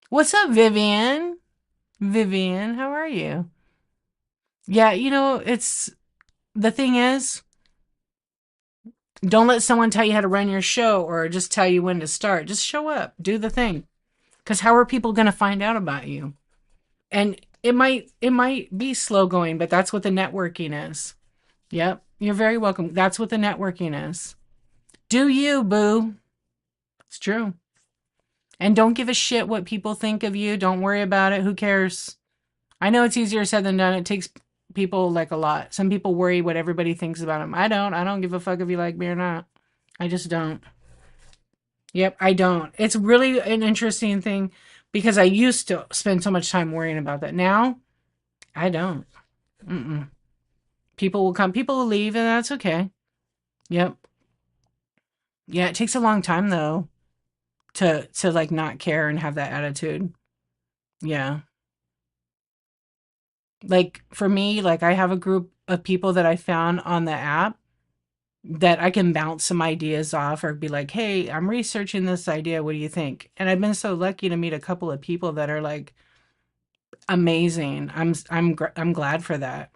What's up, Vivian? Vivian, how are you? Yeah, it's the thing is, don't let someone tell you how to run your show or just tell you when to start. Just show up, do the thing. Because how are people going to find out about you? And it might be slow going, but that's what the networking is. Yep, you're very welcome. That's what the networking is. Do you, boo? It's true. And don't give a shit what people think of you. Don't worry about it. Who cares? I know it's easier said than done. It takes people like a lot. Some people worry what everybody thinks about them. I don't. I don't give a fuck if you like me or not. I just don't. Yep, I don't. It's really an interesting thing because I used to spend so much time worrying about that. Now, I don't. Mm-mm. People will come, people will leave, and that's okay. Yep. Yeah, it takes a long time though to like not care and have that attitude. Yeah. Like for me, like I have a group of people that I found on the app that I can bounce some ideas off or be like, "Hey, I'm researching this idea. What do you think?" And I've been so lucky to meet a couple of people that are like amazing. I'm glad for that.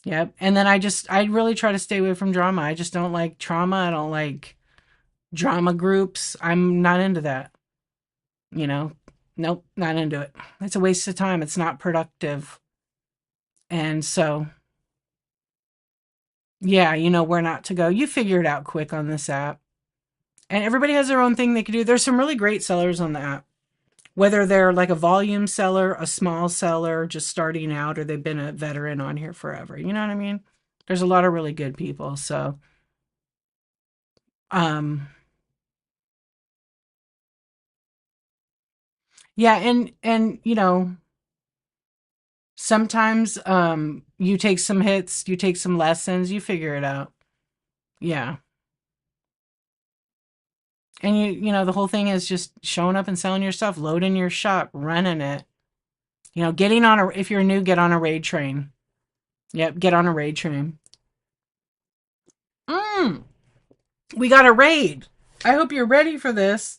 Yep. And then I really try to stay away from drama. I just don't like trauma. I don't like drama groups. I'm not into that, you know. Nope, not into it. It's a waste of time. It's not productive. And so, yeah, you know where not to go. You figure it out quick on this app. And everybody has their own thing they can do. There's some really great sellers on the app. Whether they're like a volume seller, a small seller, just starting out, or they've been a veteran on here forever. You know what I mean? There's a lot of really good people. So, um, yeah, and you know, sometimes you take some hits, you take some lessons, you figure it out. Yeah. And you know, the whole thing is just showing up and selling your stuff, loading your shop, running it. You know, getting on a if you're new, get on a raid train. Yep, get on a raid train. Mm, we got a raid. I hope you're ready for this.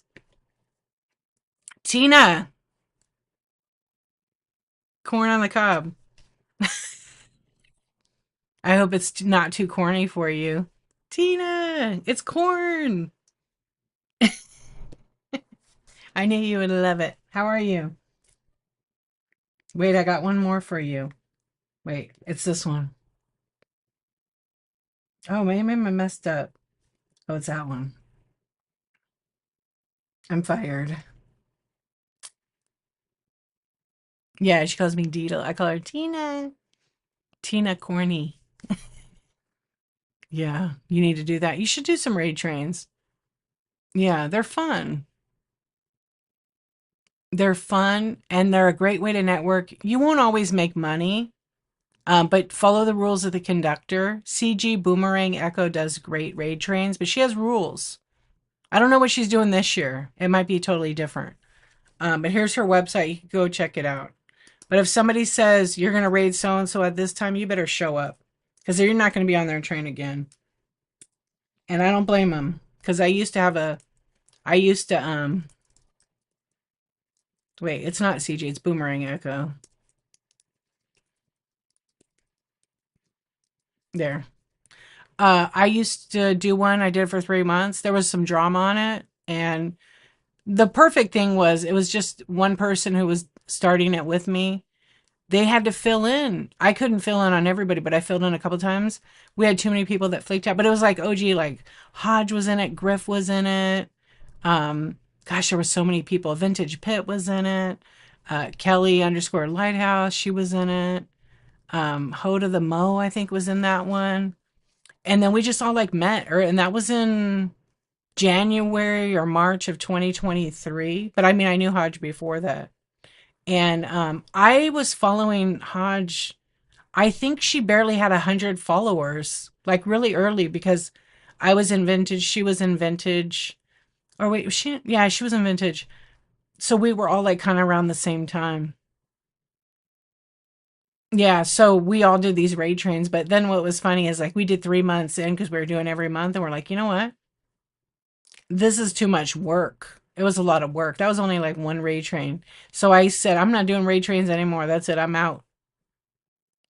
Tina, corn on the cob. I hope it's not too corny for you. Tina, it's corn. I knew you would love it. How are you? Wait, I got one more for you. Wait, it's this one. Oh, maybe I messed up. Oh, it's that one. I'm fired. Yeah, she calls me Deedle. I call her Tina. Tina Corny. Yeah, you need to do that. You should do some raid trains. Yeah, they're fun. They're fun and they're a great way to network. You won't always make money, but follow the rules of the conductor. CG Boomerang Echo does great raid trains, but she has rules. I don't know what she's doing this year. It might be totally different. But here's her website. You can go check it out. But if somebody says you're going to raid so and so at this time, you better show up because you're not going to be on their train again. And I don't blame them because I used to, wait, it's not CG, it's Boomerang Echo. There. I used to do one. I did it for 3 months. There was some drama on it. And the perfect thing was it was just one person who was starting it with me. They had to fill in. I couldn't fill in on everybody, but I filled in a couple times. We had too many people that flaked out, but it was like OG, like Hodge was in it, Griff was in it. Gosh, there were so many people. Vintage Pitt was in it. Kelly underscore Lighthouse, she was in it. Hoda the Mo, I think, was in that one. And then we just all like met, and that was in January or March of 2023. But I mean, I knew Hodge before that. And I was following Hodge. I think she barely had 100 followers, like really early, because I was in vintage, she was in vintage. Or wait, was she? Yeah, she was in vintage. So we were all like kind of around the same time. Yeah, so we all did these raid trains. But then what was funny is like we did 3 months in because we were doing every month, and we're like, you know what? This is too much work. It was a lot of work. That was only like one raid train. So I said, I'm not doing raid trains anymore. That's it. I'm out.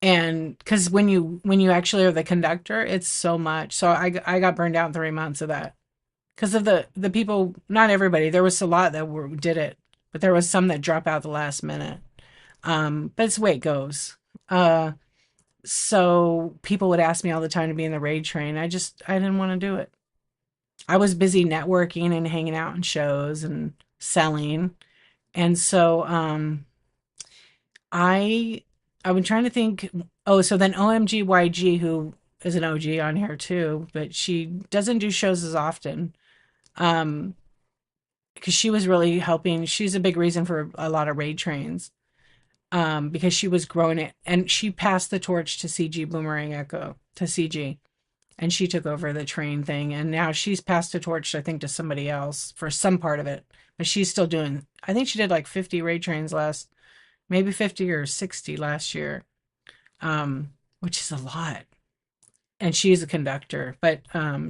And because when you actually are the conductor, it's so much. So I got burned out in 3 months of that because of the people. Not everybody. There was a lot that did it, but there was some that drop out the last minute. But it's the way it goes. So people would ask me all the time to be in the raid train. I didn't want to do it. I was busy networking and hanging out in shows and selling. And so I I've been trying to think. Oh, so then OMGYG, who is an OG on here too, but she doesn't do shows as often. Um, because she was really helping. She's a big reason for a lot of raid trains. Because she was growing it and she passed the torch to CG Boomerang Echo to CG. And she took over the train thing, and now she's passed the torch, I think, to somebody else for some part of it. But she's still doing. I think she did like 50 raid trains maybe 50 or 60 last year. which is a lot. And she's a conductor, but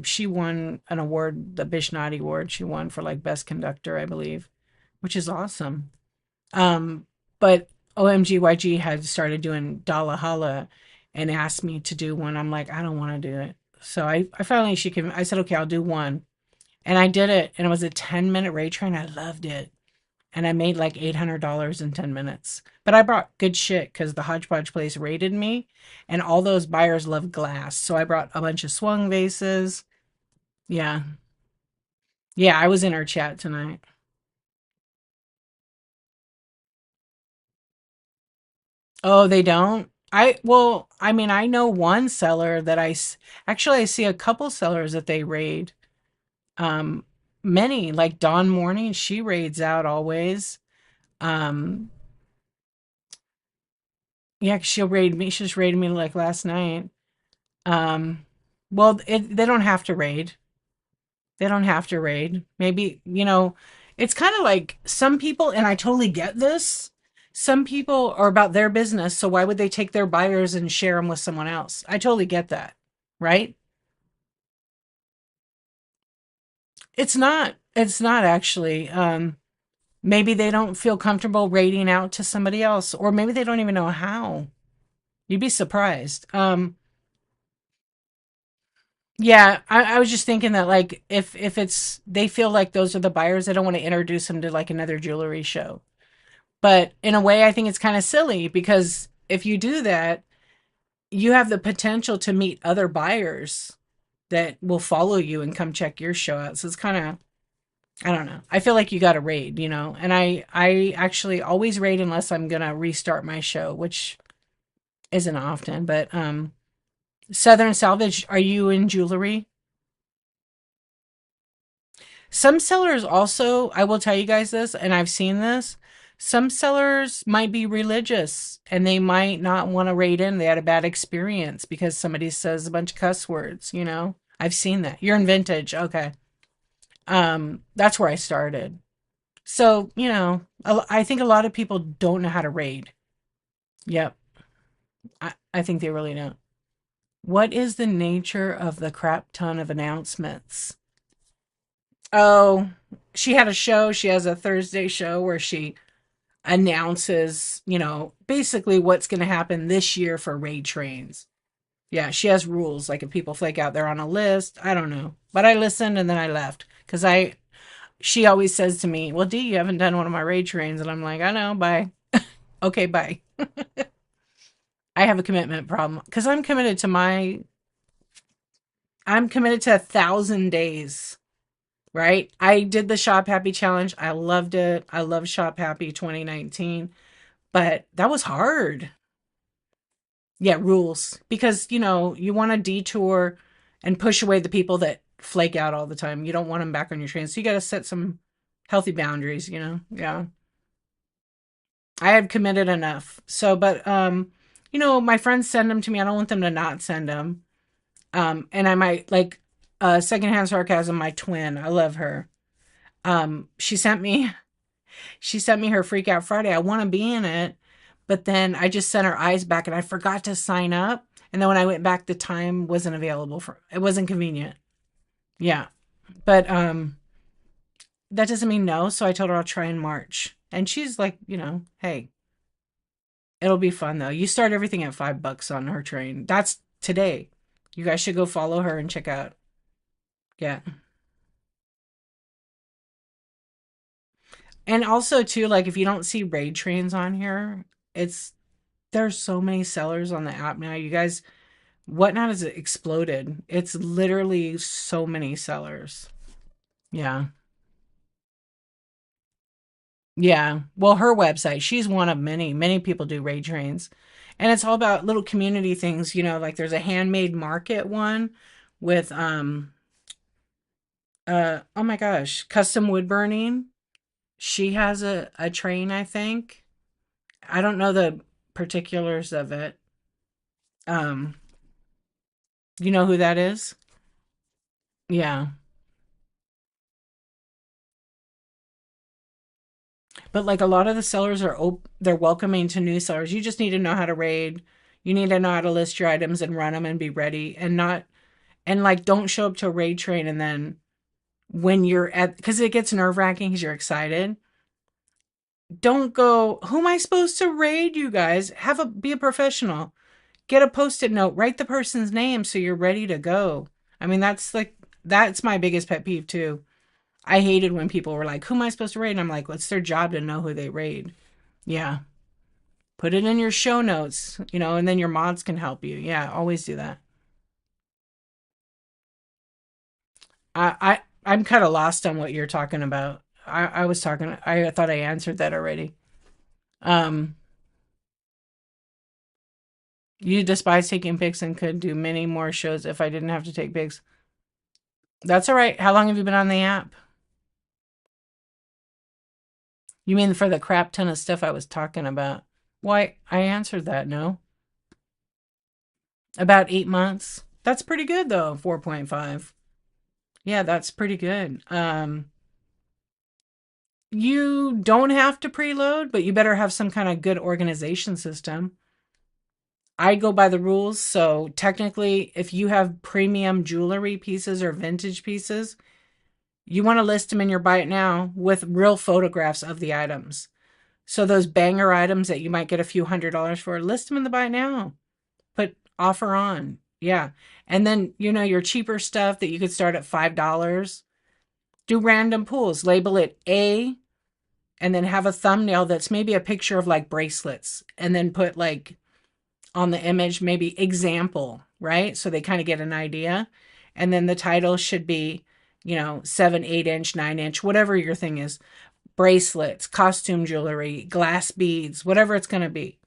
she won an award, the Bishnadi Award. She won for like best conductor, I believe, which is awesome. Um, but OMGYG had started doing Dalahala and asked me to do one. I'm like, I don't want to do it. So I finally I said, okay, I'll do one. And I did it, and it was a 10-minute raid train. I loved it. And I made like $800 in 10 minutes. But I brought good shit because the Hodgepodge place raided me, and all those buyers love glass. So I brought a bunch of swung vases. Yeah. Yeah, I was in her chat tonight. Oh, they don't? Well, I mean, I know one seller that actually I see a couple sellers that they raid. Um, Many, like Dawn Morning, she raids out always. Um, yeah, 'cause she'll raid me. She just raided me like last night. Um, well, they don't have to raid. They don't have to raid. Maybe, it's kind of like some people, and I totally get this. Some people are about their business, so why would they take their buyers and share them with someone else? I totally get that, right? It's not actually. Maybe they don't feel comfortable raiding out to somebody else, or maybe they don't even know how. You'd be surprised. Yeah, I was just thinking that like if it's they feel like those are the buyers, they don't want to introduce them to like another jewelry show. But in a way, I think it's kind of silly because if you do that, you have the potential to meet other buyers that will follow you and come check your show out. So it's kind of, I don't know. I feel like you got to raid, and I actually always raid unless I'm gonna restart my show, which isn't often. But Southern Salvage, are you in jewelry? Some sellers also, I will tell you guys this, and I've seen this. Some sellers might be religious and they might not want to raid in. They had a bad experience because somebody says a bunch of cuss words. I've seen that. You're in vintage. Okay. That's where I started. So, I think a lot of people don't know how to raid. Yep. I think they really don't. What is the nature of the crap ton of announcements? Oh, she had a show. She has a Thursday show where she announces, basically what's going to happen this year for raid trains. Yeah, she has rules. Like if people flake out, they're on a list. I don't know. But I listened and then I left because she always says to me, well, Dee, you haven't done one of my raid trains. And I'm like, I know, bye. Okay, bye. I have a commitment problem because I'm committed to 1,000 days, right? I did the Shop Happy challenge. I loved it. I love Shop Happy 2019, but that was hard. Yeah, rules. Because, you want to detour and push away the people that flake out all the time. You don't want them back on your train. So you got to set some healthy boundaries. Yeah. I had committed enough. So, but, my friends send them to me. I don't want them to not send them. And I might like, secondhand sarcasm, my twin. I love her. She sent me her Freak Out Friday. I want to be in it, but then I just sent her eyes back and I forgot to sign up. And then when I went back, the time wasn't available for it wasn't convenient. Yeah. But that doesn't mean no. So I told her I'll try in March. And she's like, hey, it'll be fun though. You start everything at $5 on her train. That's today. You guys should go follow her and check out. Yeah. And also too, like if you don't see raid trains on here, it's there's so many sellers on the app now. You guys, Whatnot has exploded. It's literally so many sellers. Yeah. Yeah. Well, her website, she's one of many. Many people do raid trains. And it's all about little community things, like there's a handmade market one with oh my gosh, custom wood burning. She has a train, I think. I don't know the particulars of it. Um, you know who that is? Yeah. But like a lot of the sellers they're welcoming to new sellers. You just need to know how to raid. You need to know how to list your items and run them and be ready and not, and like, don't show up to a raid train and then when you're at, because it gets nerve wracking because you're excited. Don't go, who am I supposed to raid, you guys? Be a professional. Get a post-it note, write the person's name so you're ready to go. I mean, that's my biggest pet peeve too. I hated when people were like, who am I supposed to raid? And I'm like, well, it's their job to know who they raid. Yeah. Put it in your show notes, and then your mods can help you. Yeah, always do that. I'm kind of lost on what you're talking about. I thought I answered that already. Um, you despise taking pics and could do many more shows if I didn't have to take pics. That's all right. How long have you been on the app? You mean for the crap ton of stuff I was talking about? Why, I answered that, no? About 8 months. That's pretty good though, 4.5. Yeah, that's pretty good. You don't have to preload, but you better have some kind of good organization system. I go by the rules, so technically, if you have premium jewelry pieces or vintage pieces, you want to list them in your Buy It Now with real photographs of the items. So those banger items that you might get a few $100s for, list them in the Buy It Now. Put offer on. Yeah. And then, your cheaper stuff that you could start at $5, do random pulls. Label it A, and then have a thumbnail that's maybe a picture of like bracelets, and then put like on the image, maybe example, right? So they kind of get an idea. And then the title should be, 7, 8-inch, 9-inch, whatever your thing is, bracelets, costume jewelry, glass beads, whatever it's going to be.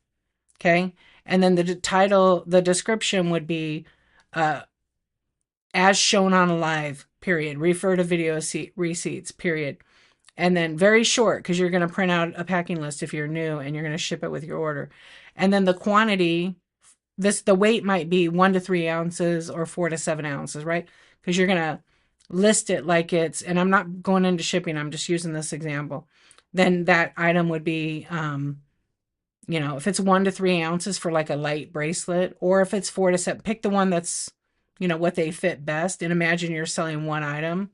Okay. And then the description would be, as shown on a live, period. Refer to video receipts, period. And then very short, because you're going to print out a packing list if you're new and you're going to ship it with your order. And then the quantity, the weight might be 1 to 3 ounces or 4 to 7 ounces, right? Because you're going to list it like it's, and I'm not going into shipping, I'm just using this example. Then that item would be, if it's 1 to 3 ounces for like a light bracelet, or if it's 4 to 7, pick the one that's, what they fit best. And imagine you're selling one item.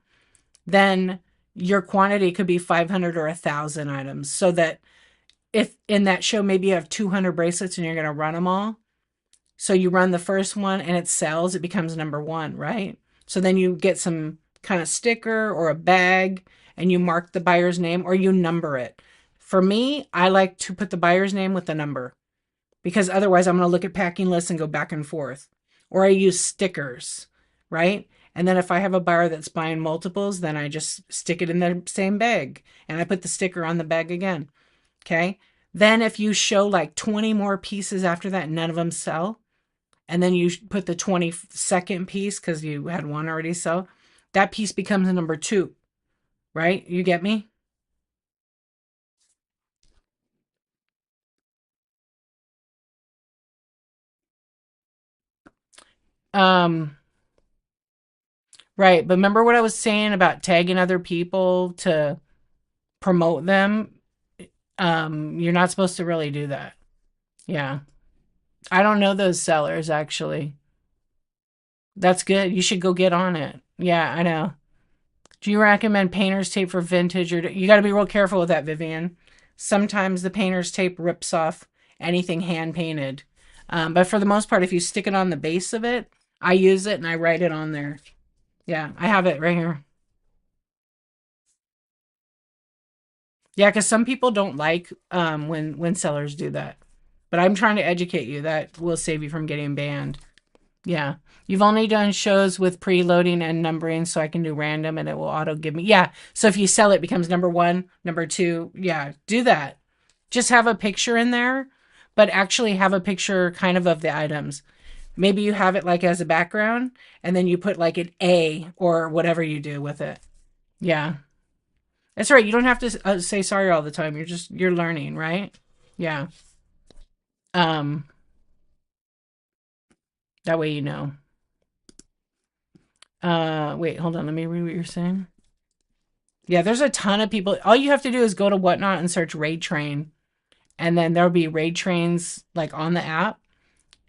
Then your quantity could be 500 or 1,000 items, so that if in that show maybe you have 200 bracelets and you're going to run them all, so you run the first one and it sells, it becomes number one, right? So then you get some kind of sticker or a bag and you mark the buyer's name or you number it. For me, I like to put the buyer's name with the number, because otherwise I'm going to look at packing lists and go back and forth. Or I use stickers, right? And then if I have a buyer that's buying multiples, then I just stick it in the same bag and I put the sticker on the bag again. Okay. Then if you show like 20 more pieces after that, none of them sell, and then you put the 22nd piece because you had one already sell, that piece becomes a number 2, right? You get me? Um, right. But remember what I was saying about tagging other people to promote them? You're not supposed to really do that. Yeah. I don't know those sellers actually. That's good. You should go get on it. Yeah, I know. Do you recommend painter's tape for vintage, or you got to be real careful with that, Vivian? Sometimes the painter's tape rips off anything hand painted. But for the most part, if you stick it on the base of it, I use it and I write it on there. Yeah, I have it right here. Yeah, because some people don't like when sellers do that. But I'm trying to educate you. That will save you from getting banned. Yeah. You've only done shows with preloading and numbering, so I can do random and it will auto give me. Yeah. So if you sell it, it becomes number 1, number 2. Yeah. Do that. Just have a picture in there, but actually have a picture kind of the items. Maybe you have it like as a background and then you put like an A or whatever you do with it. Yeah. That's right. You don't have to say sorry all the time. You're learning, right? Yeah. Um, that way you know. Wait, hold on. Let me read what you're saying. Yeah, there's a ton of people. All you have to do is go to Whatnot and search Raid Train, and then there'll be Raid Trains like on the app,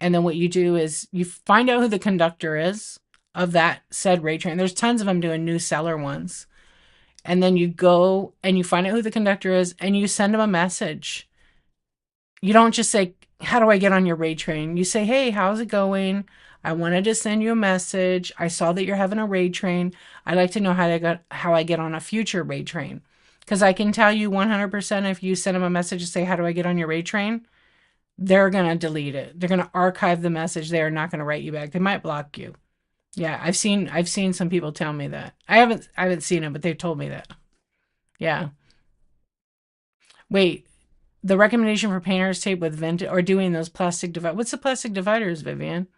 And then what you do is you find out who the conductor is of that said raid train. There's tons of them doing new seller ones. And then you go and you find out who the conductor is and you send them a message. You don't just say, how do I get on your raid train? You say, hey, how's it going? I wanted to send you a message. I saw that you're having a raid train. I'd like to know how I get on a future raid train. Because I can tell you 100% if you send them a message to say, how do I get on your raid train? They're going to delete it. They're going to archive the message. They are not going to write you back. They might block you. Yeah, I've seen some people tell me that. I haven't seen it, but they've told me that. Yeah. Wait, the recommendation for painter's tape with vintage or doing those plastic dividers. What's the plastic dividers, Vivian?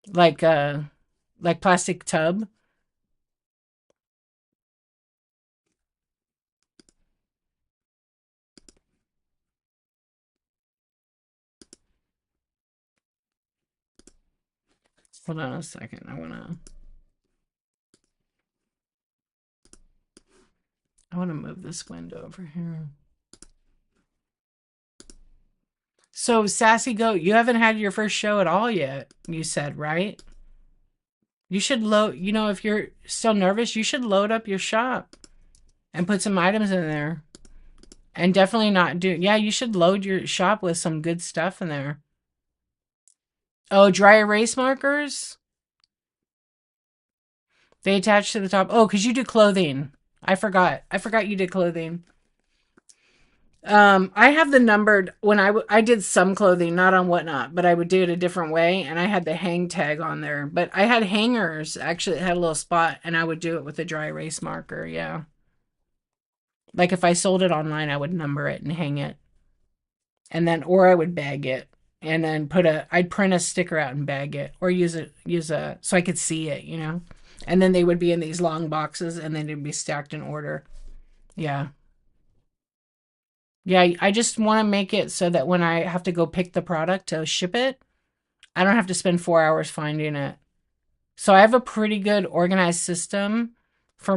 Like like plastic tub? Hold on a second. I wanna move this window over here. So Sassy Goat, you haven't had your first show at all yet, you said, right? You should load, if you're still nervous, you should load up your shop and put some items in there. And definitely not yeah, you should load your shop with some good stuff in there. Oh, dry erase markers? They attach to the top. Oh, because you do clothing. I forgot. I forgot you did clothing. I have the numbered when I did some clothing, not on Whatnot, but I would do it a different way, and I had the hang tag on there. But I had hangers actually that had a little spot, and I would do it with a dry erase marker. Yeah, like if I sold it online, I would number it and hang it, and then or I would bag it and then I'd print a sticker out and bag it, or use a so I could see it. And then they would be in these long boxes, and then they'd be stacked in order. Yeah. Yeah, I just want to make it so that when I have to go pick the product to ship it, I don't have to spend 4 hours finding it. So I have a pretty good organized system for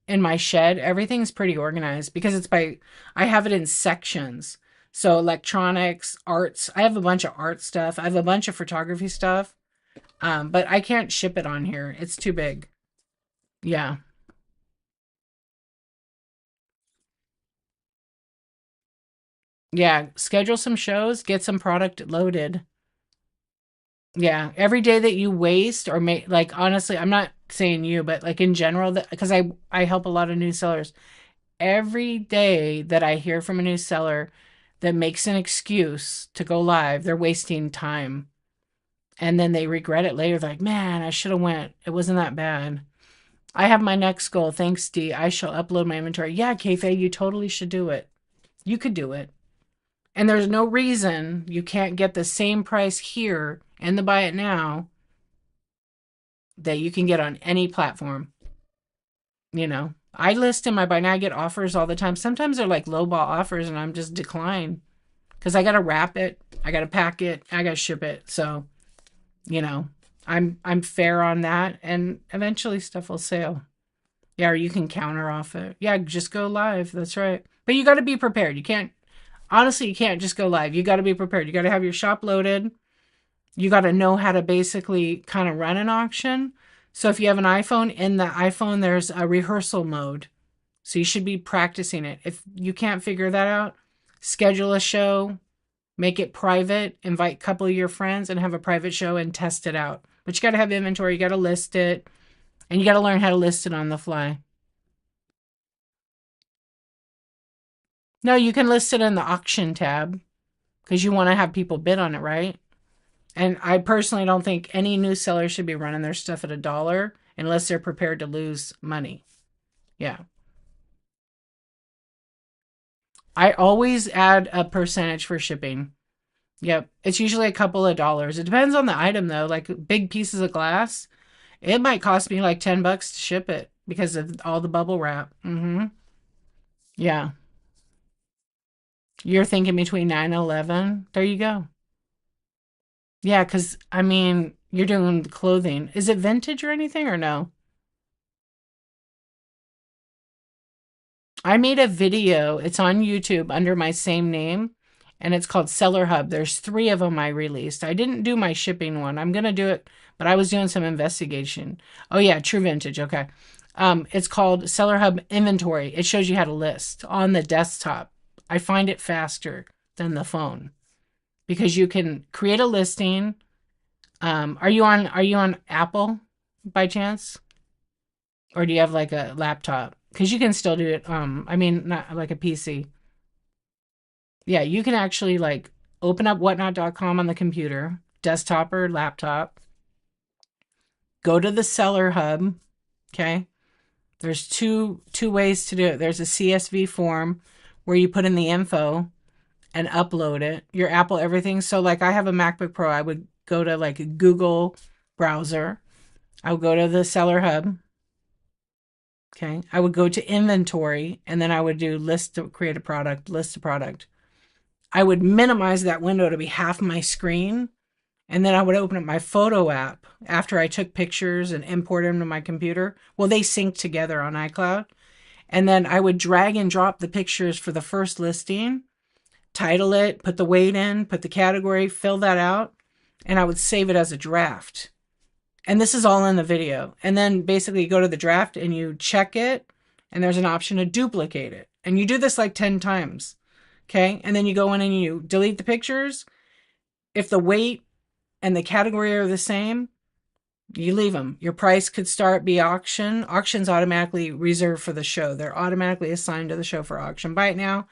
in my shed. Everything's pretty organized because I have it in sections. So electronics, arts, I have a bunch of art stuff. I have a bunch of photography stuff. But I can't ship it on here. It's too big. Yeah. Yeah. Schedule some shows, get some product loaded. Yeah, every day that you waste or make, like, honestly, I'm not saying you, but like in general, that because I help a lot of new sellers. Every day that I hear from a new seller that makes an excuse to go live, they're wasting time, and then they regret it later. They're like, man, I should have went. It wasn't that bad. I have my next goal. Thanks, D. I shall upload my inventory. Yeah, Kayfabe, you totally should do it. You could do it. And there's no reason you can't get the same price here in the buy it now that you can get on any platform. I list in my buy now, I get offers all the time. Sometimes they're like lowball offers and I'm just decline because I got to wrap it, I got to pack it, I got to ship it. So, you know, I'm fair on that, and eventually stuff will sell. Yeah, or you can counter off it. Yeah, just go live. That's right. But you got to be prepared. You can't just go live. You got to be prepared. You got to have your shop loaded. You got to know how to basically kind of run an auction. So if you have an iPhone, in the iPhone, there's a rehearsal mode. So you should be practicing it. If you can't figure that out, schedule a show, make it private, invite a couple of your friends and have a private show and test it out. But you got to have inventory. You got to list it, and you got to learn how to list it on the fly. No, you can list it in the auction tab because you want to have people bid on it, right? And I personally don't think any new seller should be running their stuff at $1 unless they're prepared to lose money. Yeah. I always add a percentage for shipping. Yep. It's usually a couple of dollars. It depends on the item though. Like big pieces of glass, it might cost me like $10 to ship it because of all the bubble wrap. Yeah. You're thinking between 9 and 11. There you go. Yeah, because I mean, you're doing clothing. Is it vintage or anything or no? I made a video. It's on YouTube under my same name, and it's called Seller Hub. There's 3 of them I released. I didn't do my shipping one. I'm going to do it, but I was doing some investigation. Oh yeah, True Vintage. Okay. It's called Seller Hub Inventory. It shows you how to list on the desktop. I find it faster than the phone because you can create a listing. Are you on Apple by chance? Or do you have like a laptop? Because you can still do it. I mean, not like a PC. Yeah, you can actually like open up whatnot.com on the computer, desktop or laptop, go to the seller hub. Okay. There's two ways to do it. There's a CSV form where you put in the info and upload it, your Apple everything. So like I have a MacBook Pro, I would go to like a Google browser. I would go to the seller hub. Okay. I would go to inventory and then I would do list to create a product, list a product. I would minimize that window to be half my screen. And then I would open up my photo app after I took pictures and import them to my computer. Well, they sync together on iCloud. And then I would drag and drop the pictures for the first listing, title it, put the weight in, put the category, fill that out, and I would save it as a draft. And this is all in the video. And then basically you go to the draft and you check it, and there's an option to duplicate it. And you do this like 10 times. Okay. And then you go in and you delete the pictures. If the weight and the category are the same, you leave them. Your price could be auction. Auction's automatically reserved for the show. They're automatically assigned to the show for auction. Buy it now.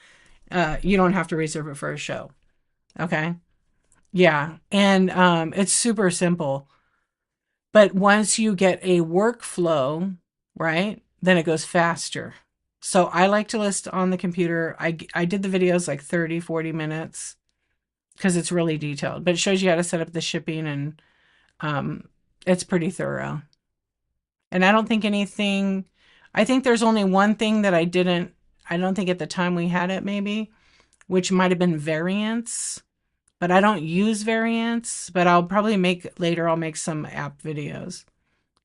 You don't have to reserve it for a show. Okay. Yeah. And it's super simple. But once you get a workflow, right, then it goes faster. So I like to list on the computer. I did the videos like 30, 40 minutes because it's really detailed, but it shows you how to set up the shipping and um, it's pretty thorough. And I think there's only one thing that I don't think at the time we had it maybe, which might have been variants, but I don't use variants, but I'll probably I'll make some app videos.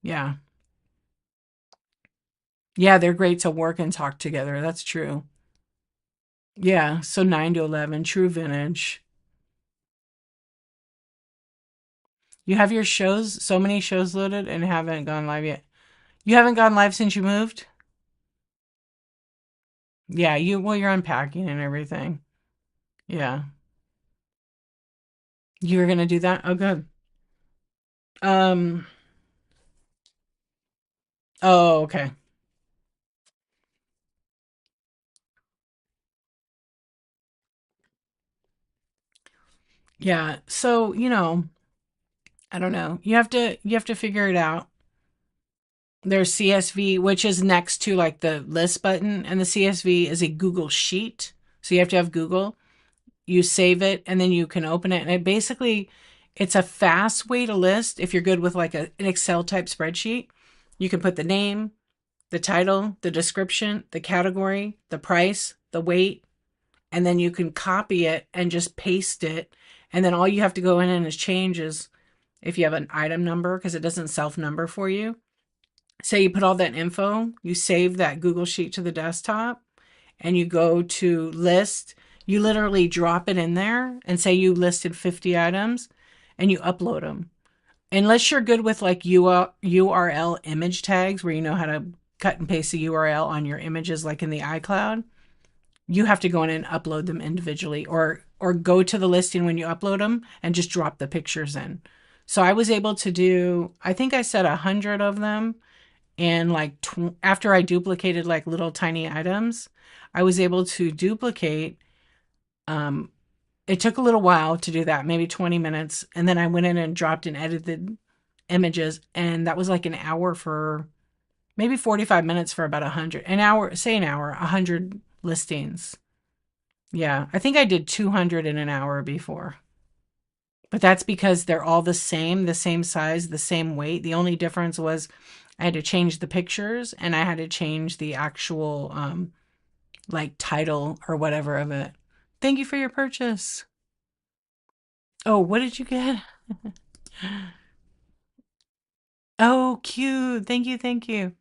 Yeah. Yeah, they're great to work and talk together. That's true. Yeah, so 9 to 11, True Vintage. You have your shows, so many shows loaded and haven't gone live yet. You haven't gone live since you moved? Yeah, you're unpacking and everything. Yeah. You were gonna do that? Oh, good. Um, oh, okay. Yeah. So, I don't know. You have to figure it out. There's CSV, which is next to like the list button, and the CSV is a Google Sheet. So you have to have Google. You save it and then you can open it. And it's a fast way to list. If you're good with like an Excel type spreadsheet, you can put the name, the title, the description, the category, the price, the weight, and then you can copy it and just paste it. And then all you have to go in and is change is if you have an item number, because it doesn't self number for you. Say you put all that info, you save that Google Sheet to the desktop, and you go to list, you literally drop it in there and say you listed 50 items and you upload them. Unless you're good with like URL image tags where you know how to cut and paste the URL on your images like in the iCloud, you have to go in and upload them individually or go to the listing when you upload them and just drop the pictures in. So I was able to do, I think I said 100 of them, and like after I duplicated like little tiny items, I was able to duplicate. Um, it took a little while to do that, maybe 20 minutes, and then I went in and dropped and edited images, and that was like an hour for maybe 45 minutes for about 100. An hour, say an hour, 100 listings. Yeah, I think I did 200 in an hour before. But that's because they're all the same size, the same weight. The only difference was I had to change the pictures and I had to change the actual like title or whatever of it. Thank you for your purchase. Oh, what did you get? Oh, cute. Thank you, thank you.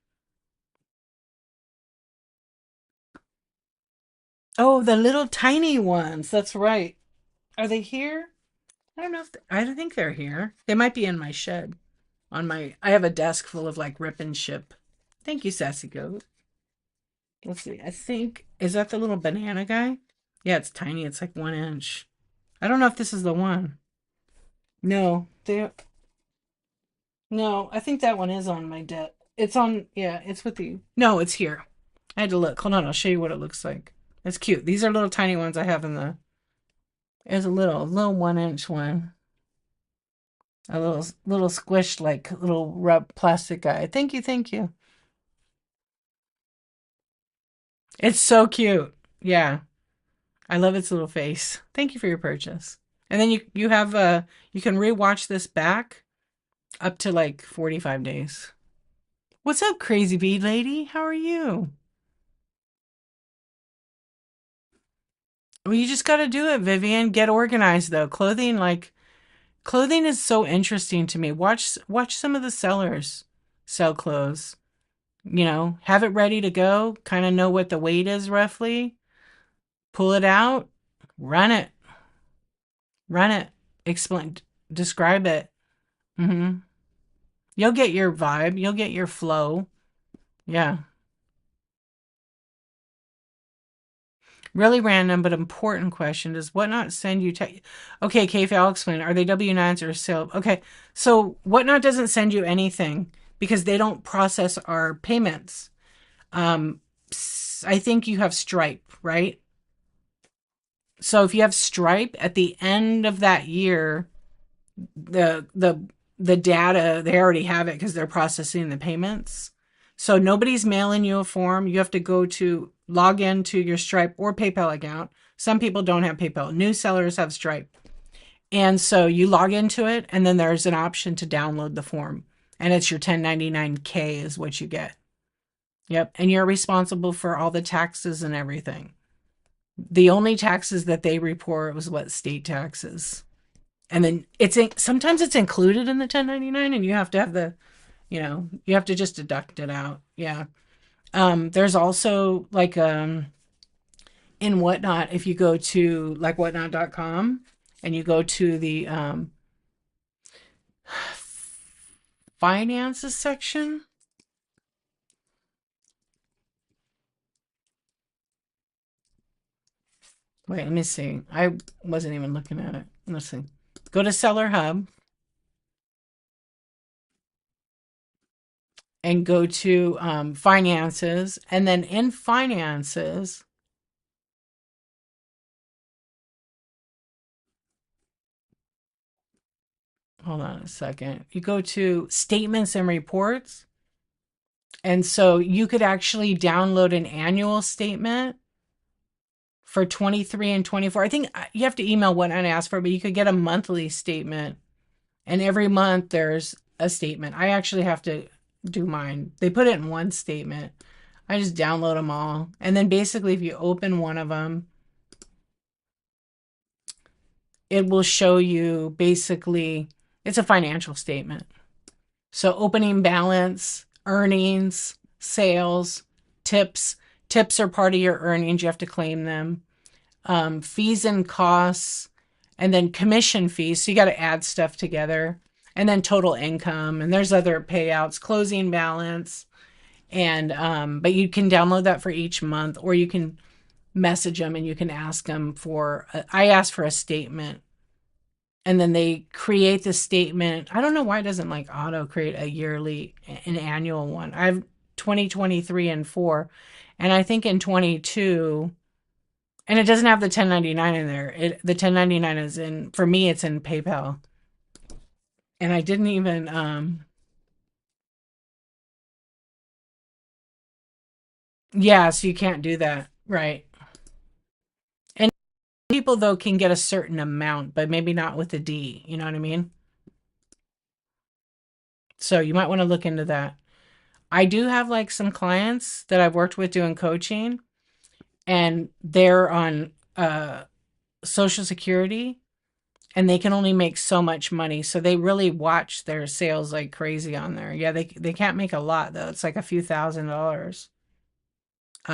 Oh, the little tiny ones. That's right. Are they here? I don't know if I don't think they're here. They might be in my shed. I have a desk full of like rip and ship. Thank you, Sassy Goat. Let's see. I think is that the little banana guy? Yeah, it's tiny. It's like 1 inch. I don't know if this is the one. No, they no. I think that one is on my desk. It's on. Yeah, it's with you. No, it's here. I had to look. Hold on. I'll show you what it looks like. It's cute. These are little tiny ones I have in the. There's a little 1 inch one. A little squished like little rub plastic guy. Thank you, thank you. It's so cute. Yeah. I love its little face. Thank you for your purchase. And then you have you can rewatch this back up to like 45 days. What's up, crazy bee lady? How are you? Well, you just got to do it, Vivian. Get organized though. Clothing is so interesting to me. Watch some of the sellers sell clothes. Have it ready to go, kind of know what the weight is roughly, pull it out, run it, run it, explain, describe it. hmm You'll get your vibe, you'll get your flow. Yeah. Really random but important question. Does Whatnot send you Okay, Kay, I'll explain. Are they W-9s or sale? Okay, so Whatnot doesn't send you anything because they don't process our payments. Um, I think you have Stripe, right? So if you have Stripe at the end of that year, the the the data they already have it because they're processing the payments. So nobody's mailing you a form. You have to go to log into your Stripe or PayPal account. Some people don't have PayPal. New sellers have Stripe. And so you log into it and then there's an option to download the form. And it's your 1099K is what you get. Yep. And you're responsible for all the taxes and everything. The only taxes that they report was what state taxes. And then sometimes it's included in the 1099 and you have to have you have to just deduct it out. Yeah. There's also like in Whatnot, if you go to like whatnot.com and you go to the finances section. Wait, let me see. I wasn't even looking at it. Let's see. Go to Seller Hub and go to finances. And then in finances, hold on a second. You go to statements and reports. And so you could actually download an annual statement for 23 and 24. I think you have to email what and ask for, but you could get a monthly statement. And every month there's a statement. I actually have to do mine. They put it in one statement. I just download them all. And then basically if you open one of them, it will show you basically it's a financial statement. So opening balance, earnings, sales, tips. Tips are part of your earnings. You have to claim them. Fees and costs, and then commission fees. So you got to add stuff together. And then total income. And there's other payouts, closing balance. And but you can download that for each month, or you can message them and you can ask them for. I asked for a statement, and then they create the statement. I don't know why it doesn't like auto create an annual one. I have 2023 and 4, and I think in 22, and it doesn't have the 1099 in there. The 1099 is in, for me, it's in PayPal. And I didn't even, yeah, so you can't do that. Right. And people, though, can get a certain amount, but maybe not with a D. You know what I mean? So you might want to look into that. I do have like some clients that I've worked with doing coaching, and they're on Social Security, and they can only make so much money. So they really watch their sales like crazy on there. Yeah, they can't make a lot though. It's like a few $1,000s.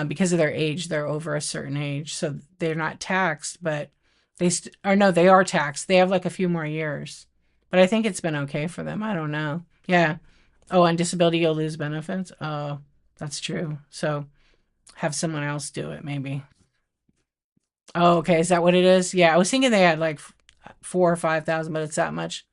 Because of their age, they're over a certain age, so they're not taxed, but Or no, they are taxed. They have like a few more years. But I think it's been okay for them. I don't know. Yeah. Oh, on disability, you'll lose benefits. Oh, that's true. So have someone else do it, maybe. Oh, okay. Is that what it is? Yeah, I was thinking they had like 4 or 5 thousand, but it's that much.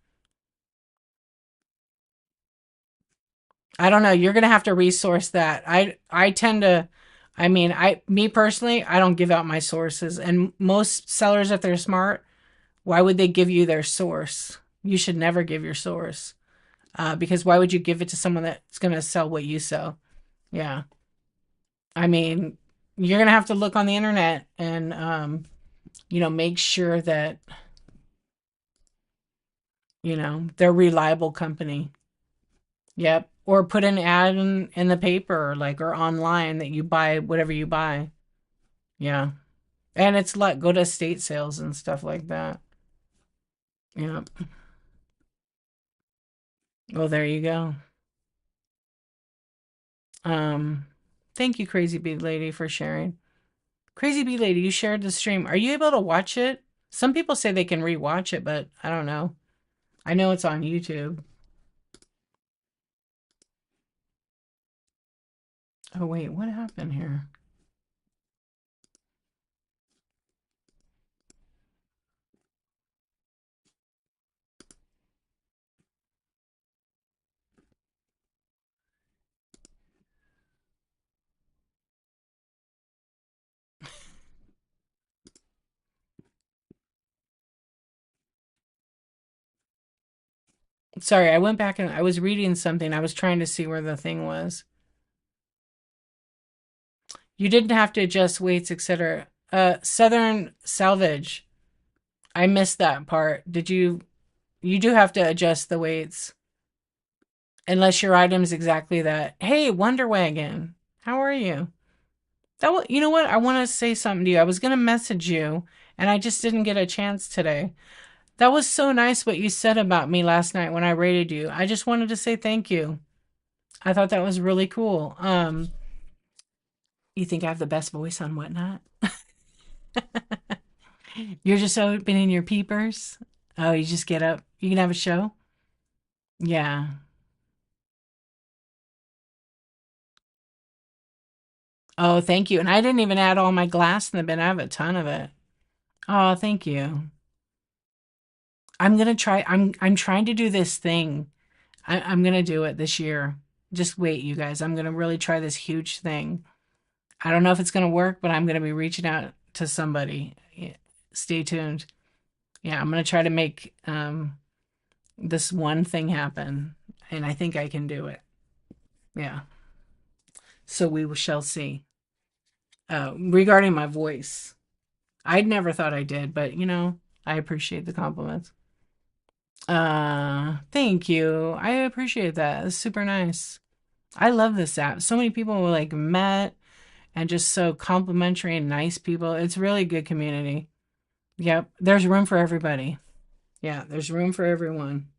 I don't know. You're gonna have to resource that. I tend to, I mean, me personally, I don't give out my sources, and most sellers, if they're smart, why would they give you their source? You should never give your source, because why would you give it to someone that's gonna sell what you sell? Yeah, I mean, you're gonna have to look on the internet and make sure that they're a reliable company. Yep. Or put an ad in the paper, like, or online that you buy whatever you buy. Yeah. And it's like go to estate sales and stuff like that. Yeah. Well, there you go. Um, Thank you, Crazy Bee Lady, for sharing. Crazy Bee Lady, you shared the stream. Are you able to watch it? Some people say they can rewatch it, but I don't know. I know it's on YouTube. Oh, wait, what happened here? Sorry, I went back and I was reading something. I was trying to see where the thing was. You didn't have to adjust weights, etc. Southern Salvage. I missed that part. Did you? You do have to adjust the weights unless your item's exactly that. Hey, Wonder Wagon, how are you? You know what? I want to say something to you. I was gonna message you, and I just didn't get a chance today. That was so nice what you said about me last night when I rated you. I just wanted to say thank you. I thought that was really cool. You think I have the best voice on Whatnot? You're just opening your peepers. Oh, you just get up. You can have a show. Yeah. Oh, thank you. And I didn't even add all my glass in the bin. I have a ton of it. Oh, thank you. I'm gonna try. I'm trying to do this thing. I'm gonna do it this year. Just wait, you guys. I'm gonna really try this huge thing. I don't know if it's gonna work, but I'm gonna be reaching out to somebody. Yeah, stay tuned. Yeah, I'm gonna try to make this one thing happen, and I think I can do it. Yeah. So we shall see. Regarding my voice, I'd never thought I did, but I appreciate the compliments. Thank you. I appreciate that. It's super nice. I love this app. So many people were like met and just so complimentary and nice people. It's really good community. Yep. There's room for everybody. Yeah, there's room for everyone.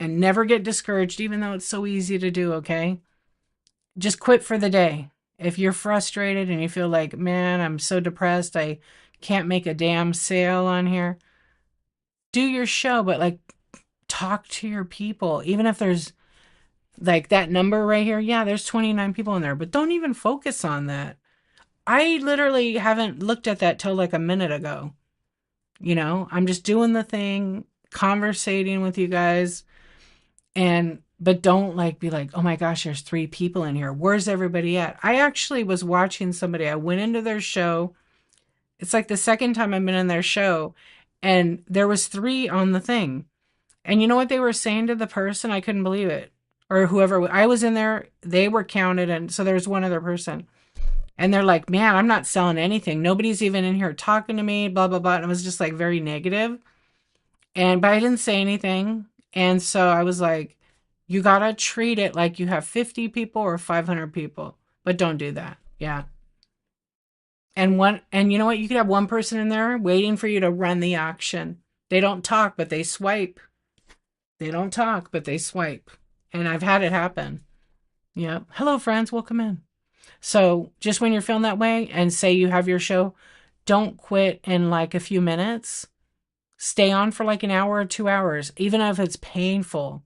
And never get discouraged, even though it's so easy to do, okay? Just quit for the day. If you're frustrated and you feel like, man, I'm so depressed, I can't make a damn sale on here, do your show, but like talk to your people. Even if there's like that number right here, yeah, there's 29 people in there, but don't even focus on that. I literally haven't looked at that till like a minute ago. I'm just doing the thing, conversating with you guys, but don't like be like, oh my gosh, there's 3 people in here. Where's everybody at? I actually was watching somebody. I went into their show. It's like the second time I've been in their show, and there was 3 on the thing. And you know what they were saying to the person? I couldn't believe it. Or whoever I was in there, they were counted, and so there's one other person. And they're like, man, I'm not selling anything. Nobody's even in here talking to me, blah, blah, blah. And it was just like very negative. But I didn't say anything. And so I was like, you gotta treat it like you have 50 people or 500 people. But don't do that. Yeah. And you know what? You could have one person in there waiting for you to run the auction. They don't talk, but they swipe. They don't talk, but they swipe. And I've had it happen. Yeah. Hello, friends. Welcome in. So just when you're feeling that way and say you have your show, don't quit in like a few minutes. Stay on for like an hour or 2 hours, even if it's painful,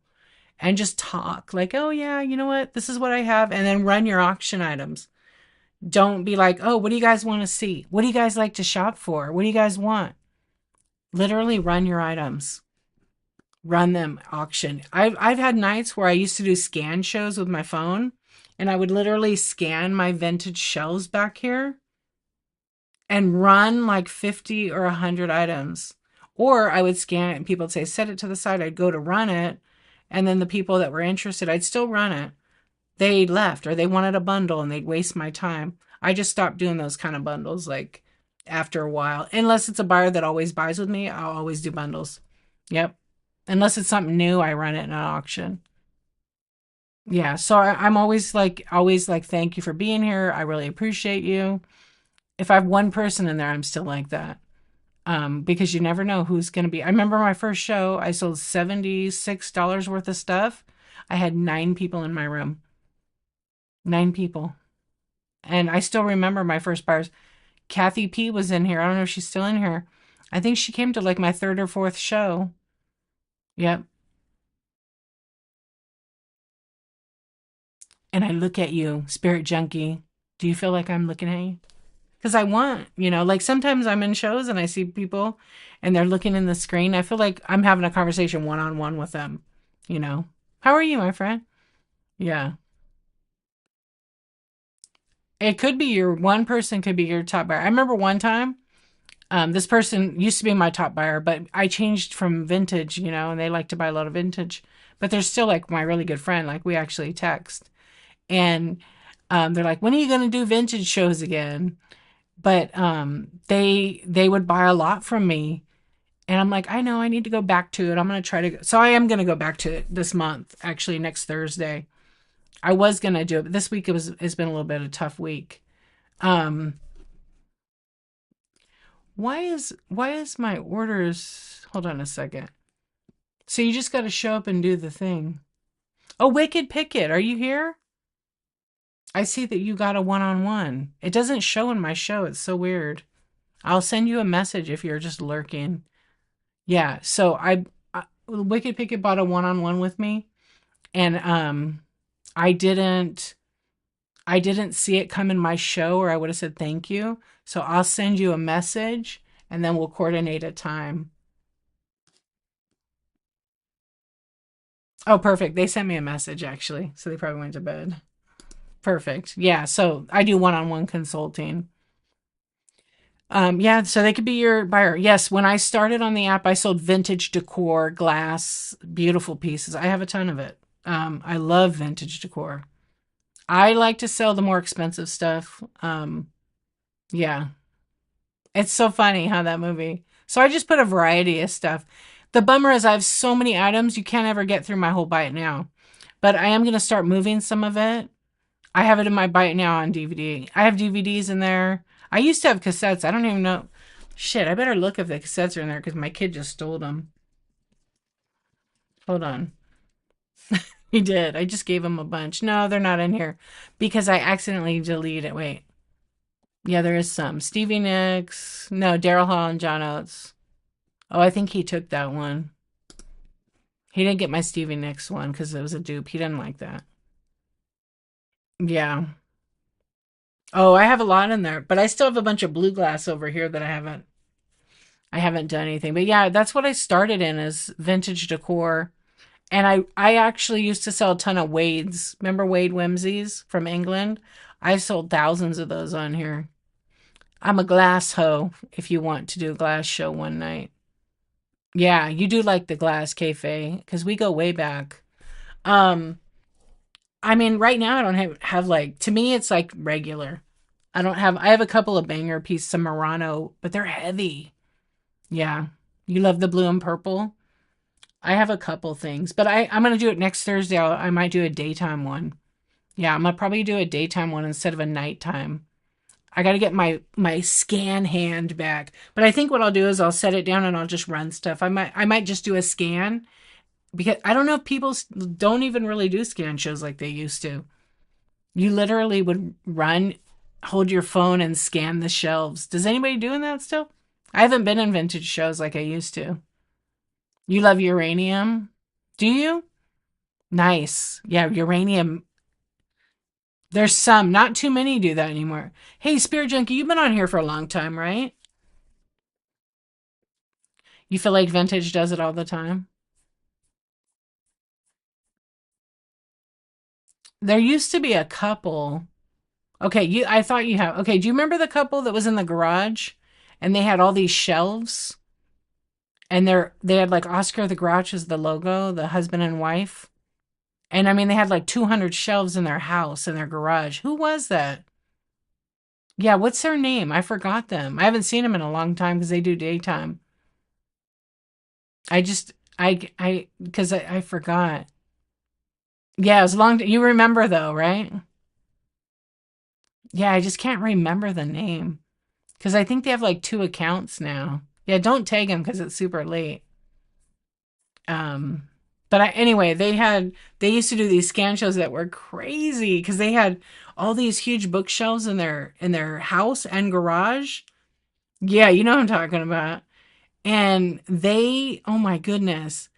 and just talk like, oh, yeah, you know what? This is what I have. And then run your auction items. Don't be like, oh, what do you guys want to see? What do you guys like to shop for? What do you guys want? Literally run your items. Run them auction. I've had nights where I used to do scan shows with my phone, and I would literally scan my vintage shelves back here and run like 50 or 100 items. Or I would scan it and people would say, set it to the side. I'd go to run it. And then the people that were interested, I'd still run it. They left or they wanted a bundle and they'd waste my time. I just stopped doing those kind of bundles like after a while. Unless it's a buyer that always buys with me, I'll always do bundles. Yep. Unless it's something new, I run it in an auction. Yeah. So I'm always like, thank you for being here. I really appreciate you. If I have one person in there, I'm still like that. Because you never know who's going to be. I remember my first show, I sold $76 worth of stuff. I had 9 people in my room. 9 people. And I still remember my first buyers. Kathy P was in here. I don't know if she's still in here. I think she came to like my third or fourth show. Yep. And I look at you, spirit junkie. Do you feel like I'm looking at you? Because I want, like sometimes I'm in shows and I see people and they're looking in the screen. I feel like I'm having a conversation one on one with them, you know. How are you, my friend? Yeah. It could be your one person, could be your top buyer. I remember one time, this person used to be my top buyer, but I changed from vintage, and they like to buy a lot of vintage. But they're still like my really good friend. Like we actually text. And they're like, when are you going to do vintage shows again? But they would buy a lot from me. And I'm like, I know I need to go back to it. I'm going to try to. So I am going to go back to it this month, actually next Thursday. I was going to do it, but this week it's been a little bit of a tough week. Um, why is my orders? Hold on a second. So you just got to show up and do the thing. Oh, Wicked Picket, are you here? I see that you got a one-on-one. It doesn't show in my show. It's so weird. I'll send you a message if you're just lurking. Yeah. So Wicked Picket bought a one-on-one with me, and I didn't see it come in my show, or I would have said thank you. So I'll send you a message, and then we'll coordinate a time. Oh, perfect. They sent me a message actually, so they probably went to bed. Perfect. Yeah. So I do one-on-one consulting. Yeah, so they could be your buyer. Yes, when I started on the app, I sold vintage decor, glass, beautiful pieces. I have a ton of it. I love vintage decor. I like to sell the more expensive stuff. Yeah, it's so funny how that movie. So I just put a variety of stuff. The bummer is I have so many items, you can't ever get through my whole bite now. But I am going to start moving some of it. I have it in my bite now on DVD. I have DVDs in there. I used to have cassettes. I don't even know. Shit, I better look if the cassettes are in there because my kid just stole them. Hold on. He did. I just gave him a bunch. No, they're not in here because I accidentally deleted it. Wait. Yeah, there is some. Stevie Nicks. No, Daryl Hall and John Oates. Oh, I think he took that one. He didn't get my Stevie Nicks one because it was a dupe. He didn't like that. Yeah. Oh, I have a lot in there, but I still have a bunch of blue glass over here that I haven't done anything. But yeah, that's what I started in is vintage decor. And I actually used to sell a ton of Wade's. Remember Wade Whimsies from England? I sold thousands of those on here. I'm a glass hoe if you want to do a glass show one night. Yeah, you do like the glass cafe because we go way back. Um, I mean, right now I don't have like, to me, it's like regular. I have a couple of banger pieces, some Murano, but they're heavy. Yeah. You love the blue and purple? I have a couple things, but I'm going to do it next Thursday. I might do a daytime one. Yeah, I'm going to probably do a daytime one instead of a nighttime. I got to get my scan hand back. But I think what I'll do is I'll set it down and I'll just run stuff. I might just do a scan because I don't know if people don't even really do scan shows like they used to. You literally would run hold your phone and scan the shelves. Does anybody doing that still? I haven't been in vintage shows like I used to. You love uranium? Do you? Nice. Yeah, uranium. There's some, not too many do that anymore. Hey, Spirit Junkie, you've been on here for a long time, right? You feel like vintage does it all the time? There used to be a couple. Okay, I thought you have. Okay, do you remember the couple that was in the garage and they had all these shelves and they had like Oscar the Grouch as the logo, the husband and wife. And I mean they had like 200 shelves in their house in their garage. Who was that? Yeah, what's their name? I forgot them. I haven't seen them in a long time because they do daytime. I just because I forgot. Yeah, it was a long. You remember though, right? Yeah, I just can't remember the name because I think they have like two accounts now. Yeah, don't tag them because it's super late. Um, but anyway, they used to do these scan shows that were crazy because they had all these huge bookshelves in their house and garage. Yeah, you know what I'm talking about. And oh my goodness,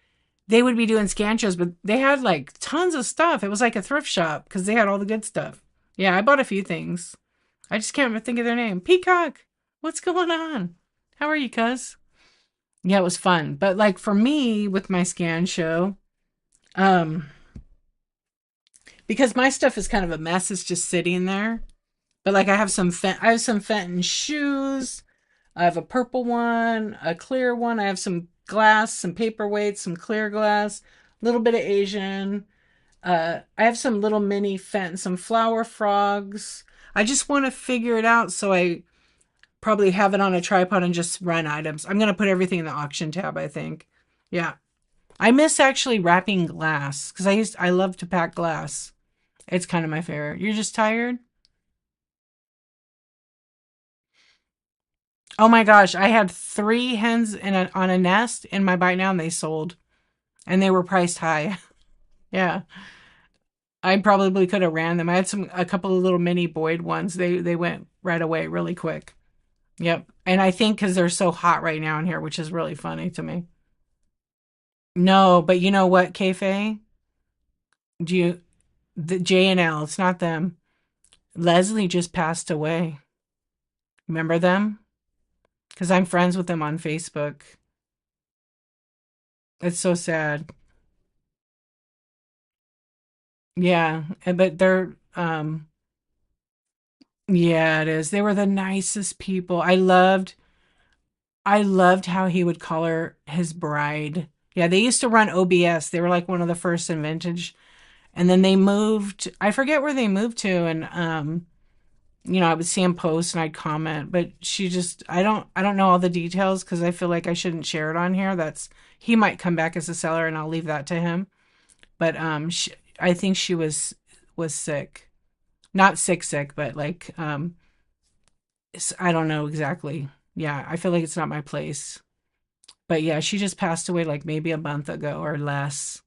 they would be doing scan shows, but they had like tons of stuff. It was like a thrift shop because they had all the good stuff. Yeah, I bought a few things. I just can't think of their name. Peacock, what's going on? How are you, cuz? Yeah, it was fun. But like for me with my scan show, um, because my stuff is kind of a mess, it's just sitting there. But like I have some Fenton shoes. I have a purple one, a clear one. I have some glass, some paperweights, some clear glass, a little bit of Asian. I have some little mini Fenton, some flower frogs. I just want to figure it out, so I probably have it on a tripod and just run items. I'm gonna put everything in the auction tab, I think. Yeah. I miss actually wrapping glass because I love to pack glass. It's kind of my favorite. You're just tired? Oh my gosh, I had three hens on a nest in my bite now and they sold. And they were priced high. Yeah. I probably could have ran them. I had a couple of little mini Boyd ones. They went right away really quick. Yep. And I think because they're so hot right now in here, which is really funny to me. No, but you know what, Kayfaye? Do you the J and L, it's not them. Leslie just passed away. Remember them? Because I'm friends with them on Facebook. It's so sad. Yeah, but yeah, it is. They were the nicest people. I loved how he would color his bride. Yeah, they used to run OBS. They were like one of the first in vintage. And then they moved, I forget where they moved to, and I would see him post and I'd comment, but I don't know all the details because I feel like I shouldn't share it on here. He might come back as a seller and I'll leave that to him. But I think she was sick. Not sick, but like I don't know exactly. Yeah, I feel like it's not my place. But yeah, she just passed away like maybe a month ago or less.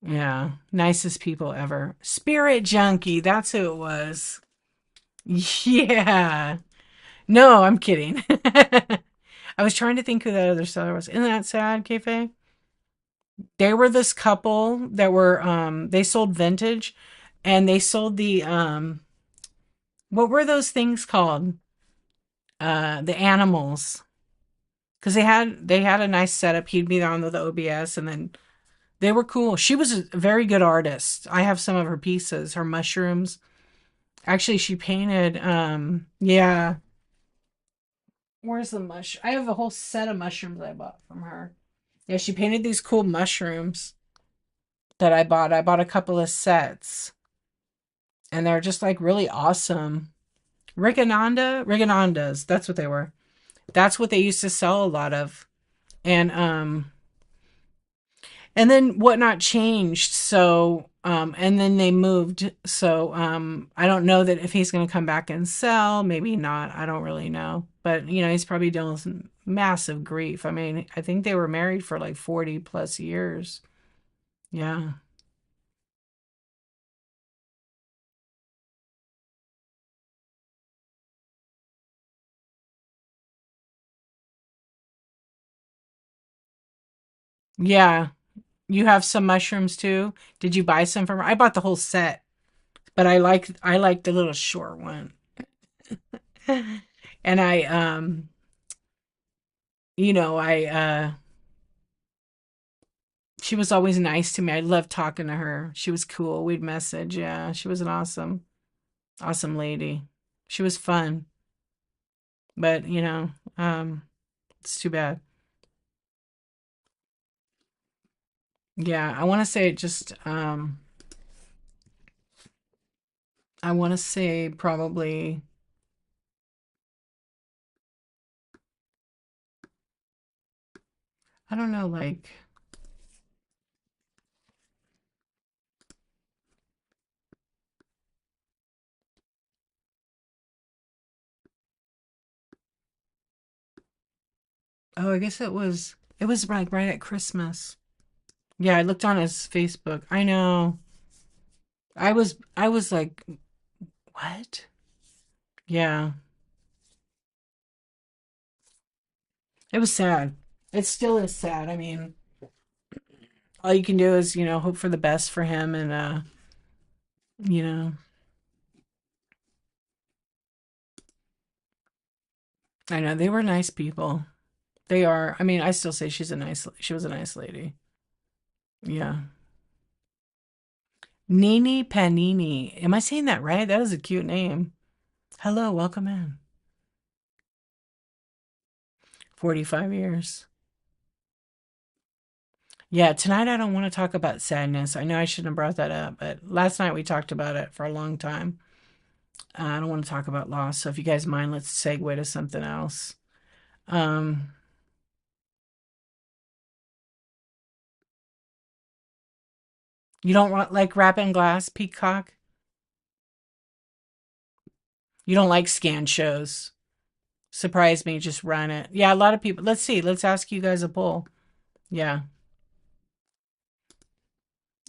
Yeah, nicest people ever. Spirit Junkie, that's who it was. Yeah. No, I'm kidding. I was trying to think who that other seller was. Isn't that sad, Cafe? They were this couple that were they sold vintage and they sold the what were those things called? The animals. Because they had a nice setup. He'd be on with the OBS and then they were cool. She was a very good artist. I have some of her pieces, her mushrooms. Actually, she painted yeah. Where's the mush? I have a whole set of mushrooms I bought from her. Yeah, she painted these cool mushrooms that I bought. I bought a couple of sets and they're just like really awesome. Rigonandas, that's what they were. That's what they used to sell a lot of. And then whatnot changed, so and then they moved, so I don't know that if he's going to come back and sell, maybe not, I don't really know, but he's probably dealing with some massive grief. I mean, I think they were married for like 40 plus years. Yeah. Yeah. You have some mushrooms too? Did you buy some from her? I bought the whole set, but I like the little short one. And I she was always nice to me. I loved talking to her. She was cool. We'd message. Yeah, she was an awesome lady. She was fun, but it's too bad. Yeah, I want to say just I want to say probably I don't know, like, oh, I guess it was like right at Christmas. Yeah, I looked on his Facebook. I know. I was like, what? Yeah. It was sad. It still is sad. I mean, all you can do is, hope for the best for him and you know, I know they were nice people. They are. I mean, I still say she was a nice lady. Yeah. Nini Panini. Am I saying that right? That is a cute name. Hello, welcome in. 45 years. Yeah, tonight I don't want to talk about sadness. I know I shouldn't have brought that up, but last night we talked about it for a long time. I don't want to talk about loss. So if you guys mind, let's segue to something else. Um, you don't want like wrapping glass, peacock? You don't like scan shows? Surprise me, just run it. Yeah, a lot of people. Let's see. Let's ask you guys a poll. Yeah.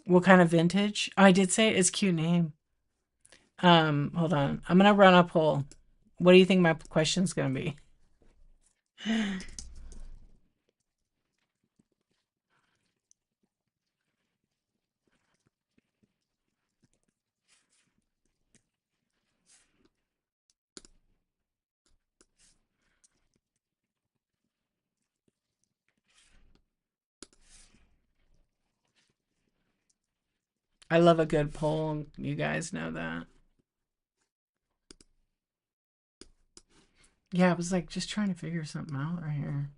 What kind of vintage? Oh, I did say it's a cute name. Hold on. I'm gonna run a poll. What do you think my question's gonna be? I love a good poll. You guys know that. Yeah, I was like just trying to figure something out right here.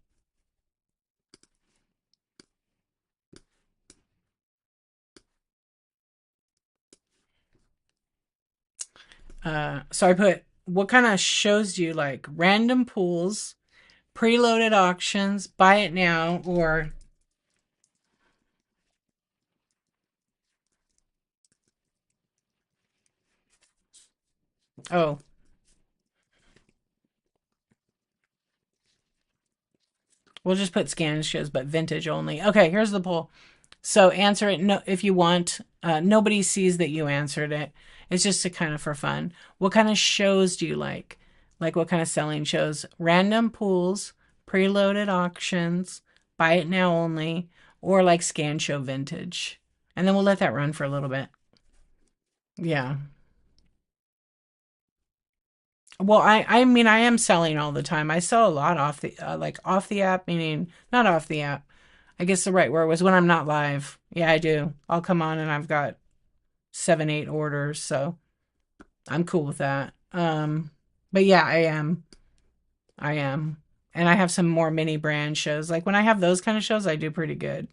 So I put, what kind of shows do you like? Random pools, preloaded auctions, buy it now, or oh, we'll just put scan shows, but vintage only. Okay, here's the poll. So answer it no if you want. Nobody sees that you answered it. It's just to kind of for fun. What kind of shows do you like? Like what kind of selling shows? Random pools, preloaded auctions, buy it now only, or like scan show vintage. And then we'll let that run for a little bit. Yeah. Well, I mean I am selling all the time. I sell a lot off the like off the app, meaning not off the app. I guess the right word was when I'm not live. Yeah, I do. I'll come on and I've got 7, 8 orders, so I'm cool with that. But yeah, I am, and I have some more mini brand shows. Like when I have those kind of shows, I do pretty good.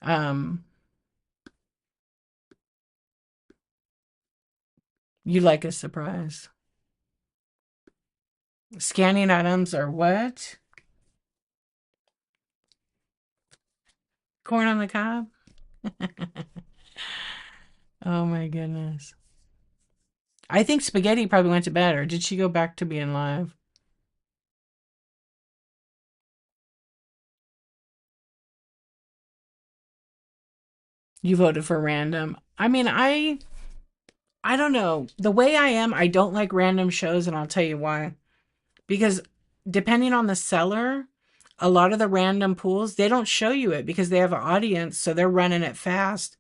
Um, you like a surprise? Scanning items or what? Corn on the cob? Oh my goodness. I think Spaghetti probably went to bed, or did she go back to being live? You voted for random. I mean, I don't know. The way I am, I don't like random shows, and I'll tell you why. Because depending on the seller, a lot of the random pools, they don't show you it because they have an audience, so they're running it fast.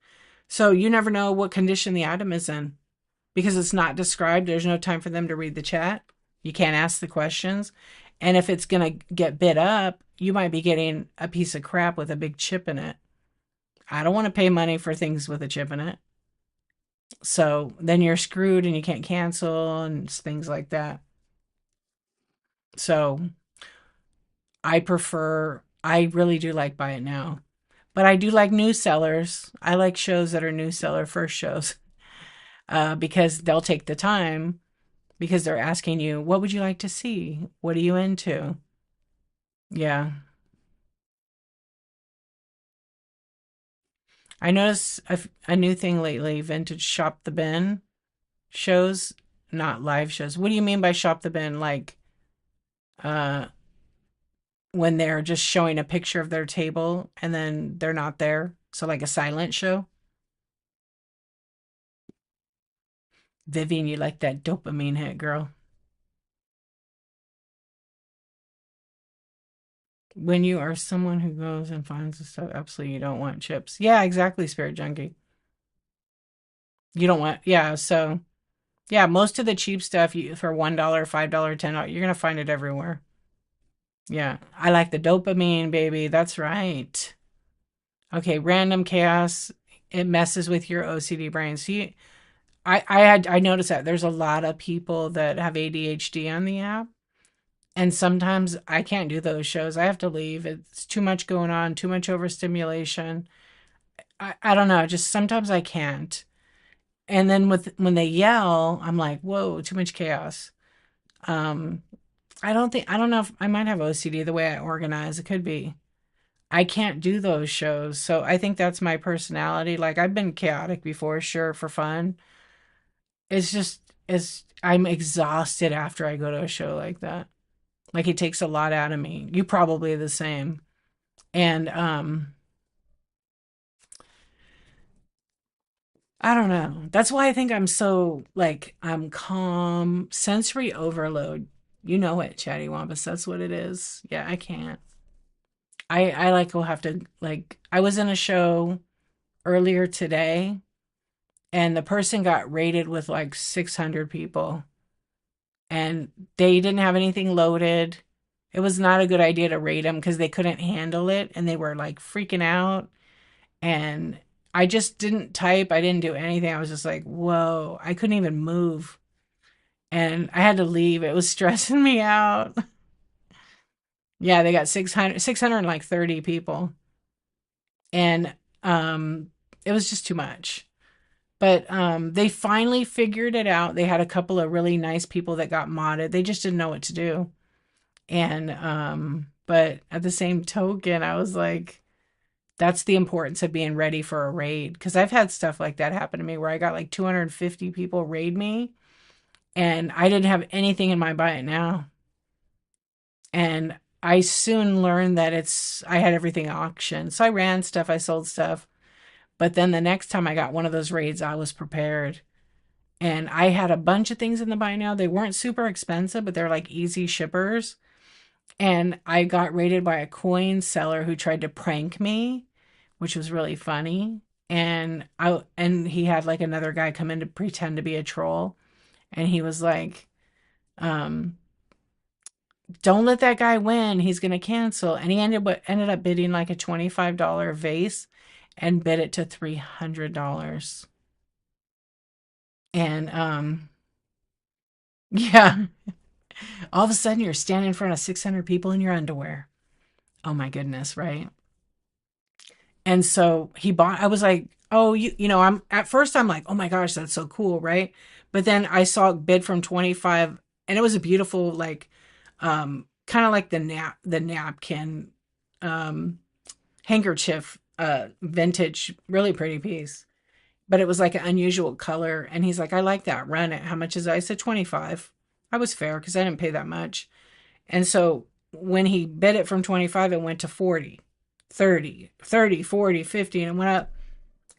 So you never know what condition the item is in because it's not described. There's no time for them to read the chat. You can't ask the questions. And if it's going to get bid up, you might be getting a piece of crap with a big chip in it. I don't want to pay money for things with a chip in it. So then you're screwed and you can't cancel and things like that. So I really do like Buy It Now. But I do like new sellers. I like shows that are new seller first shows because they'll take the time because they're asking you, what would you like to see? What are you into? Yeah. I noticed a new thing lately, vintage shop the bin shows, not live shows. What do you mean by shop the bin? Like uh when they're just showing a picture of their table and then they're not there. So like a silent show. Vivian, you like that dopamine hit, girl. When you are someone who goes and finds the stuff, absolutely you don't want chips. Yeah, exactly, Spirit Junkie. You don't want, yeah, so yeah, most of the cheap stuff you for $1, $5, $10, you're gonna find it everywhere. Yeah. I like the dopamine, baby. That's right. Okay, random chaos. It messes with your OCD brain. See, I noticed that there's a lot of people that have ADHD on the app. And sometimes I can't do those shows. I have to leave. It's too much going on, too much overstimulation. I don't know. Just sometimes I can't. And then when they yell, I'm like, whoa, too much chaos. Um, I don't know if I might have OCD the way I organize. It could be. I can't do those shows. So I think that's my personality. Like I've been chaotic before, sure, for fun. It's just, I'm exhausted after I go to a show like that. Like it takes a lot out of me. You probably the same. And I don't know. That's why I think I'm so like I'm calm, sensory overload. You know it, Chatty Wampus. That's what it is. Yeah, I can't. I like will have to like I was in a show earlier today and the person got rated with like 600 people and they didn't have anything loaded. It was not a good idea to rate them because they couldn't handle it and they were like freaking out. And I just didn't type. I didn't do anything. I was just like, whoa, I couldn't even move. And I had to leave. It was stressing me out. Yeah, they got 630 people. And it was just too much. But they finally figured it out. They had a couple of really nice people that got modded. They just didn't know what to do. And but at the same token, I was like, that's the importance of being ready for a raid. Because I've had stuff like that happen to me where I got like 250 people raid me and I didn't have anything in my Buy It Now. And I soon learned that I had everything auctioned. So I ran stuff, I sold stuff. But then the next time I got one of those raids, I was prepared. And I had a bunch of things in the Buy Now. They weren't super expensive, but they're like easy shippers. And I got raided by a coin seller who tried to prank me, which was really funny. And he had like another guy come in to pretend to be a troll. And he was like, um, don't let that guy win. He's gonna cancel. And he ended up bidding like a $25 vase and bid it to $300. And yeah, all of a sudden you're standing in front of 600 people in your underwear. Oh my goodness, right? And so I was like, oh, I'm at first I'm like, oh my gosh, that's so cool, right? But then I saw it bid from 25 and it was a beautiful, like, kind of like the napkin, um, handkerchief, vintage, really pretty piece. But it was like an unusual color. And he's like, I like that. Run it. How much is it? I said 25. I was fair because I didn't pay that much. And so when he bid it from 25, it went to 40, 30, 30, 40, 50, and it went up.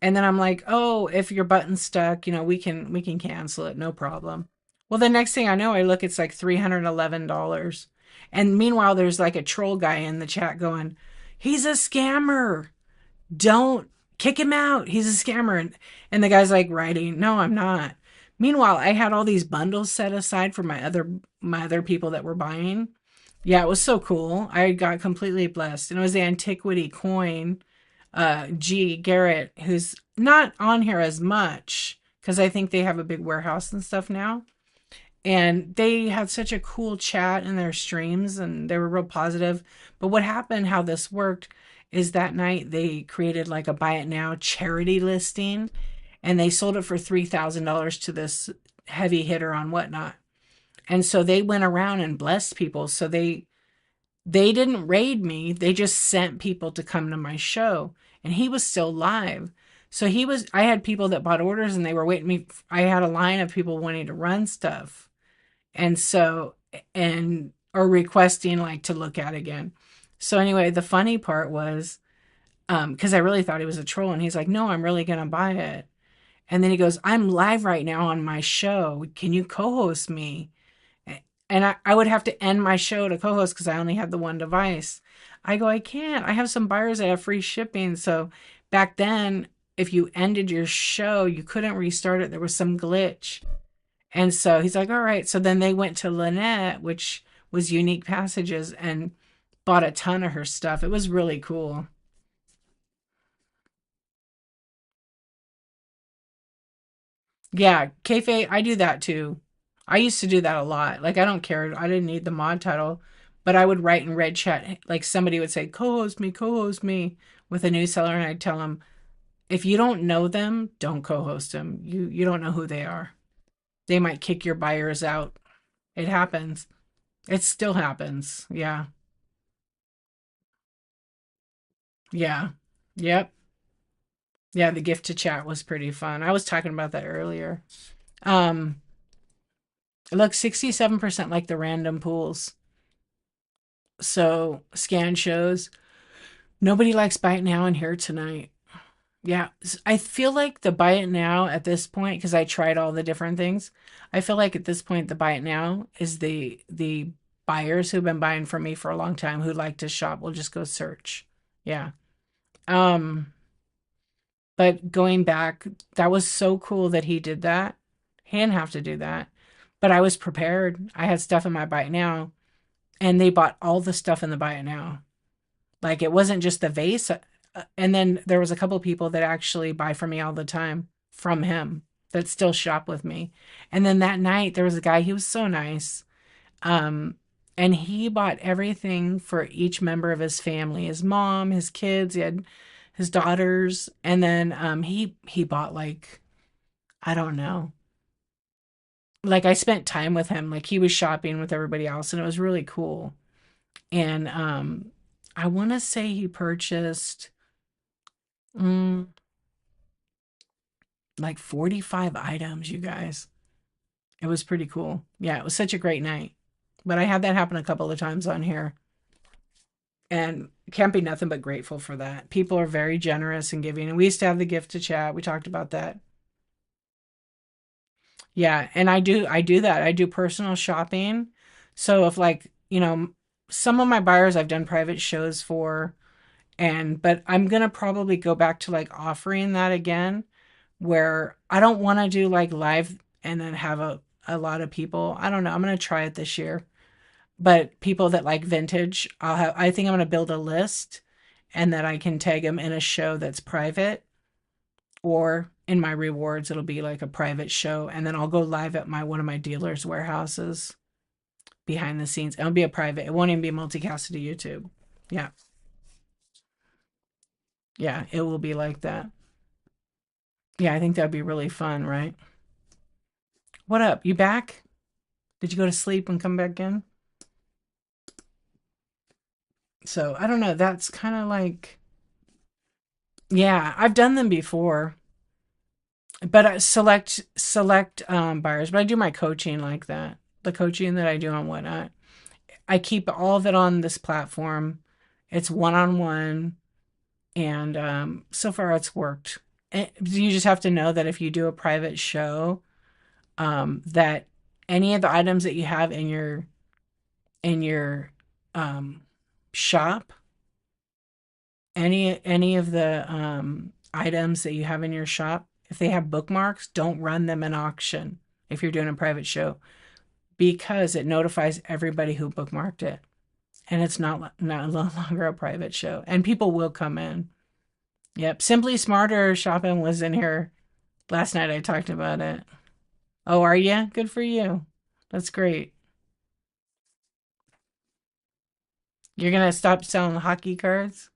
And then I'm like, oh, if your button's stuck, we can cancel it, no problem. Well, the next thing I know, I look, it's like $311. And meanwhile, there's like a troll guy in the chat going, he's a scammer. Don't kick him out. He's a scammer. And the guy's like writing, no, I'm not. Meanwhile, I had all these bundles set aside for my other people that were buying. Yeah, it was so cool. I got completely blessed. And it was the antiquity coin, G Garrett, who's not on here as much because I think they have a big warehouse and stuff now. And they had such a cool chat in their streams and they were real positive. But what happened, how this worked, is that night they created like a buy it now charity listing and they sold it for $3,000 to this heavy hitter on Whatnot. And so they went around and blessed people. So they didn't raid me. They just sent people to come to my show. And he was still live. So I had people that bought orders and they were waiting me. I had a line of people wanting to run stuff. And so, or requesting like to look at again. So anyway, the funny part was, because I really thought he was a troll and he's like, no, I'm really going to buy it. And then he goes, I'm live right now on my show. Can you co-host me? And I would have to end my show to co-host because I only had the one device. I go, I can't. I have some buyers that have free shipping. So back then, if you ended your show, you couldn't restart it. There was some glitch. And so he's like, all right. So then they went to Lynette, which was Unique Passages, and bought a ton of her stuff. It was really cool. Yeah, kayfabe, I do that too. I used to do that a lot. Like, I don't care. I didn't need the mod title, but I would write in red chat. Like, somebody would say, co host me with a new seller. And I'd tell them, if you don't know them, don't co host them. You don't know who they are. They might kick your buyers out. It happens. It still happens. Yeah. Yeah. Yep. Yeah, the gift to chat was pretty fun. I was talking about that earlier. Um, Look, 67% like the random pools. So scan shows. Nobody likes Buy It Now in here tonight. Yeah, I feel like the Buy It Now at this point, because I tried all the different things. I feel like at this point the Buy It Now is the buyers who've been buying from me for a long time who like to shop will just go search. Yeah. Um, but going back, that was so cool that he did that. He didn't have to do that. But I was prepared. I had stuff in my Buy It Now, and they bought all the stuff in the Buy It Now. Like it wasn't just the vase. And then there was a couple people that actually buy from me all the time from him that still shop with me. And then that night there was a guy, he was so nice. Um, and he bought everything for each member of his family, his mom, his kids, he had his daughters. And then he bought like, I don't know. Like I spent time with him. Like he was shopping with everybody else and it was really cool. And I want to say he purchased mm, like 45 items, you guys. It was pretty cool. Yeah, it was such a great night. But I had that happen a couple of times on here and can't be nothing but grateful for that. People are very generous and giving. And we used to have the gift to chat. We talked about that. Yeah, and I do that. I do personal shopping. So if like, some of my buyers I've done private shows for but I'm gonna probably go back to like offering that again where I don't want to do like live and then have a lot of people. I don't know. I'm gonna try it this year. But people that like vintage, I think I'm gonna build a list and that I can tag them in a show that's private or in my rewards it'll be like a private show and then I'll go live at my one of my dealers' warehouses behind the scenes. It'll be a private. It won't even be multicasted to YouTube. Yeah. Yeah, it will be like that. Yeah, I think that'd be really fun, right? What up? You back? Did you go to sleep and come back in? So I don't know. That's kind of like, yeah, I've done them before, but I select buyers. But I do my coaching like that. The coaching that I do on Whatnot, I keep all of it on this platform. It's one on one, and so far it's worked. You just have to know that if you do a private show, that any of the items that you have in your um, shop any of the items that you have in your shop. If they have bookmarks, don't run them in auction if you're doing a private show because it notifies everybody who bookmarked it, and it's not no longer a private show, and people will come in. Yep, Simply Smarter Shopping was in here last night. I talked about it. Oh, are you? Good for you. That's great. You're gonna stop selling hockey cards?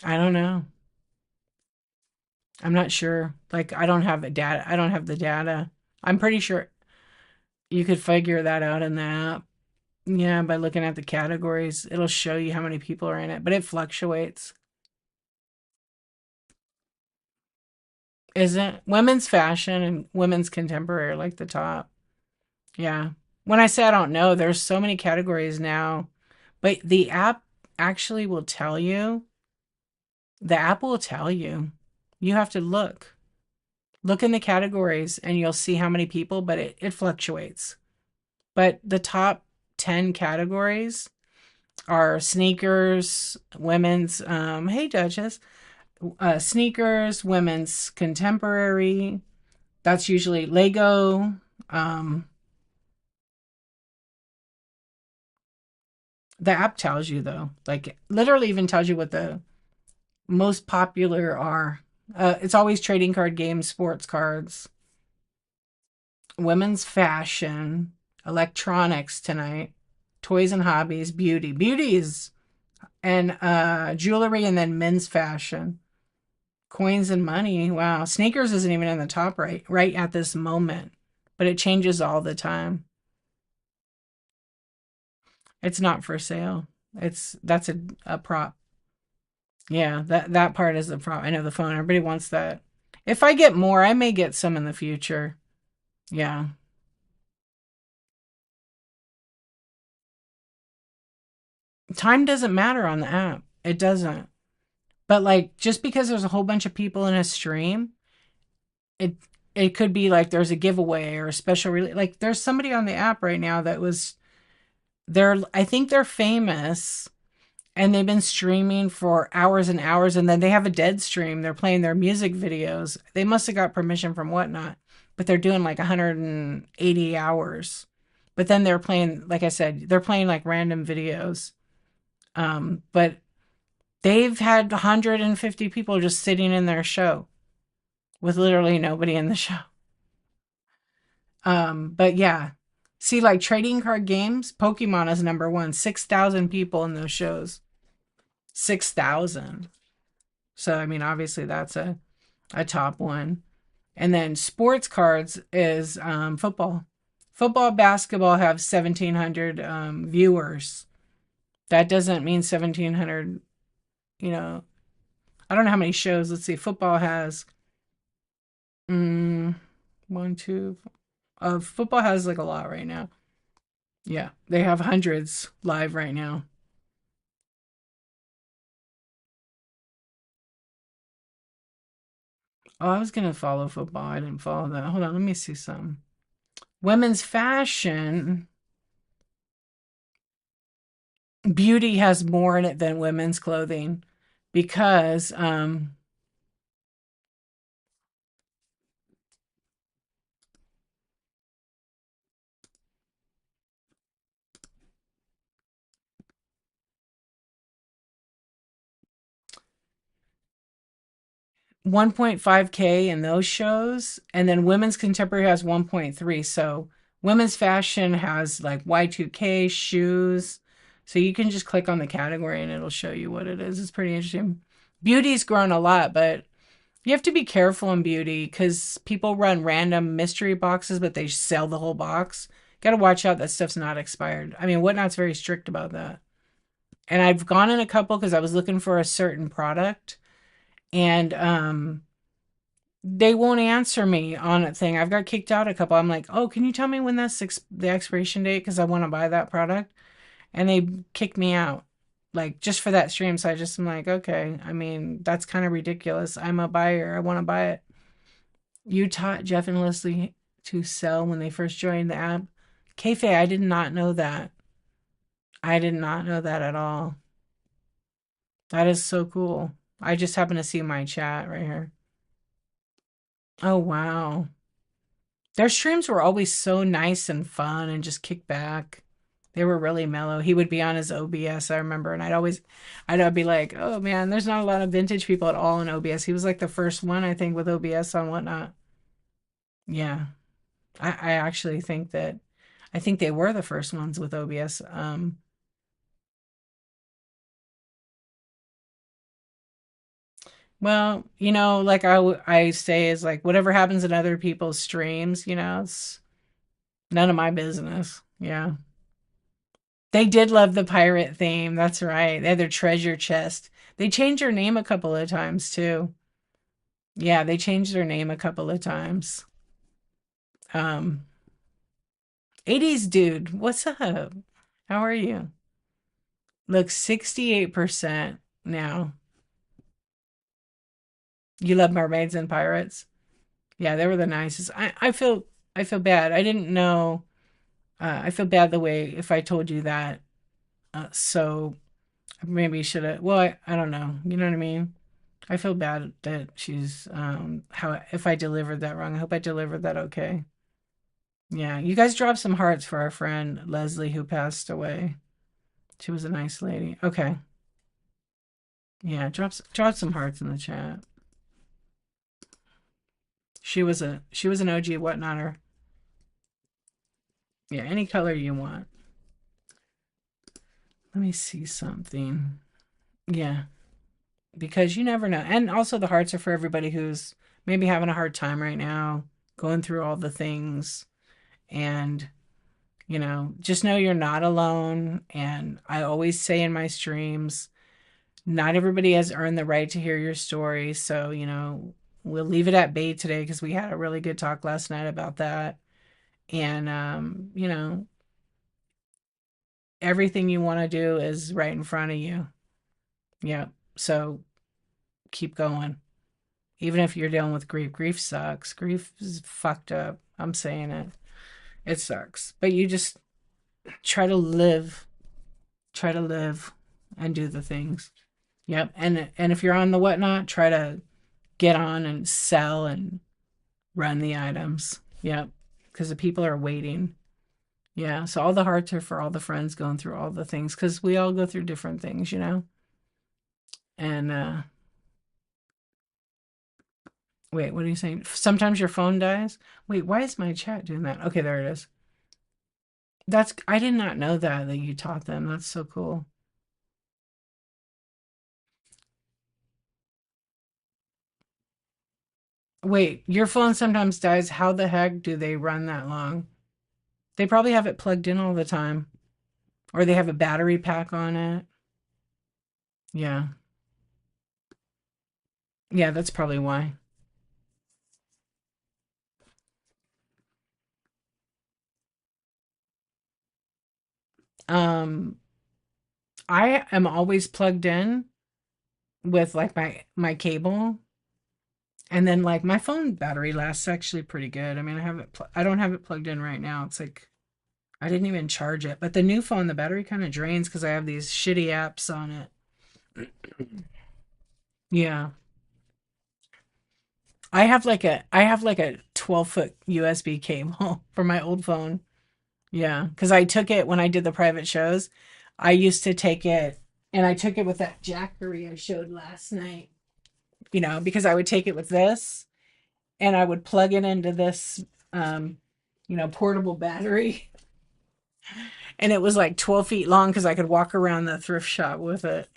I don't know. I'm not sure. Like I don't have the data. I don't have the data. I'm pretty sure you could figure that out in the app. Yeah, by looking at the categories, it'll show you how many people are in it, but it fluctuates. Isn't women's fashion and women's contemporary like the top? Yeah. When I say I don't know, there's so many categories now, but the app actually will tell you. The app will tell you. You have to look. Look in the categories and you'll see how many people, but it fluctuates. But the top 10 categories are sneakers, women's, hey Duchess, sneakers, women's contemporary. That's usually Lego. Um, the app tells you though, like literally even tells you what the most popular are. It's always trading card games, sports cards, women's fashion, electronics tonight, toys and hobbies, beauties, and jewelry, and then men's fashion, coins and money. Wow, sneakers isn't even in the top right at this moment, but it changes all the time. It's not for sale. That's a prop. Yeah, that part is the prop. I know the phone. Everybody wants that. If I get more, I may get some in the future. Yeah. Time doesn't matter on the app. It doesn't. But like just because there's a whole bunch of people in a stream, it it could be like there's a giveaway or a special like there's somebody on the app right now that was they're I think they're famous and they've been streaming for hours and hours, and then they have a dead stream. They're playing their music videos. They must have got permission from whatnot, but they're doing like 180 hours. But then they're playing, like I said, they're playing like random videos. But they've had 150 people just sitting in their show with literally nobody in the show. But yeah, see, like trading card games, Pokemon is number one. 6,000 people in those shows. 6,000. So I mean, obviously that's a top one. And then sports cards is football. Football, basketball have 1,700 viewers. That doesn't mean 1,700. You know, I don't know how many shows. Let's see. Football has mm, one, two. Football has like a lot right now. Yeah, they have hundreds live right now. Oh, I was gonna follow football. I didn't follow that. Hold on, let me see some. Women's fashion, beauty has more in it than women's clothing because 1.5K in those shows, and then women's contemporary has 1.3. So women's fashion has like Y2K shoes. So you can just click on the category and it'll show you what it is. It's pretty interesting. Beauty's grown a lot, but you have to be careful in beauty because people run random mystery boxes, but they sell the whole box. Got to watch out that stuff's not expired. I mean, Whatnot's very strict about that. And I've gone in a couple because I was looking for a certain product, and they won't answer me on a thing. I've got kicked out a couple. I'm like, oh, can you tell me when that's the expiration date? Because I want to buy that product. And they kicked me out, like just for that stream. So I just am like, okay, I mean, that's kind of ridiculous. I'm a buyer. I want to buy it. You taught Jeff and Leslie to sell when they first joined the app. Kayfabe, I did not know that. I did not know that at all. That is so cool. I just happen to see my chat right here. Oh, wow. Their streams were always so nice and fun and just kick back. They were really mellow. He would be on his OBS, I remember, and I'd be like, oh man, there's not a lot of vintage people at all in OBS. He was like the first one, I think, with OBS on Whatnot. Yeah, I actually think that, I think they were the first ones with OBS. Well, like I say is like whatever happens in other people's streams, it's none of my business. Yeah. They did love the pirate theme. That's right. They had their treasure chest. They changed their name a couple of times too. Yeah, they changed their name a couple of times. Um, 80s dude, what's up? How are you? Look, 68% now. You love mermaids and pirates? Yeah, they were the nicest. I feel bad. I didn't know. I feel bad the way if I told you that. So maybe you should have. Well, I don't know. You know what I mean? I feel bad that she's how if I delivered that wrong. I hope I delivered that okay. Yeah, you guys dropped some hearts for our friend Leslie who passed away. She was a nice lady. Okay. Yeah, drop some hearts in the chat. She was an OG whatnotter. Yeah, any color you want. Let me see something. Yeah, because you never know. And also the hearts are for everybody who's maybe having a hard time right now, going through all the things and just know you're not alone. And I always say in my streams, not everybody has earned the right to hear your story. So, we'll leave it at bay today because we had a really good talk last night about that. And, everything you want to do is right in front of you. Yeah. So keep going. Even if you're dealing with grief, grief sucks. Grief is fucked up. I'm saying it. It sucks. But you just try to live, try to live and do the things. Yep. And if you're on the whatnot, try to get on and sell and run the items. Yep. Because the people are waiting. Yeah. So all the hearts are for all the friends going through all the things because we all go through different things. And wait, what are you saying? Sometimes your phone dies? Wait, why is my chat doing that? Okay, there it is. I did not know that you taught them. That's so cool. Wait, your phone sometimes dies. How the heck do they run that long? They probably have it plugged in all the time, or they have a battery pack on it. Yeah. Yeah, that's probably why. Um, I am always plugged in with like my cable, and then like my phone battery lasts actually pretty good. I mean, I don't have it plugged in right now. It's like I didn't even charge it. But the new phone, the battery kind of drains because I have these shitty apps on it. Yeah. I have like a 12-foot USB cable for my old phone. Yeah, because I took it when I did the private shows. I used to take it, and I took it with that Jackery I showed last night. Because I would take it with this, and I would plug it into this, portable battery, and it was like 12 feet long because I could walk around the thrift shop with it.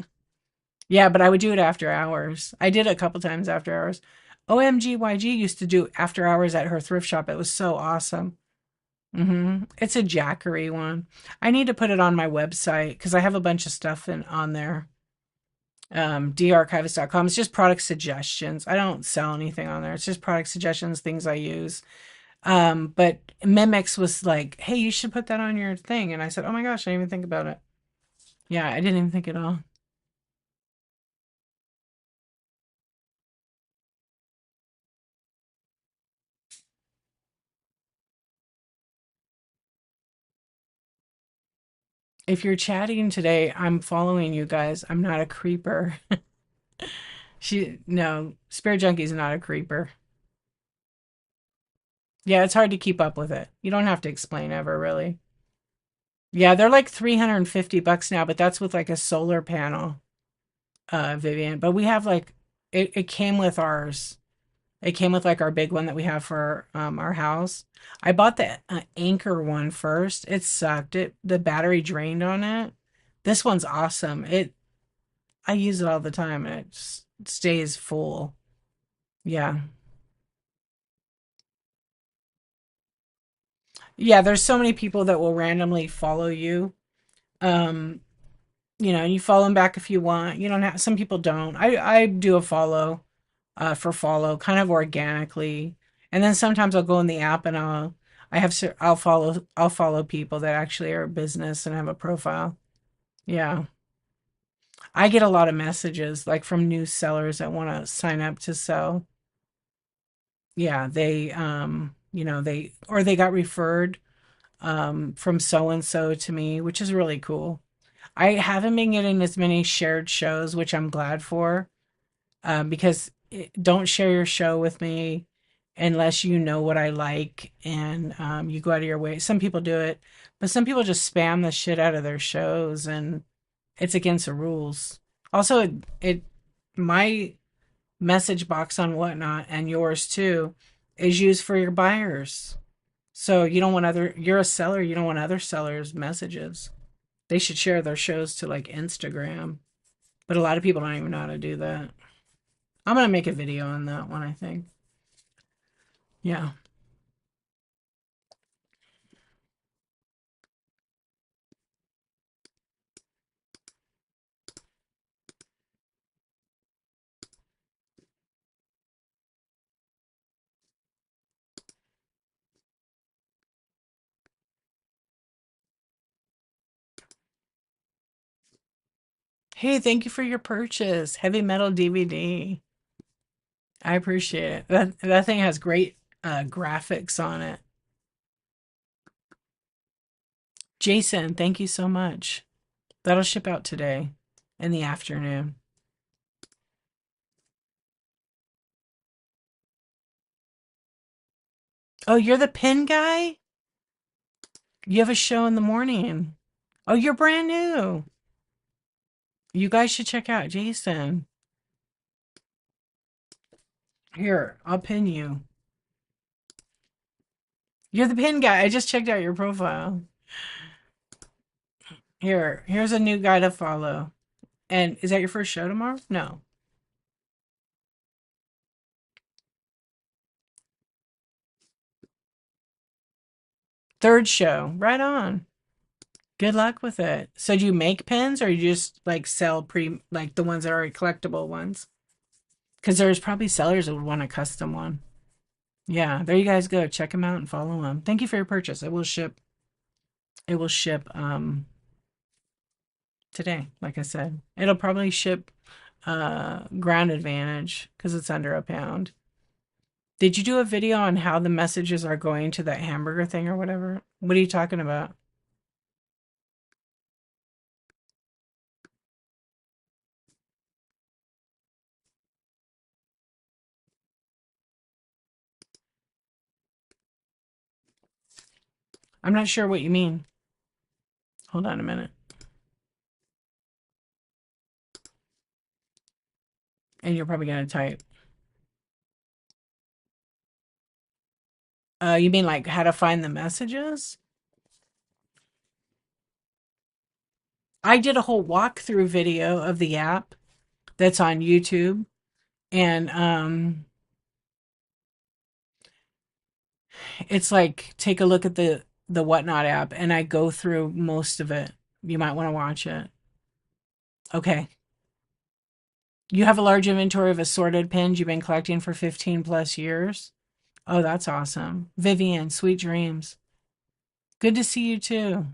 Yeah, but I would do it after hours. I did it a couple times after hours. OMGYG used to do after hours at her thrift shop. It was so awesome. It's a Jackery one. I need to put it on my website because I have a bunch of stuff on there. darchivist.com. It's just product suggestions. I don't sell anything on there. It's just product suggestions, things I use. But Mimics was like, hey, you should put that on your thing. And I said, oh my gosh, I didn't even think about it. Yeah, I didn't even think at all. If you're chatting today, I'm following you guys. I'm not a creeper. No, Spirit Junkie's not a creeper. Yeah, it's hard to keep up with it. You don't have to explain ever, really. Yeah, they're like 350 bucks now, but that's with like a solar panel, Vivian. But we have like, it came with ours. It came with like our big one that we have for our house. I bought the Anchor one first. It sucked. The battery drained on it. This one's awesome. I use it all the time and it just stays full. Yeah. Yeah, there's so many people that will randomly follow you. Um, and you follow them back if you want. You don't have, some people don't. I do a follow for follow kind of organically. And then sometimes I'll go in the app and I'll follow people that actually are a business and have a profile. Yeah. I get a lot of messages like from new sellers that want to sign up to sell. Yeah, they got referred from so and so to me, which is really cool. I haven't been getting as many shared shows, which I'm glad for, because don't share your show with me unless you know what I like and you go out of your way. Some people do it, but some people just spam the shit out of their shows, and it's against the rules. Also, my message box on Whatnot and yours too is used for your buyers. So you're a seller, you don't want other sellers' messages. They should share their shows to like Instagram. But a lot of people don't even know how to do that. I'm gonna make a video on that one, I think. Yeah. Hey, thank you for your purchase. Heavy metal DVD. I appreciate it. That thing has great graphics on it. Jason, thank you so much. That'll ship out today in the afternoon. Oh, you're the pin guy? You have a show in the morning. Oh, you're brand new. You guys should check out Jason. Here, I'll pin you. You're the pin guy. I just checked out your profile. Here's a new guy to follow. And is that your first show tomorrow? No. Third show. Right on. Good luck with it. So do you make pins or you just like sell like the ones that are collectible ones? Because there's probably sellers that would want a custom one. Yeah, there you guys go. Check them out and follow them. Thank you for your purchase. It will ship today, like I said. It'll probably ship Ground Advantage because it's under a pound. Did you do a video on how the messages are going to that hamburger thing or whatever? What are you talking about? I'm not sure what you mean. Hold on a minute. And you're probably going to type. You mean like how to find the messages? I did a whole walkthrough video of the app that's on YouTube. And it's like take a look at the Whatnot app and I go through most of it. You might want to watch it. Okay. You have a large inventory of assorted pins you've been collecting for 15 plus years. Oh, that's awesome. Vivian, sweet dreams. Good to see you too.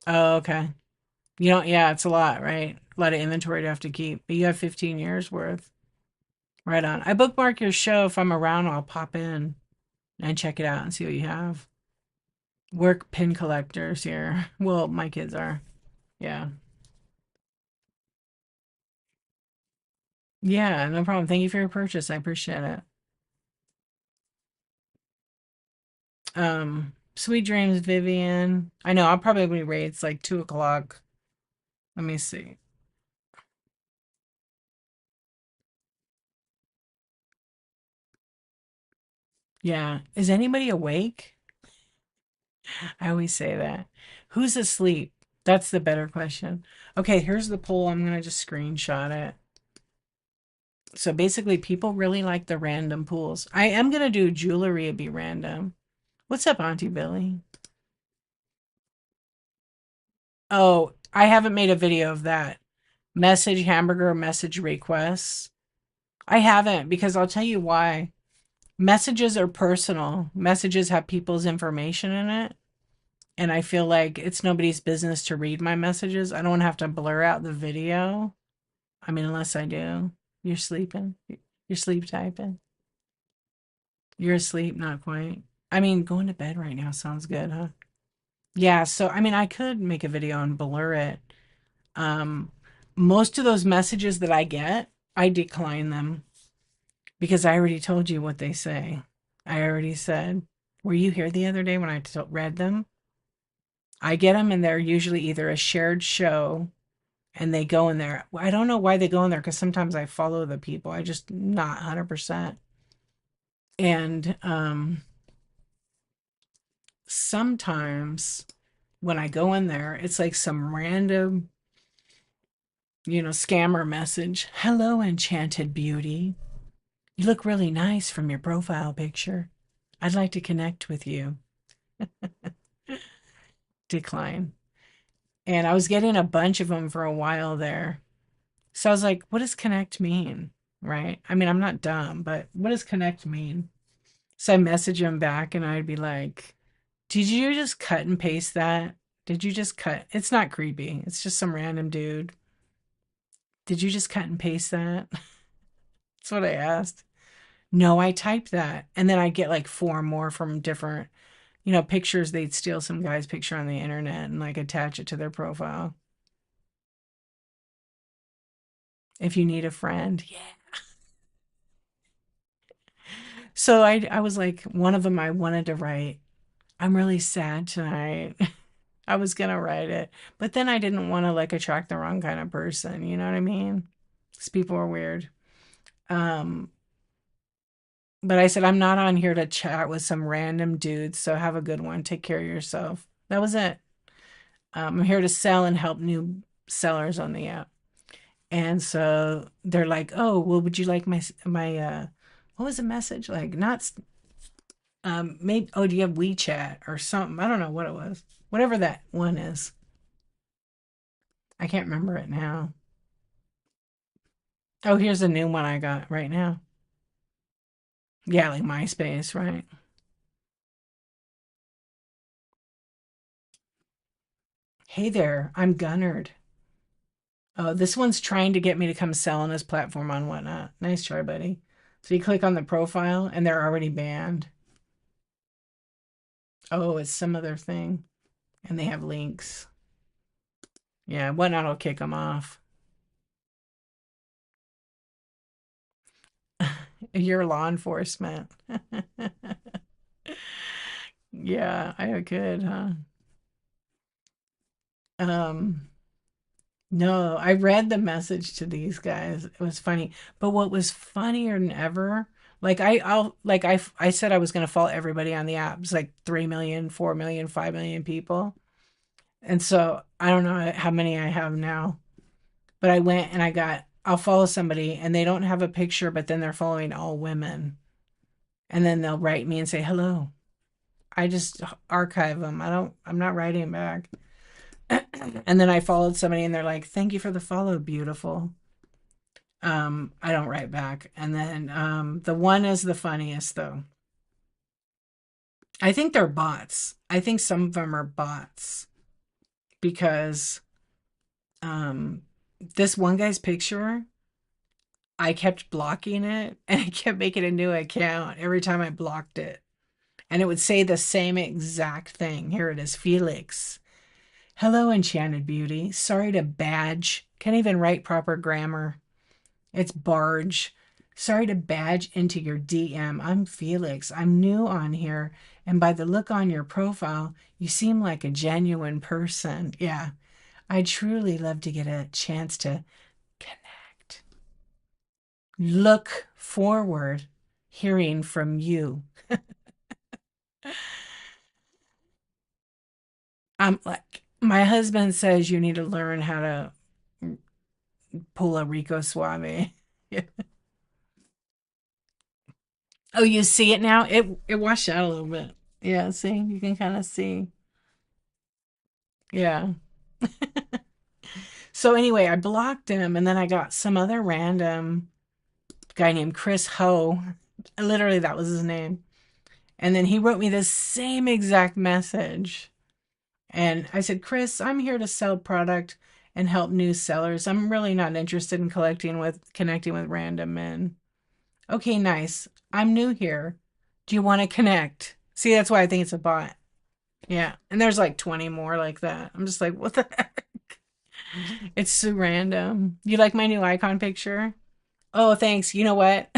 Oh, okay. You don't, yeah, it's a lot, right? A lot of inventory to have to keep. But you have 15 years worth. Right on. I bookmark your show. If I'm around, I'll pop in and check it out and see what you have. Work pin collectors here. Well, my kids are. Yeah. Yeah, no problem. Thank you for your purchase. I appreciate it. Sweet dreams, Vivian. I know I'll probably rate. It's like 2 o'clock. Let me see. Yeah. Is anybody awake? I always say that. Who's asleep? That's the better question. Okay, here's the poll. I'm gonna just screenshot it. So basically, people really like the random pools. I am gonna do jewelry be random. What's up, Auntie Billy? Oh, I haven't made a video of that. Message hamburger message requests. I haven't because I'll tell you why. Messages are personal. Messages have people's information in it. And I feel like it's nobody's business to read my messages. I don't want to have to blur out the video. I mean, unless I do. You're sleeping. You're sleep typing. You're asleep, not quite. I mean, going to bed right now sounds good, huh? Yeah, so I mean, I could make a video and blur it. Um, Most of those messages that I get, I decline them because I already told you what they say. I already said, were you here the other day when I read them? I get them and they're usually either a shared show and they go in there. I don't know why they go in there because sometimes I follow the people. I just not 100%. And sometimes when I go in there, it's like some random, scammer message. Hello, enchanted beauty. You look really nice from your profile picture. I'd like to connect with you. Decline. And I was getting a bunch of them for a while there. So I was like, what does connect mean? Right? I mean, I'm not dumb, but what does connect mean? So I message him back and I'd be like, did you just cut and paste that? Did you just cut? It's not creepy. It's just some random dude. Did you just cut and paste that? That's what I asked. No, I typed that. And then I get like four more from different, pictures. They'd steal some guy's picture on the internet and like attach it to their profile. If you need a friend. Yeah. So I was like, one of them I wanted to write, I'm really sad tonight. I was gonna write it, but then I didn't want to like attract the wrong kind of person. You know what I mean? Because people are weird. Um, but I said I'm not on here to chat with some random dudes. So have a good one. Take care of yourself. That was it. I'm here to sell and help new sellers on the app. And so they're like, "Oh, well, would you like my what was the message? Like not maybe oh, do you have WeChat or something? I don't know what it was. Whatever that one is. I can't remember it now. Oh, here's a new one I got right now. Yeah, like MySpace, right? Hey there, I'm Gunnard. Oh, this one's trying to get me to come sell on his platform on whatnot. Nice try, buddy. So you click on the profile and they're already banned. Oh, it's some other thing. And they have links. Yeah, whatnot will kick them off. You're law enforcement. Yeah, I could, huh? Um, no, I read the message to these guys. It was funny. But what was funnier than ever, like I said I was gonna follow everybody on the app. It's like 3 million, 4 million, 5 million people. And so I don't know how many I have now. But I went and I'll follow somebody and they don't have a picture, but then they're following all women. And then they'll write me and say hello. I just archive them. I'm not writing back. And then I followed somebody and they're like, "Thank you for the follow, beautiful." I don't write back. And then the one is the funniest though. I think they're bots. I think some of them are bots because um this one guy's picture, I kept blocking it and I kept making a new account every time I blocked it. And it would say the same exact thing. Here it is, Felix. Hello, enchanted beauty. Sorry to badge. Can't even write proper grammar. It's barge. Sorry to badge into your DM. I'm Felix. I'm new on here. And by the look on your profile, you seem like a genuine person. Yeah. I'd truly love to get a chance to connect. Look forward hearing from you. I'm like, my husband says you need to learn how to pull a Rico Suave. Oh, you see it now? It washed out a little bit. Yeah, see, you can kind of see. Yeah. So anyway, I blocked him, and then I got some other random guy named Chris Ho. Literally, that was his name. And then he wrote me the same exact message. And I said, Chris, I'm here to sell product and help new sellers. I'm really not interested in connecting with random men. Okay, nice. I'm new here. Do you want to connect? See, that's why I think it's a bot. Yeah. And there's like 20 more like that. I'm just like, what the heck? It's so random. You like my new icon picture? Oh, thanks. You know what?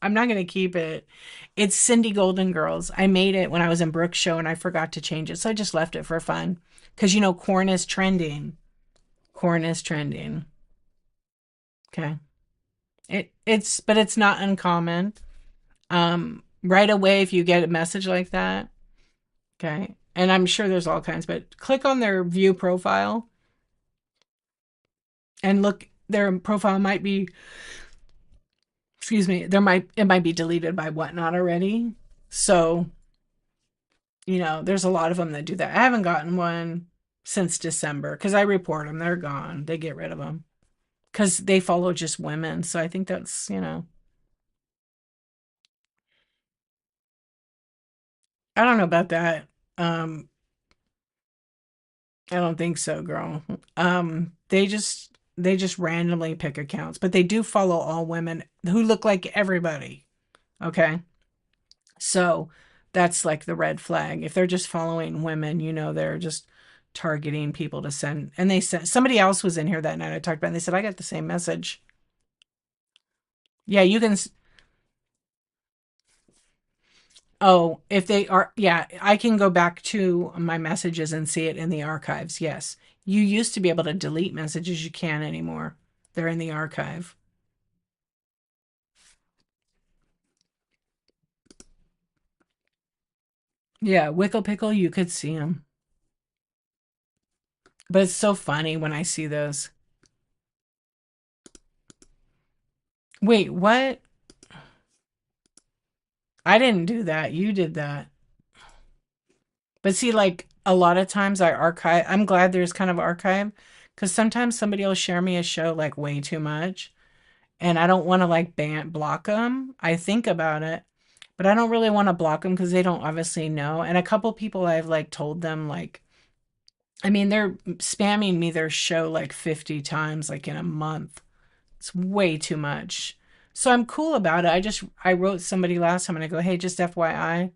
I'm not going to keep it. It's Cindy Golden Girls. I made it when I was in Brooke's show and I forgot to change it. So I just left it for fun. Because, corn is trending. Corn is trending. Okay. But it's not uncommon. Right away, if you get a message like that, okay. And I'm sure there's all kinds, but click on their view profile and look. Their profile might be, excuse me, it might be deleted by whatnot already. So, there's a lot of them that do that. I haven't gotten one since December because I report them. They're gone. They get rid of them because they follow just women. So I think that's. I don't know about that. Um, I don't think so, girl. They just randomly pick accounts, but they do follow all women who look like everybody. Okay. So that's like the red flag. If they're just following women, they're just targeting people to send. And they sent somebody else was in here that night I talked about, and they said, I got the same message. Yeah, you can. Oh, if they are, yeah, I can go back to my messages and see it in the archives. Yes. You used to be able to delete messages. You can't anymore. They're in the archive. Yeah, Wickle Pickle, you could see them. But it's so funny when I see those. Wait, what? I didn't do that. You did that. But see, like a lot of times I archive. I'm glad there's kind of archive because sometimes somebody will share me a show like way too much, and I don't want to like block them. I think about it, but I don't really want to block them because they don't obviously know. And a couple people I've like told them like, I mean, they're spamming me their show like 50 times like in a month. It's way too much. So I'm cool about it. I wrote somebody last time and I go, hey, just FYI,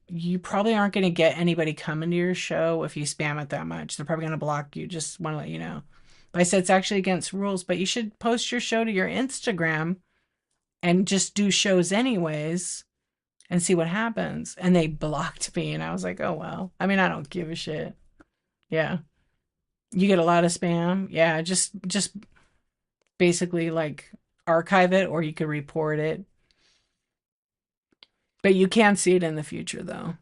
you probably aren't going to get anybody coming to your show if you spam it that much. They're probably going to block you. Just want to let you know. But I said it's actually against rules, but you should post your show to your Instagram and just do shows anyways and see what happens. And they blocked me and I was like, oh well. I mean, I don't give a shit. Yeah. You get a lot of spam. Yeah, just basically like archive it or you could report it. But you can see it in the future though.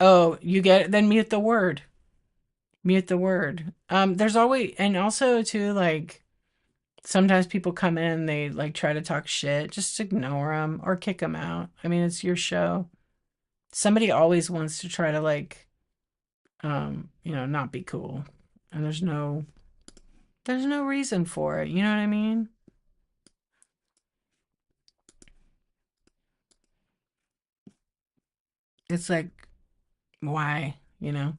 Oh, you get it, then mute the word. Mute the word. There's always, and also too, like, Sometimes people come in, they like try to talk shit. Just ignore them or kick them out. I mean, it's your show. Somebody always wants to try to like, not be cool, and there's no reason for it. You know what I mean? It's like, why? You know?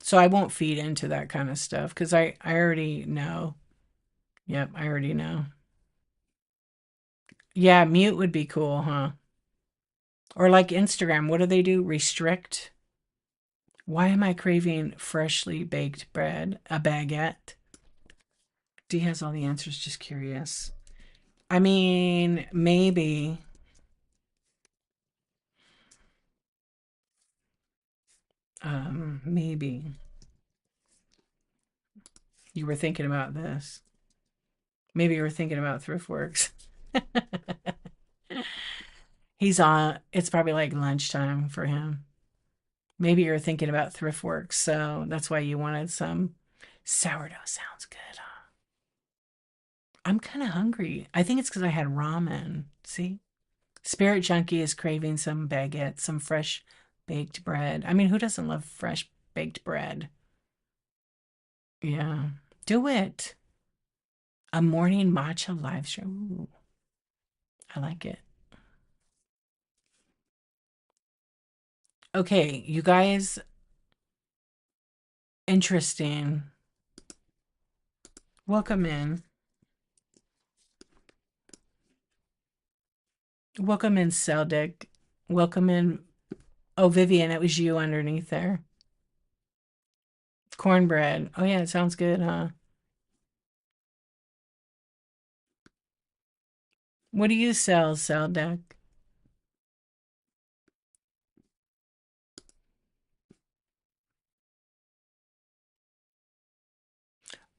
So I won't feed into that kind of stuff because I already know. Yep, I already know. Yeah, mute would be cool, huh? Or like Instagram, what do they do? Restrict. Why am I craving freshly baked bread? A baguette? D has all the answers, just curious. I mean, maybe. Maybe. You were thinking about this. Maybe you were thinking about ThriftWorks. He's on, it's probably like lunchtime for him. Maybe you're thinking about ThriftWorks, so that's why you wanted some sourdough. Sounds good. I'm kind of hungry. I think it's because I had ramen. See? Spirit Junkie is craving some baguette, some fresh baked bread. I mean, who doesn't love fresh baked bread? Yeah. Do it. A morning matcha live stream. Ooh, I like it. Okay, you guys, interesting. Welcome in. Welcome in, Seldick. Welcome in. Oh, Vivian, it was you underneath there. Cornbread. Oh, yeah, it sounds good, huh? What do you sell, Seldick?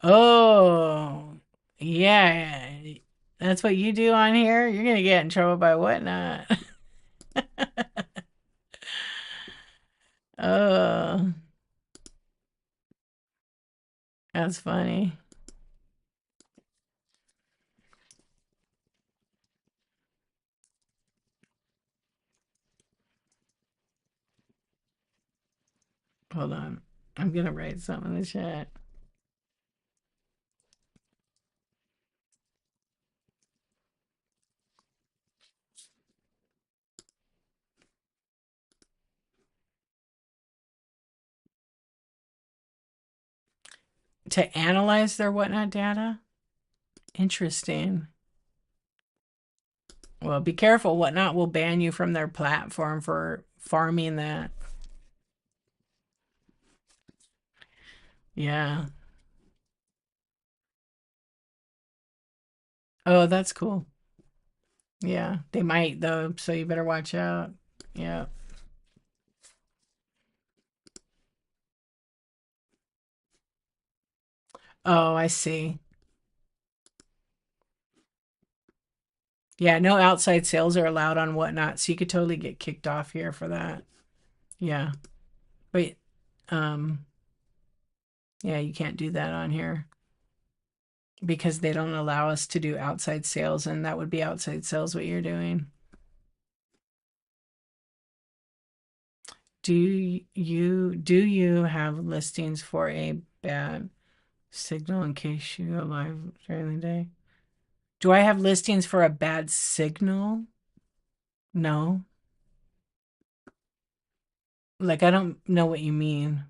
Oh, yeah. That's what you do on here? You're going to get in trouble by whatnot. Oh, that's funny. Hold on. I'm going to write something in the chat. To analyze their whatnot data? Interesting. Well, be careful. Whatnot will ban you from their platform for farming that. Yeah. Oh, that's cool. Yeah. They might, though, so you better watch out. Yeah. Oh, I see. Yeah, no outside sales are allowed on whatnot, so you could totally get kicked off here for that. Yeah. But um yeah, you can't do that on here because they don't allow us to do outside sales, and that would be outside sales what you're doing. Do you have listings for a bad signal in case you go live during the day? Do I have listings for a bad signal? No. Like I don't know what you mean.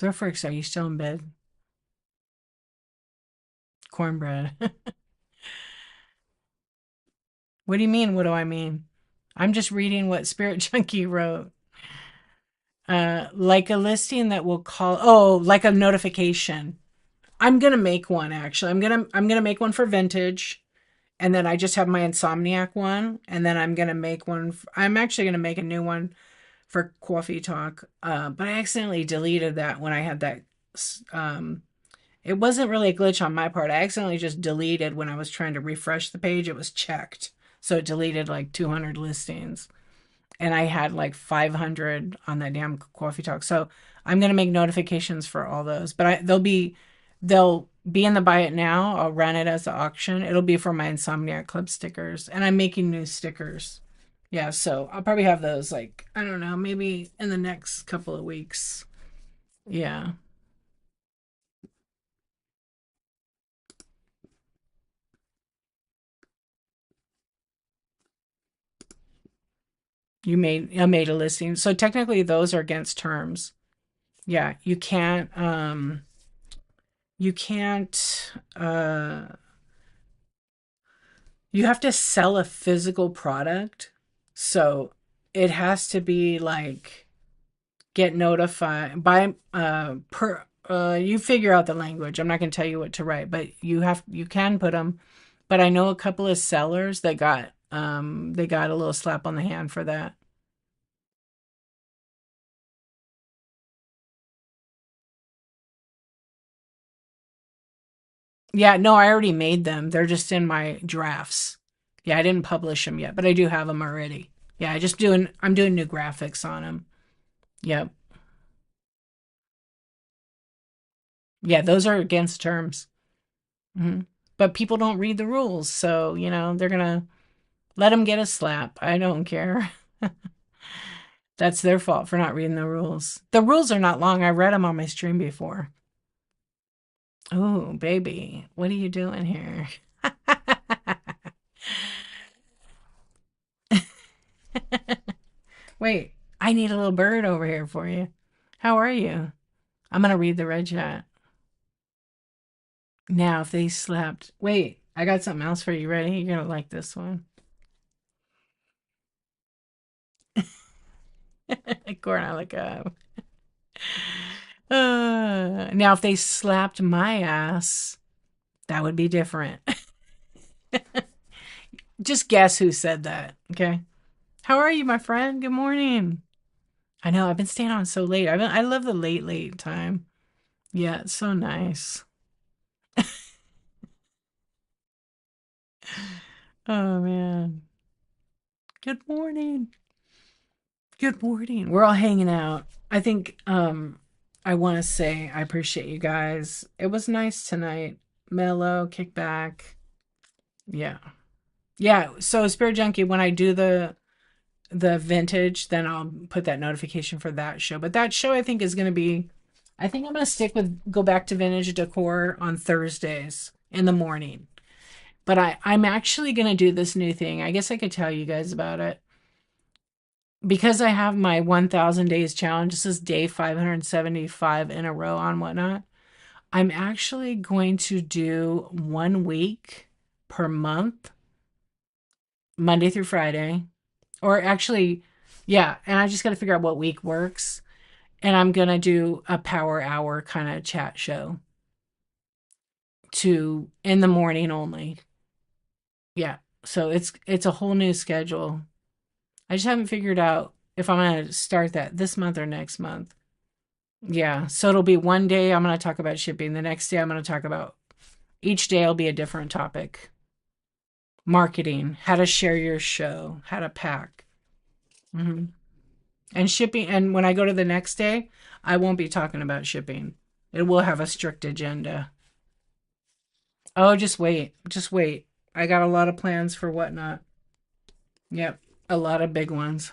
Thriftworks, are you still in bed? Cornbread. What do you mean? What do I mean? I'm just reading what Spirit Junkie wrote. Like a listing that will call. Oh, like a notification. I'm gonna make one actually. I'm gonna make one for vintage, and then I just have my iNsOmNiAc one, and then I'm gonna make one. I'm actually gonna make a new one for Coffee Talk. But I accidentally deleted that when I had that. Um, it wasn't really a glitch on my part. I accidentally just deleted when I was trying to refresh the page. It was checked, so it deleted like 200 listings, and I had like 500 on that damn Coffee Talk. So I'm gonna make notifications for all those, but they'll be in the buy it now. I'll run it as an auction. It'll be for my Insomniac Club stickers, and I'm making new stickers. Yeah, so I'll probably have those like I don't know, maybe in the next couple of weeks. Yeah, I made a listing. So technically, those are against terms. Yeah, you can't you have to sell a physical product. So it has to be like get notified by per you figure out the language. I'm not going to tell you what to write, but you can put them. But I know a couple of sellers that got they got a little slap on the hand for that. Yeah, no, I already made them. They're just in my drafts. Yeah, I didn't publish them yet, but I do have them already. Yeah, I'm doing new graphics on them. Yep. Yeah, those are against terms. Hmm. But people don't read the rules, so they're gonna let them get a slap. I don't care. That's their fault for not reading the rules. The rules are not long. I read them on my stream before. Oh, baby, what are you doing here? Wait, I need a little bird over here for you. How are you? I'm gonna read the red chat. Now, if they slept. Wait, I got something else for you. Ready? You're gonna like this one. Cornelica. Now, if they slapped my ass, that would be different. Just guess who said that, okay? How are you, my friend? Good morning. I know I've been staying on so late. I love the late time. Yeah, it's so nice. Oh man. Good morning. Good morning. We're all hanging out. I think I want to say I appreciate you guys. It was nice tonight. Mellow, kick back. Yeah. Yeah, so Spirit Junkie, when I do the vintage, then I'll put that notification for that show. But that show I think is going to be I think I'm going to stick with go back to vintage decor on Thursdays in the morning. But I'm actually going to do this new thing. I guess I could tell you guys about it. Because I have my 1000 days challenge, this is day 575 in a row on Whatnot. I'm actually going to do 1 week per month, Monday through Friday. Or actually, yeah, and I just got to figure out what week works. And I'm going to do a power hour kind of chat show to in the morning only. Yeah. So it's a whole new schedule. I just haven't figured out if I'm going to start that this month or next month. Yeah. So it'll be one day I'm going to talk about shipping. The next day I'm going to talk about each day will be a different topic. Marketing, how to share your show, how to pack. Hmm. And shipping. And when I go to the next day, I won't be talking about shipping. It will have a strict agenda. Oh, just wait. Just wait. I got a lot of plans for Whatnot. Yep. A lot of big ones.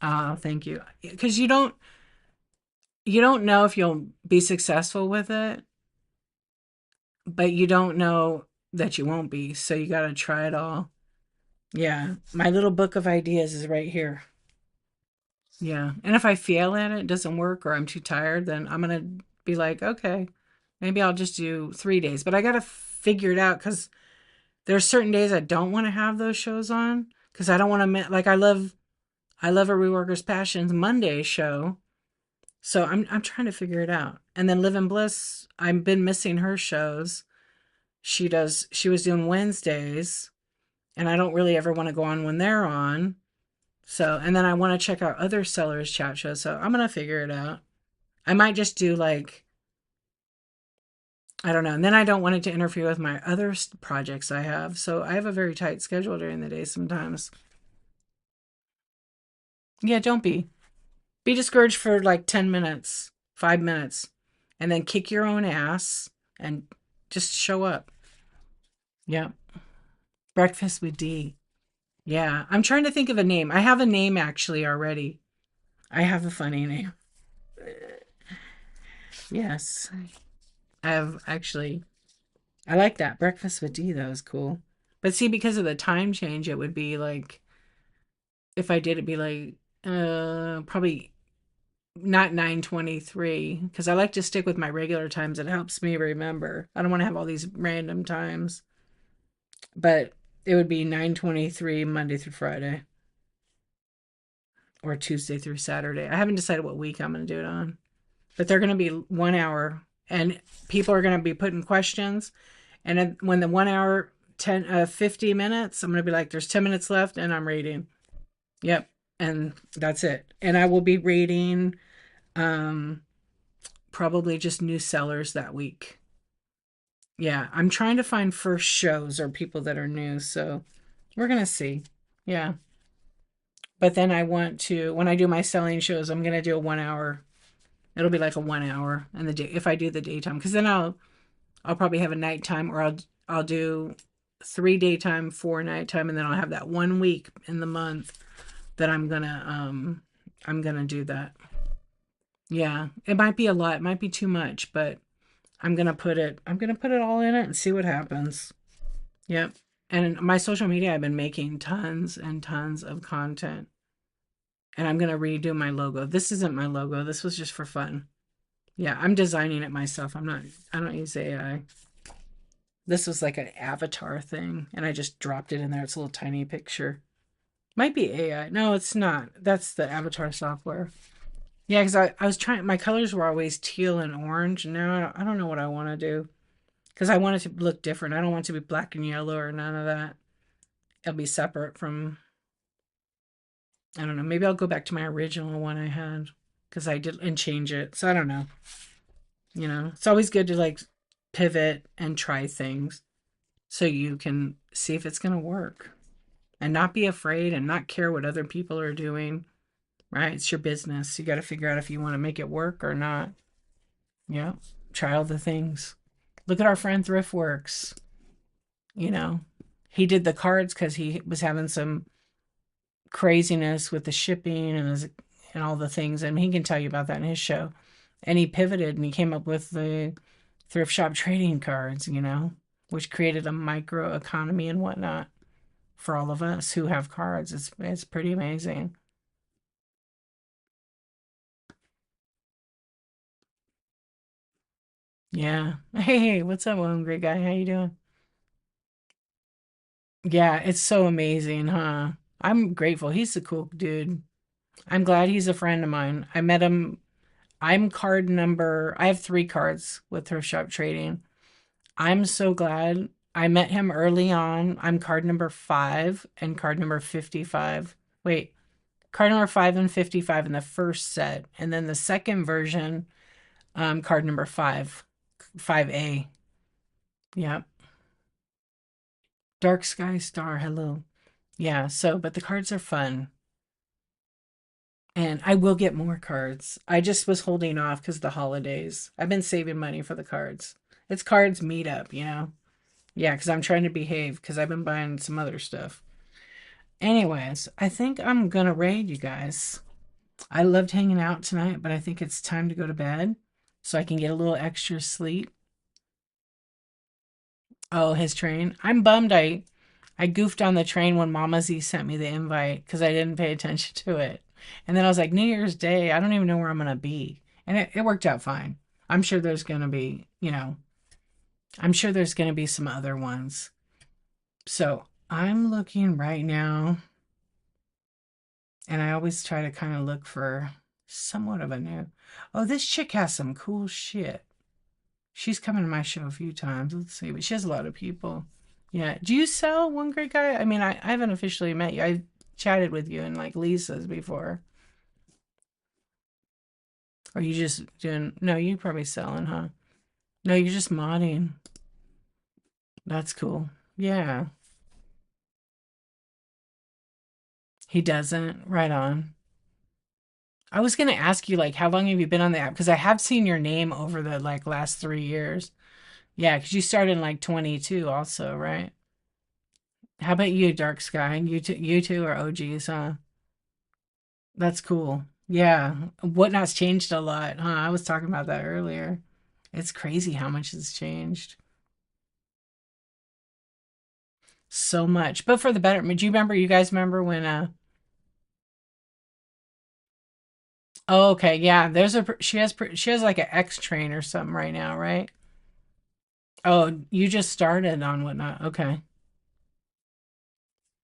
Thank you. Because you don't know if you'll be successful with it, but you don't know that you won't be. So you got to try it all. Yeah. My little book of ideas is right here. Yeah. And if I fail at it, it doesn't work, or I'm too tired, then I'm going to be like, okay, maybe I'll just do 3 days. But I got to figure it out because there's certain days I don't want to have those shows on because I don't want to, like, I love a Reworker's Passions Monday show. So I'm trying to figure it out. And then Live in Bliss, I've been missing her shows. She was doing Wednesdays, and I don't really ever want to go on when they're on. So, and then I want to check out other sellers chat shows. So I'm going to figure it out. I might just do like, I don't know. And then I don't want it to interfere with my other projects I have. So I have a very tight schedule during the day sometimes. Yeah, don't be. Be discouraged for like 10 minutes, 5 minutes, and then kick your own ass and just show up. Yeah. Breakfast with D. Yeah. I'm trying to think of a name. I have a name actually already. I have a funny name. Yes. I have actually. I like that. Breakfast with D, that was cool. But see, because of the time change, it would be like, if I did, it'd be like, probably not 9:23, because I like to stick with my regular times. It helps me remember. I don't want to have all these random times. But it would be 9:23 Monday through Friday or Tuesday through Saturday. I haven't decided what week I'm going to do it on. But they're going to be 1 hour, and people are going to be putting questions. And when the 1 hour, 50 minutes, I'm going to be like, there's 10 minutes left, and I'm reading. Yep. And that's it. And I will be reading um, probably just new sellers that week. Yeah. I'm trying to find first shows or people that are new. So we're going to see. Yeah. But then I want to, when I do my selling shows, I'm going to do a 1 hour. It'll be like a 1 hour in the day if I do the daytime, because then I'll probably have a nighttime, or I'll do 3 daytime, 4 nighttime, and then I'll have that 1 week in the month that I'm gonna do that. Yeah, it might be a lot, it might be too much, but I'm gonna put it all in it and see what happens. Yep. And my social media, I've been making tons and tons of content, and I'm gonna redo my logo. This isn't my logo. This was just for fun. Yeah, I'm designing it myself. I don't use AI. This was like an avatar thing, and I just dropped it in there. It's a little tiny picture. Might be AI. No, it's not. That's the avatar software. Yeah, because I was trying, my colors were always teal and orange. And now I don't know what I want to do. Because I want it to look different. I don't want it to be black and yellow or none of that. It'll be separate from, I don't know. Maybe I'll go back to my original one I had. Because I did, and change it. So I don't know. It's always good to like pivot and try things so you can see if it's going to work and not be afraid and not care what other people are doing, right? It's your business. You got to figure out if you want to make it work or not. Yeah. Try all the things. Look at our friend Thriftworks. You know, he did the cards because he was having some craziness with the shipping and all the things. And he can tell you about that in his show. And he pivoted and he came up with the thrift shop trading cards, which created a micro economy and whatnot for all of us who have cards. It's pretty amazing. Yeah. Hey, what's up, hungry guy? How you doing? Yeah, it's so amazing, huh? I'm grateful. He's a cool dude. I'm glad he's a friend of mine. I met him. I have 3 cards with Thrift Shop Trading. I'm so glad I met him early on. I'm card number 5 and card number 55. Wait, card number 5 and 55 in the first set. And then the second version, card number 5, 5A. Yeah. Dark Sky Star, hello. Yeah, but the cards are fun. And I will get more cards. I just was holding off because of the holidays. I've been saving money for the cards. It's cards meetup. Yeah, because I'm trying to behave because I've been buying some other stuff. Anyways, I think I'm going to raid you guys. I loved hanging out tonight, but I think it's time to go to bed so I can get a little extra sleep. Oh, his train. I'm bummed I goofed on the train when Mama Z sent me the invite because I didn't pay attention to it. And then I was like, New Year's Day, I don't even know where I'm going to be. And it worked out fine. I'm sure there's going to be, I'm sure there's going to be some other ones. So I'm looking right now, and I always try to kind of look for somewhat of a new. Oh, this chick has some cool shit. She's come to my show a few times. Let's see, but she has a lot of people. Yeah. Do you sell One Great Guy? I mean, I haven't officially met you. I chatted with you in like Lisa's before. Or you just doing, no, you probably selling, huh? No, you're just modding. That's cool. Yeah. He doesn't. Right on. I was gonna ask you like how long have you been on the app? Because I have seen your name over the like last 3 years. Yeah, because you started in like 22 also, right? How about you, Dark Sky? You two are OGs, huh? That's cool. Yeah. Whatnot's changed a lot, huh? I was talking about that earlier. It's crazy how much has changed. So much. But for the better. Do you guys remember when oh, okay, yeah, she has like an X train or something right now, right? Oh, you just started on Whatnot. Okay.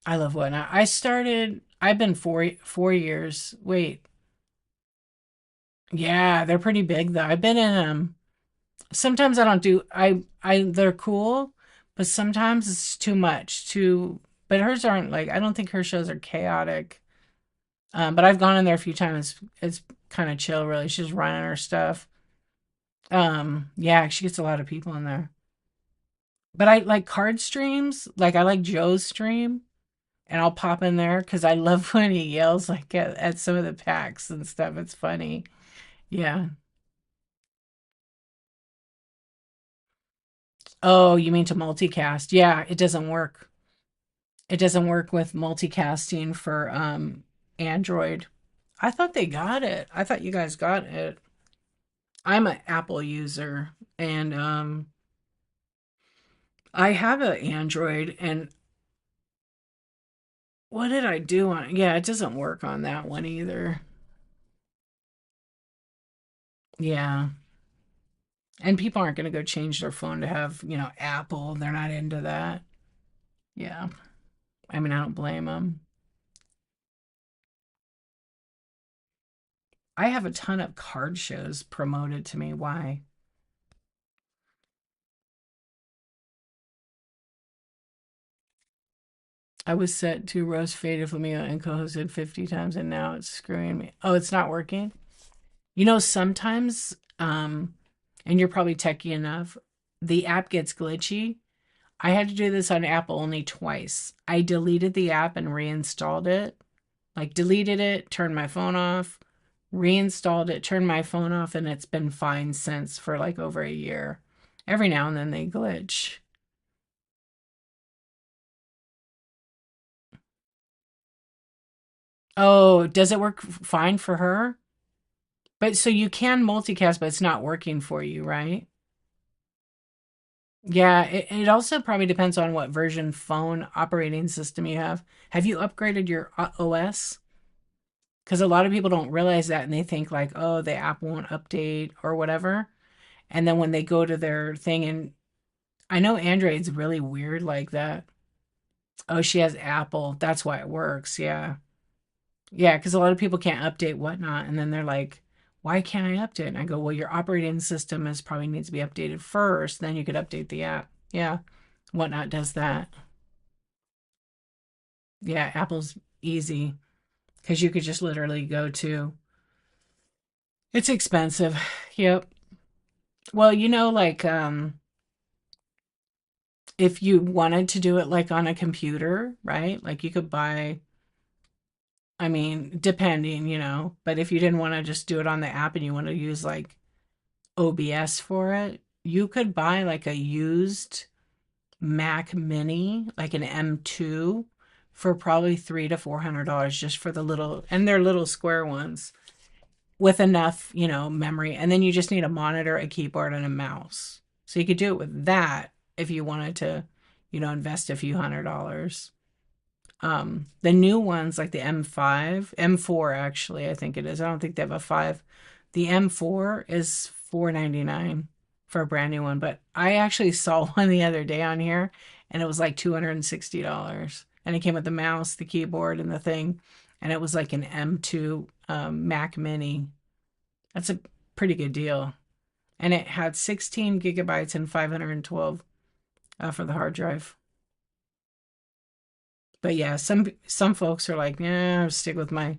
I love Whatnot. I've been 4 years. Wait. Yeah, they're pretty big though. I've been in sometimes I don't do I they're cool, but sometimes it's too much. Too but hers aren't like I don't think her shows are chaotic. But I've gone in there a few times. It's kind of chill really. She's running her stuff. Yeah, she gets a lot of people in there. But I like card streams. Like I like Joe's stream and I'll pop in there because I love when he yells like at some of the packs and stuff. It's funny. Yeah. Oh, you mean to multicast? Yeah, it doesn't work. It doesn't work with multicasting for Android. I thought they got it. I thought you guys got it. I'm an Apple user and I have an Android and what did I do on it? Yeah, it doesn't work on that one either. Yeah. And people aren't going to go change their phone to have, Apple. They're not into that. Yeah. I mean, I don't blame them. I have a ton of card shows promoted to me. Why? I was set to roast Faded Flamingo and co-hosted 50 times and now it's screwing me. Oh, it's not working? Sometimes, and you're probably techie enough, the app gets glitchy. I had to do this on Apple only twice. I deleted the app and reinstalled it. Like deleted it, turned my phone off, reinstalled it, turned my phone off, and it's been fine since for like over a year. Every now and then they glitch. Oh, does it work fine for her? But so you can multicast, but it's not working for you, right? Yeah, it also probably depends on what version phone operating system you have. Have you upgraded your OS? Because a lot of people don't realize that and they think like, oh, the app won't update or whatever. And then when they go to their thing, and I know Android's really weird like that. Oh, she has Apple. That's why it works. Yeah. Yeah, because a lot of people can't update Whatnot. And then they're like, why can't I update? And I go, well, your operating system is probably needs to be updated first. Then you could update the app. Yeah. Whatnot does that. Yeah, Apple's easy because you could just literally go to. It's expensive. Yep. Well, like if you wanted to do it like on a computer, right? Like you could buy, I mean, depending, but if you didn't want to just do it on the app and you want to use like OBS for it, you could buy like a used Mac Mini, like an M2 for probably $300 to $400 just for the little, and they're little square ones with enough, memory. And then you just need a monitor, a keyboard, and a mouse. So you could do it with that if you wanted to, invest a few $100. The new ones like the M5, M4 actually, I think it is. I don't think they have a 5. The M4 is 499 for a brand new one, but I actually saw one the other day on here and it was like $260. And it came with the mouse, the keyboard, and the thing. And it was like an M2 Mac Mini. That's a pretty good deal. And it had 16 gigabytes and 512 for the hard drive. But yeah, some folks are like, yeah, I'll stick with my.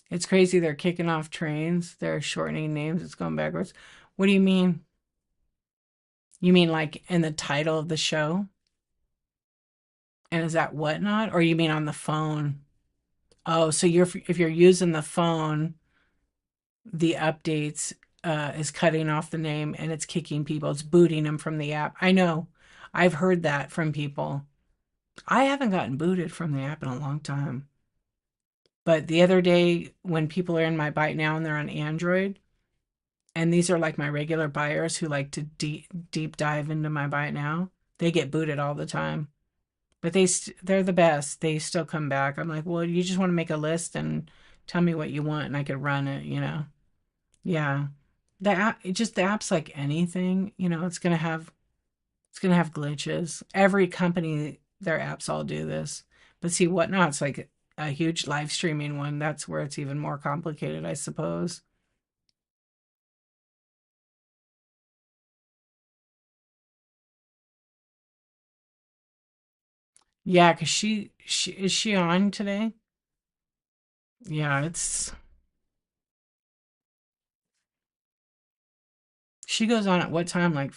It's crazy. They're kicking off trains. They're shortening names. It's going backwards. What do you mean? You mean like in the title of the show? And is that whatnot, or you mean on the phone? Oh, so you're if you're using the phone, the updates is cutting off the name and it's kicking people. It's booting them from the app. I know. I've heard that from people. I haven't gotten booted from the app in a long time. But the other day, when people are in my Bite Now and they're on Android, and these are like my regular buyers who like to deep dive into my Bite Now, they get booted all the time. But they're the best. They still come back. I'm like, well, you just want to make a list and tell me what you want, and I could run it. Yeah. The app, just the app's like anything. It's gonna have glitches. Every company, their apps all do this. But see, Whatnot's like a huge live streaming one. That's where it's even more complicated, I suppose. Yeah, because she is she on today? Yeah, it's she goes on at what time? Like,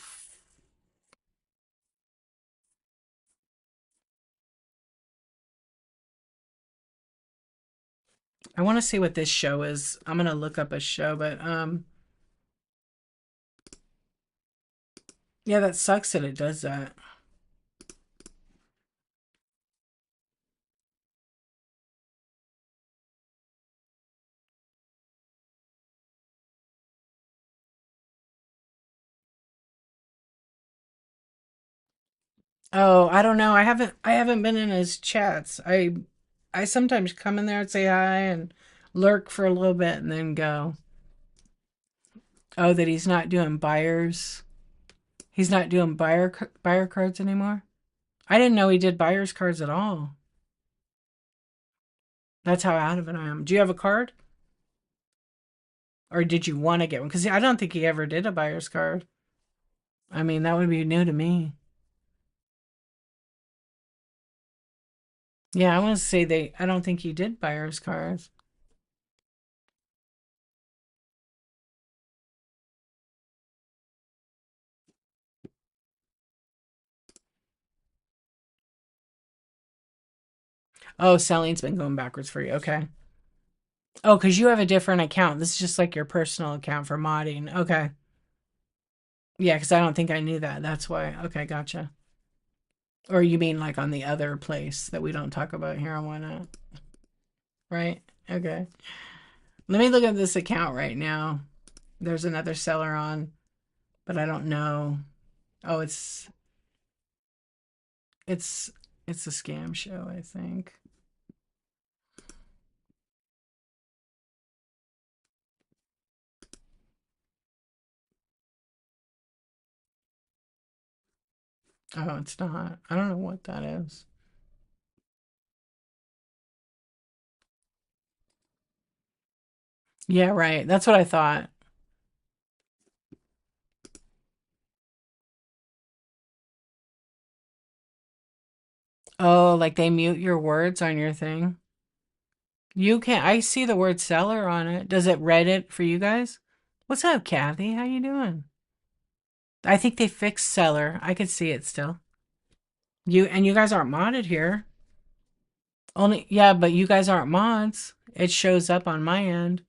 I want to see what this show is. I'm gonna look up a show, but yeah, that sucks that it does that. Oh, I don't know. I haven't been in his chats. I sometimes come in there and say hi and lurk for a little bit and then go. Oh, that he's not doing buyers. He's not doing buyer cards anymore. I didn't know he did buyers cards at all. That's how out of it I am. Do you have a card, or did you want to get one? Because I don't think he ever did a buyer's card. I mean, that would be new to me. Yeah, I want to say they. I don't think he did buyer's cards. Oh, selling's been going backwards for you. Okay. Oh, because you have a different account. This is just like your personal account for modding. Okay. Yeah, because I don't think I knew that. That's why. Okay, gotcha. Or you mean like on the other place that we don't talk about here on Why Not? Right? Okay. Let me look at this account right now. There's another seller on, but I don't know. Oh, it's it's a scam show, I think. Oh, it's not. I don't know what that is. Yeah, right. That's what I thought. Oh, like they mute your words on your thing. You can't. I see the word seller on it. Does it read it for you guys? What's up, Kathy? How you doing? I think they fixed seller. I could see it still. You guys aren't modded here. Only yeah, but you guys aren't mods. It shows up on my end.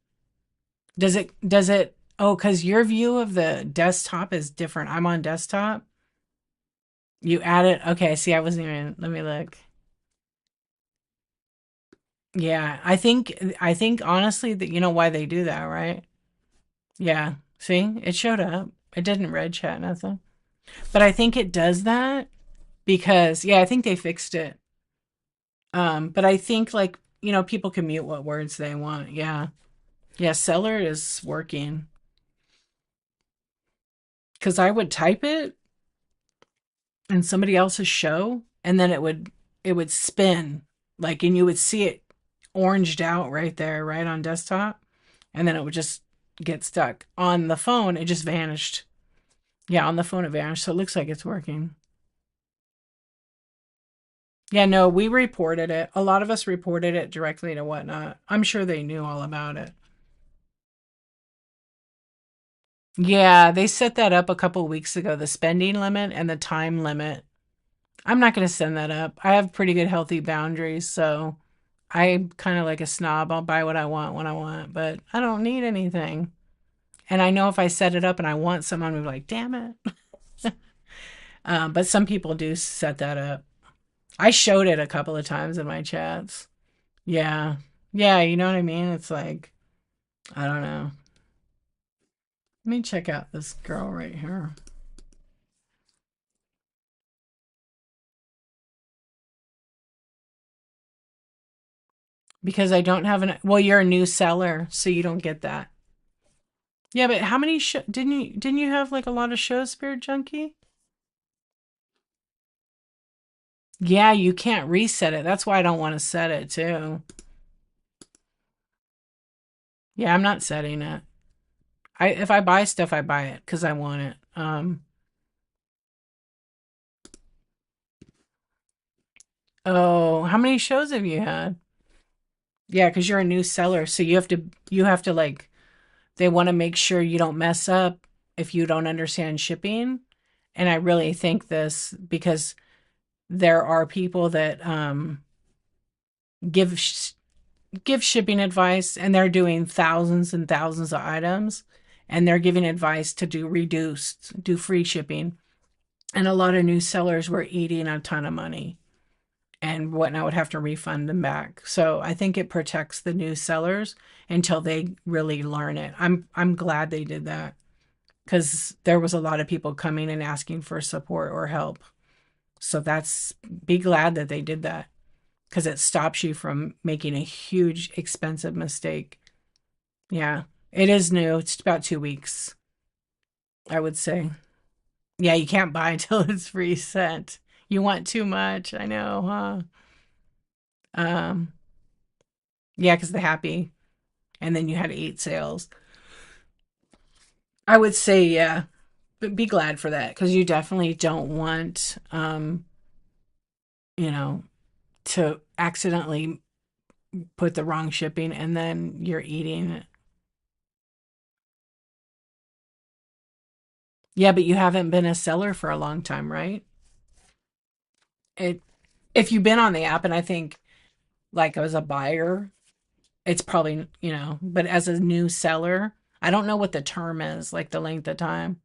Does it oh, because your view of the desktop is different. I'm on desktop. You add it. Okay, see, I wasn't even let me look. Yeah, I think honestly that you know why they do that, right? Yeah. See, it showed up. It didn't red chat nothing. But I think it does that because yeah, I think they fixed it. But I think like, people can mute what words they want. Yeah. Yeah, seller is working. Because I would type it in somebody else's show and then it would spin. Like and you would see it oranged out right there, right on desktop, and then it would just get stuck. On the phone, it just vanished. Yeah, on the phone it vanished. So it looks like it's working. Yeah, no, we reported it. A lot of us reported it directly to Whatnot. I'm sure they knew all about it. Yeah, they set that up a couple weeks ago, the spending limit and the time limit. I'm not going to send that up. I have pretty good healthy boundaries, so I'm kind of like a snob. I'll buy what I want when I want, but I don't need anything. And I know if I set it up and I want someone, will be like, damn it. But some people do set that up. I showed it a couple of times in my chats. Yeah. Yeah, you know what I mean? It's like, I don't know. Let me check out this girl right here. Because I don't have well, you're a new seller, so you don't get that. Yeah, but how many didn't you have like a lot of shows, Spirit Junkie? Yeah, you can't reset it. That's why I don't want to set it too. Yeah, I'm not setting it. I if I buy stuff, I buy it because I want it. Oh, how many shows have you had? Yeah, because you're a new seller, so you have to like they want to make sure you don't mess up if you don't understand shipping. And I really think this because there are people that give give shipping advice and they're doing thousands and thousands of items and they're giving advice to do free shipping. And a lot of new sellers were eating a ton of money and whatnot would have to refund them back. So I think it protects the new sellers until they really learn it. I'm glad they did that because there was a lot of people coming and asking for support or help. So be glad that they did that because it stops you from making a huge expensive mistake. Yeah, it is new. It's about 2 weeks, I would say. Yeah, you can't buy until it's reset. You want too much, I know, huh? Um, yeah, because the happy, and then you had 8 sales. I would say, yeah, but be glad for that because you definitely don't want, you know, to accidentally put the wrong shipping and then you're eating it. Yeah, but you haven't been a seller for a long time, right? It if you've been on the app, and I think like as a buyer, it's probably, but as a new seller, I don't know what the term is, like the length of time.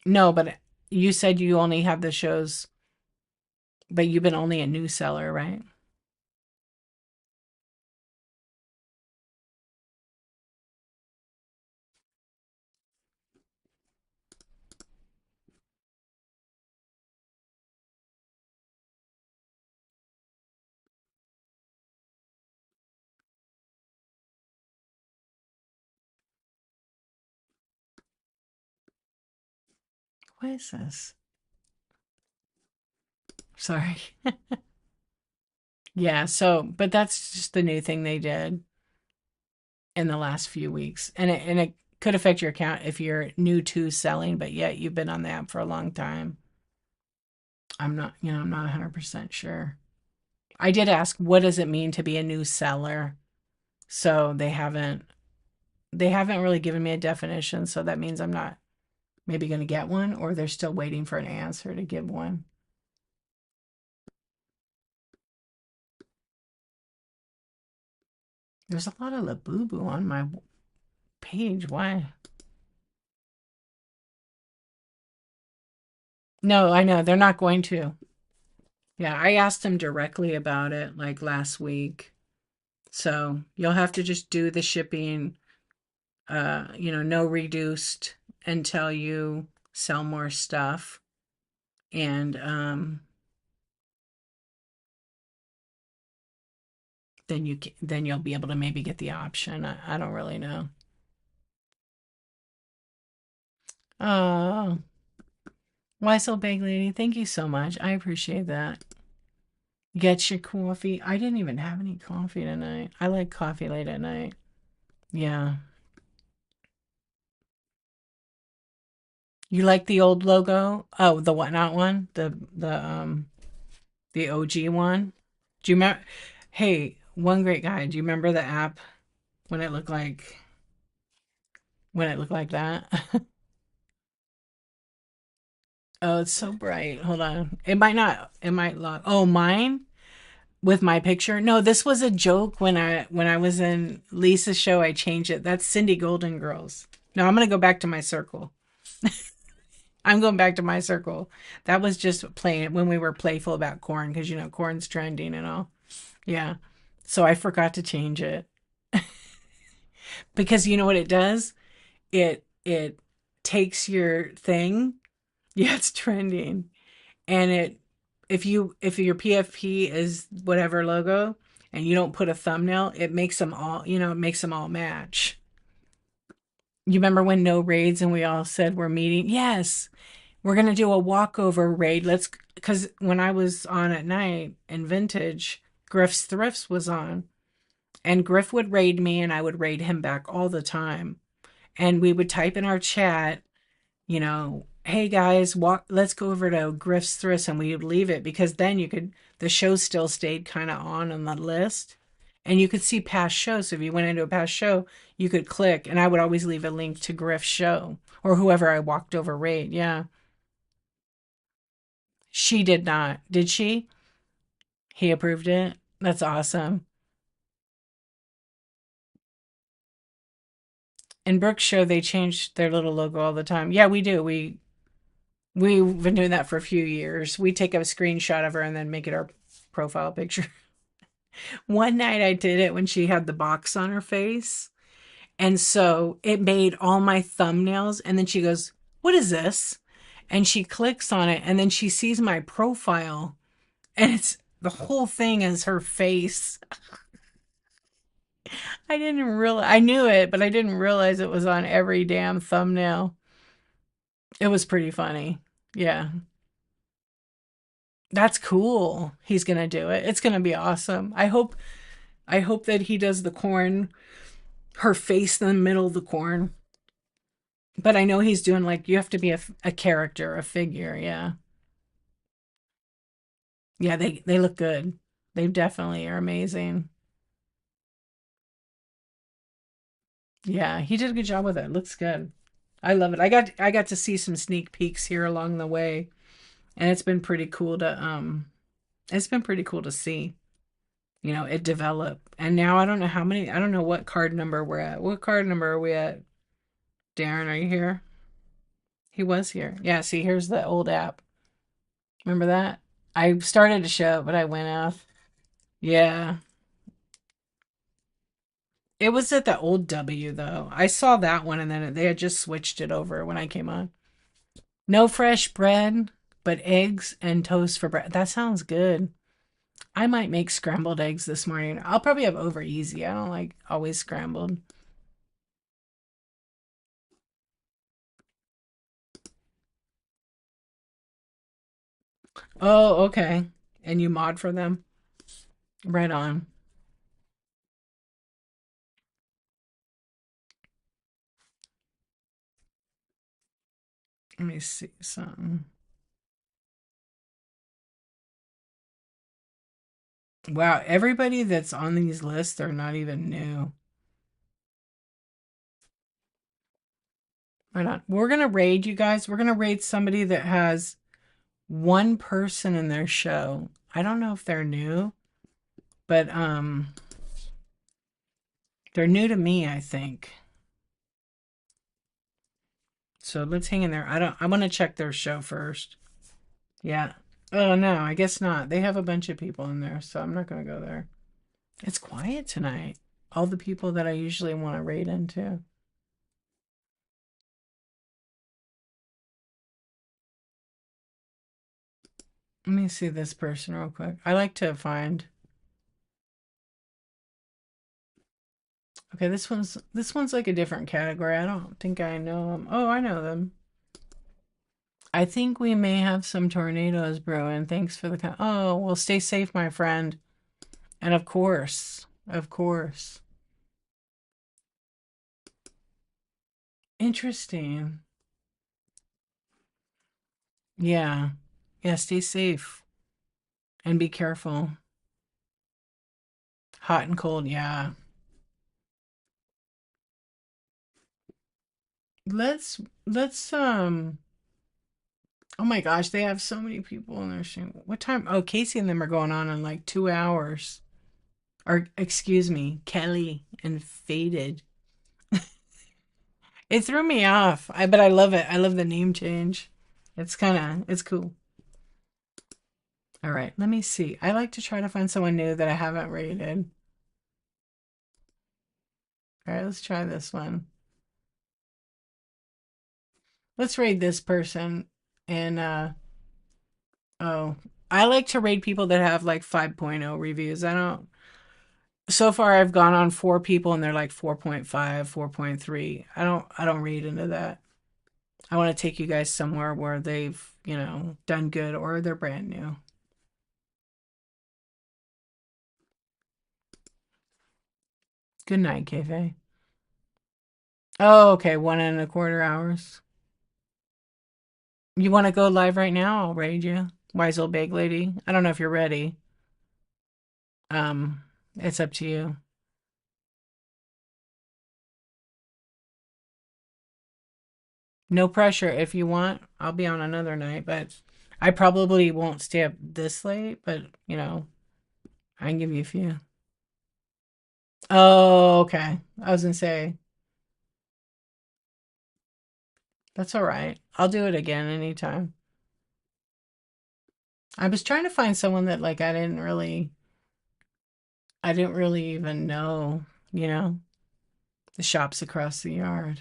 No, but you said you only have the shows, but you've been only a new seller, right? What is this? Sorry. Yeah, so, but that's just the new thing they did in the last few weeks. And it could affect your account if you're new to selling, but yet you've been on the app for a long time. I'm not 100% sure. I did ask, what does it mean to be a new seller? So they haven't really given me a definition, so that means I'm not maybe going to get one or they're still waiting for an answer to give one. There's a lot of Labubu on my page. Why? No, I know they're not going to. Yeah, I asked them directly about it like last week. So you'll have to just do the shipping, no reduced until you sell more stuff. And then you'll be able to maybe get the option. I don't really know. Oh, why so big, lady? Thank you so much. I appreciate that. Get your coffee. I didn't even have any coffee tonight. I like coffee late at night. Yeah. You like the old logo? Oh, the whatnot one? The OG one? Do you remember? Hey, one great guy. Do you remember the app when it looked like that? Oh, it's so bright. Hold on. It might not. It might lock. Oh, mine with my picture. No, this was a joke when I was in Lisa's show. I changed it. That's Cindy Golden Girls. No, I'm gonna go back to my circle. I'm going back to my circle. That was just playing when we were playful about corn because corn's trending and all. Yeah. So I forgot to change it because you know what it does? It takes your thing. Yeah, it's trending. And it if your PFP is whatever logo and you don't put a thumbnail, it makes them all, it makes them all match. You remember when no raids and we all said we're meeting? Yes. We're going to do a walkover raid. Let's cuz when I was on at night in Vintage, Griff's Thrifts was on and Griff would raid me and I would raid him back all the time. And we would type in our chat, hey guys, let's go over to Griff's Thrifts, and we would leave it because then the show still stayed kind of on the list and you could see past shows. So if you went into a past show, you could click and I would always leave a link to Griff's show or whoever I walked over raid. Yeah. She did not. Did she? He approved it. That's awesome. In Brooks' show, they changed their little logo all the time. Yeah, we do. We've been doing that for a few years. We take a screenshot of her and then make it our profile picture. One night I did it when she had the box on her face. And so it made all my thumbnails. And then she goes, "What is this?" And she clicks on it and then she sees my profile. And it's the whole thing is her face. I didn't realize, I knew it, but I didn't realize it was on every damn thumbnail. It was pretty funny. Yeah. That's cool. He's going to do it. It's going to be awesome. I hope that he does the corn, her face in the middle of the corn. But I know he's doing like you have to be a character, a figure. Yeah. Yeah, they look good. They definitely are amazing. Yeah, he did a good job with it. Looks good. I love it. I got to see some sneak peeks here along the way, and it's been pretty cool to see, it develop. And now I don't know what card number we're at. What card number are we at? Darren, are you here? He was here. Yeah, see, here's the old app. Remember that? I started to show, but I went off. Yeah. It was at the old W though. I saw that one and then they had just switched it over when I came on. No fresh bread, but eggs and toast for bread. That sounds good. I might make scrambled eggs this morning. I'll probably have over easy. I don't like always scrambled. Oh, okay. And you mod for them? Right on. Let me see something. Wow, everybody that's on these lists are not even new. Right on. We're gonna raid you guys. We're gonna raid somebody that has one person in their show. I don't know if they're new, but they're new to me, I think. So let's hang in there. I want to check their show first. Yeah. Oh no, I guess not. They have a bunch of people in there, so I'm not gonna go there. It's quiet tonight. All the people that I usually want to raid into. Let me see this person real quick. I like to find. Okay, this one's like a different category. I don't think I know them. Oh, I know them. I think we may have some tornadoes brewing. Thanks for the oh, well, stay safe, my friend. And of course. Interesting. Yeah. Yeah, stay safe and be careful. Hot and cold, yeah. Let's Oh my gosh, they have so many people in their stream. What time? Oh, Casey and them are going on in like 2 hours. Or excuse me, Kelly and Faded. It threw me off. But I love it. I love the name change. It's cool. All right, let me see. I like to try to find someone new that I haven't rated. All right, let's try this one. Let's raid this person. And oh, I like to raid people that have like 5.0 reviews. I don't So far I've gone on 4 people and they're like 4.5, 4.3. I don't read into that. I want to take you guys somewhere where they've, done good or they're brand new. Good night, Cafe. Oh, okay, 1.25 hours. You want to go live right now? I'll raid you. Wise old big lady. I don't know if you're ready. It's up to you. No pressure. If you want, I'll be on another night, but I probably won't stay up this late, but I can give you a few. Oh, okay. I was gonna say, that's all right. I'll do it again anytime. I was trying to find someone that like I didn't really even know, you know, the shops across the yard.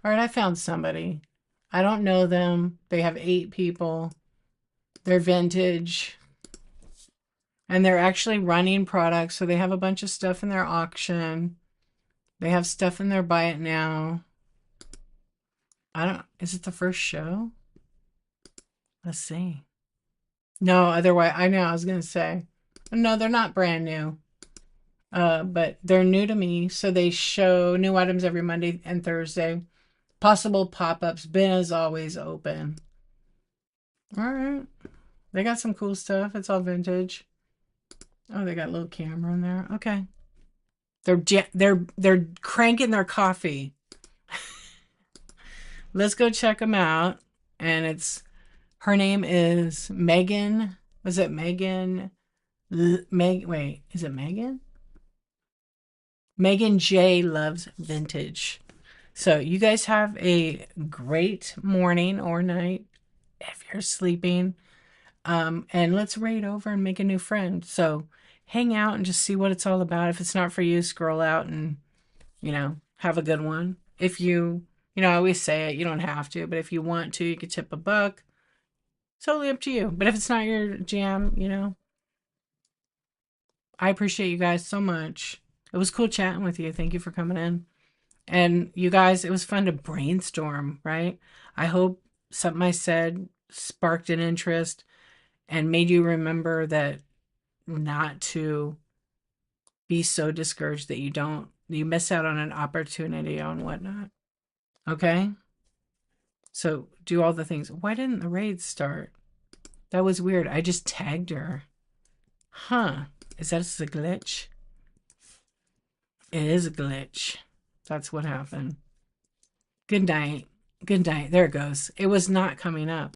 All right, I found somebody. I don't know them. They have 8 people. They're vintage and they're actually running products, so they have a bunch of stuff in their auction. They have stuff in their buy it now. Is it the first show? Let's see. No, otherwise, I know, I was going to say. No, they're not brand new. But they're new to me. So they show new items every Monday and Thursday. Possible pop-ups. Bin is always open. All right. They got some cool stuff. It's all vintage. Oh, they got a little camera in there. Okay. They're cranking their coffee. Let's go check them out. And her name is Megan. Was it Megan? Wait, is it Megan? Megan J loves vintage. So you guys have a great morning or night if you're sleeping. And let's raid over and make a new friend. So hang out and just see what it's all about. If it's not for you, scroll out and, have a good one. If I always say it, you don't have to, but if you want to, you could tip $1. Totally up to you. But if it's not your jam, I appreciate you guys so much. It was cool chatting with you. Thank you for coming in. And you guys, it was fun to brainstorm, right? I hope something I said sparked an interest and made you remember that not to be so discouraged that you miss out on an opportunity on whatnot. Okay? So do all the things. Why didn't the raid start? That was weird. I just tagged her. Huh. Is that a glitch? It is a glitch. That's what happened. Good night. Good night. There it goes. It was not coming up.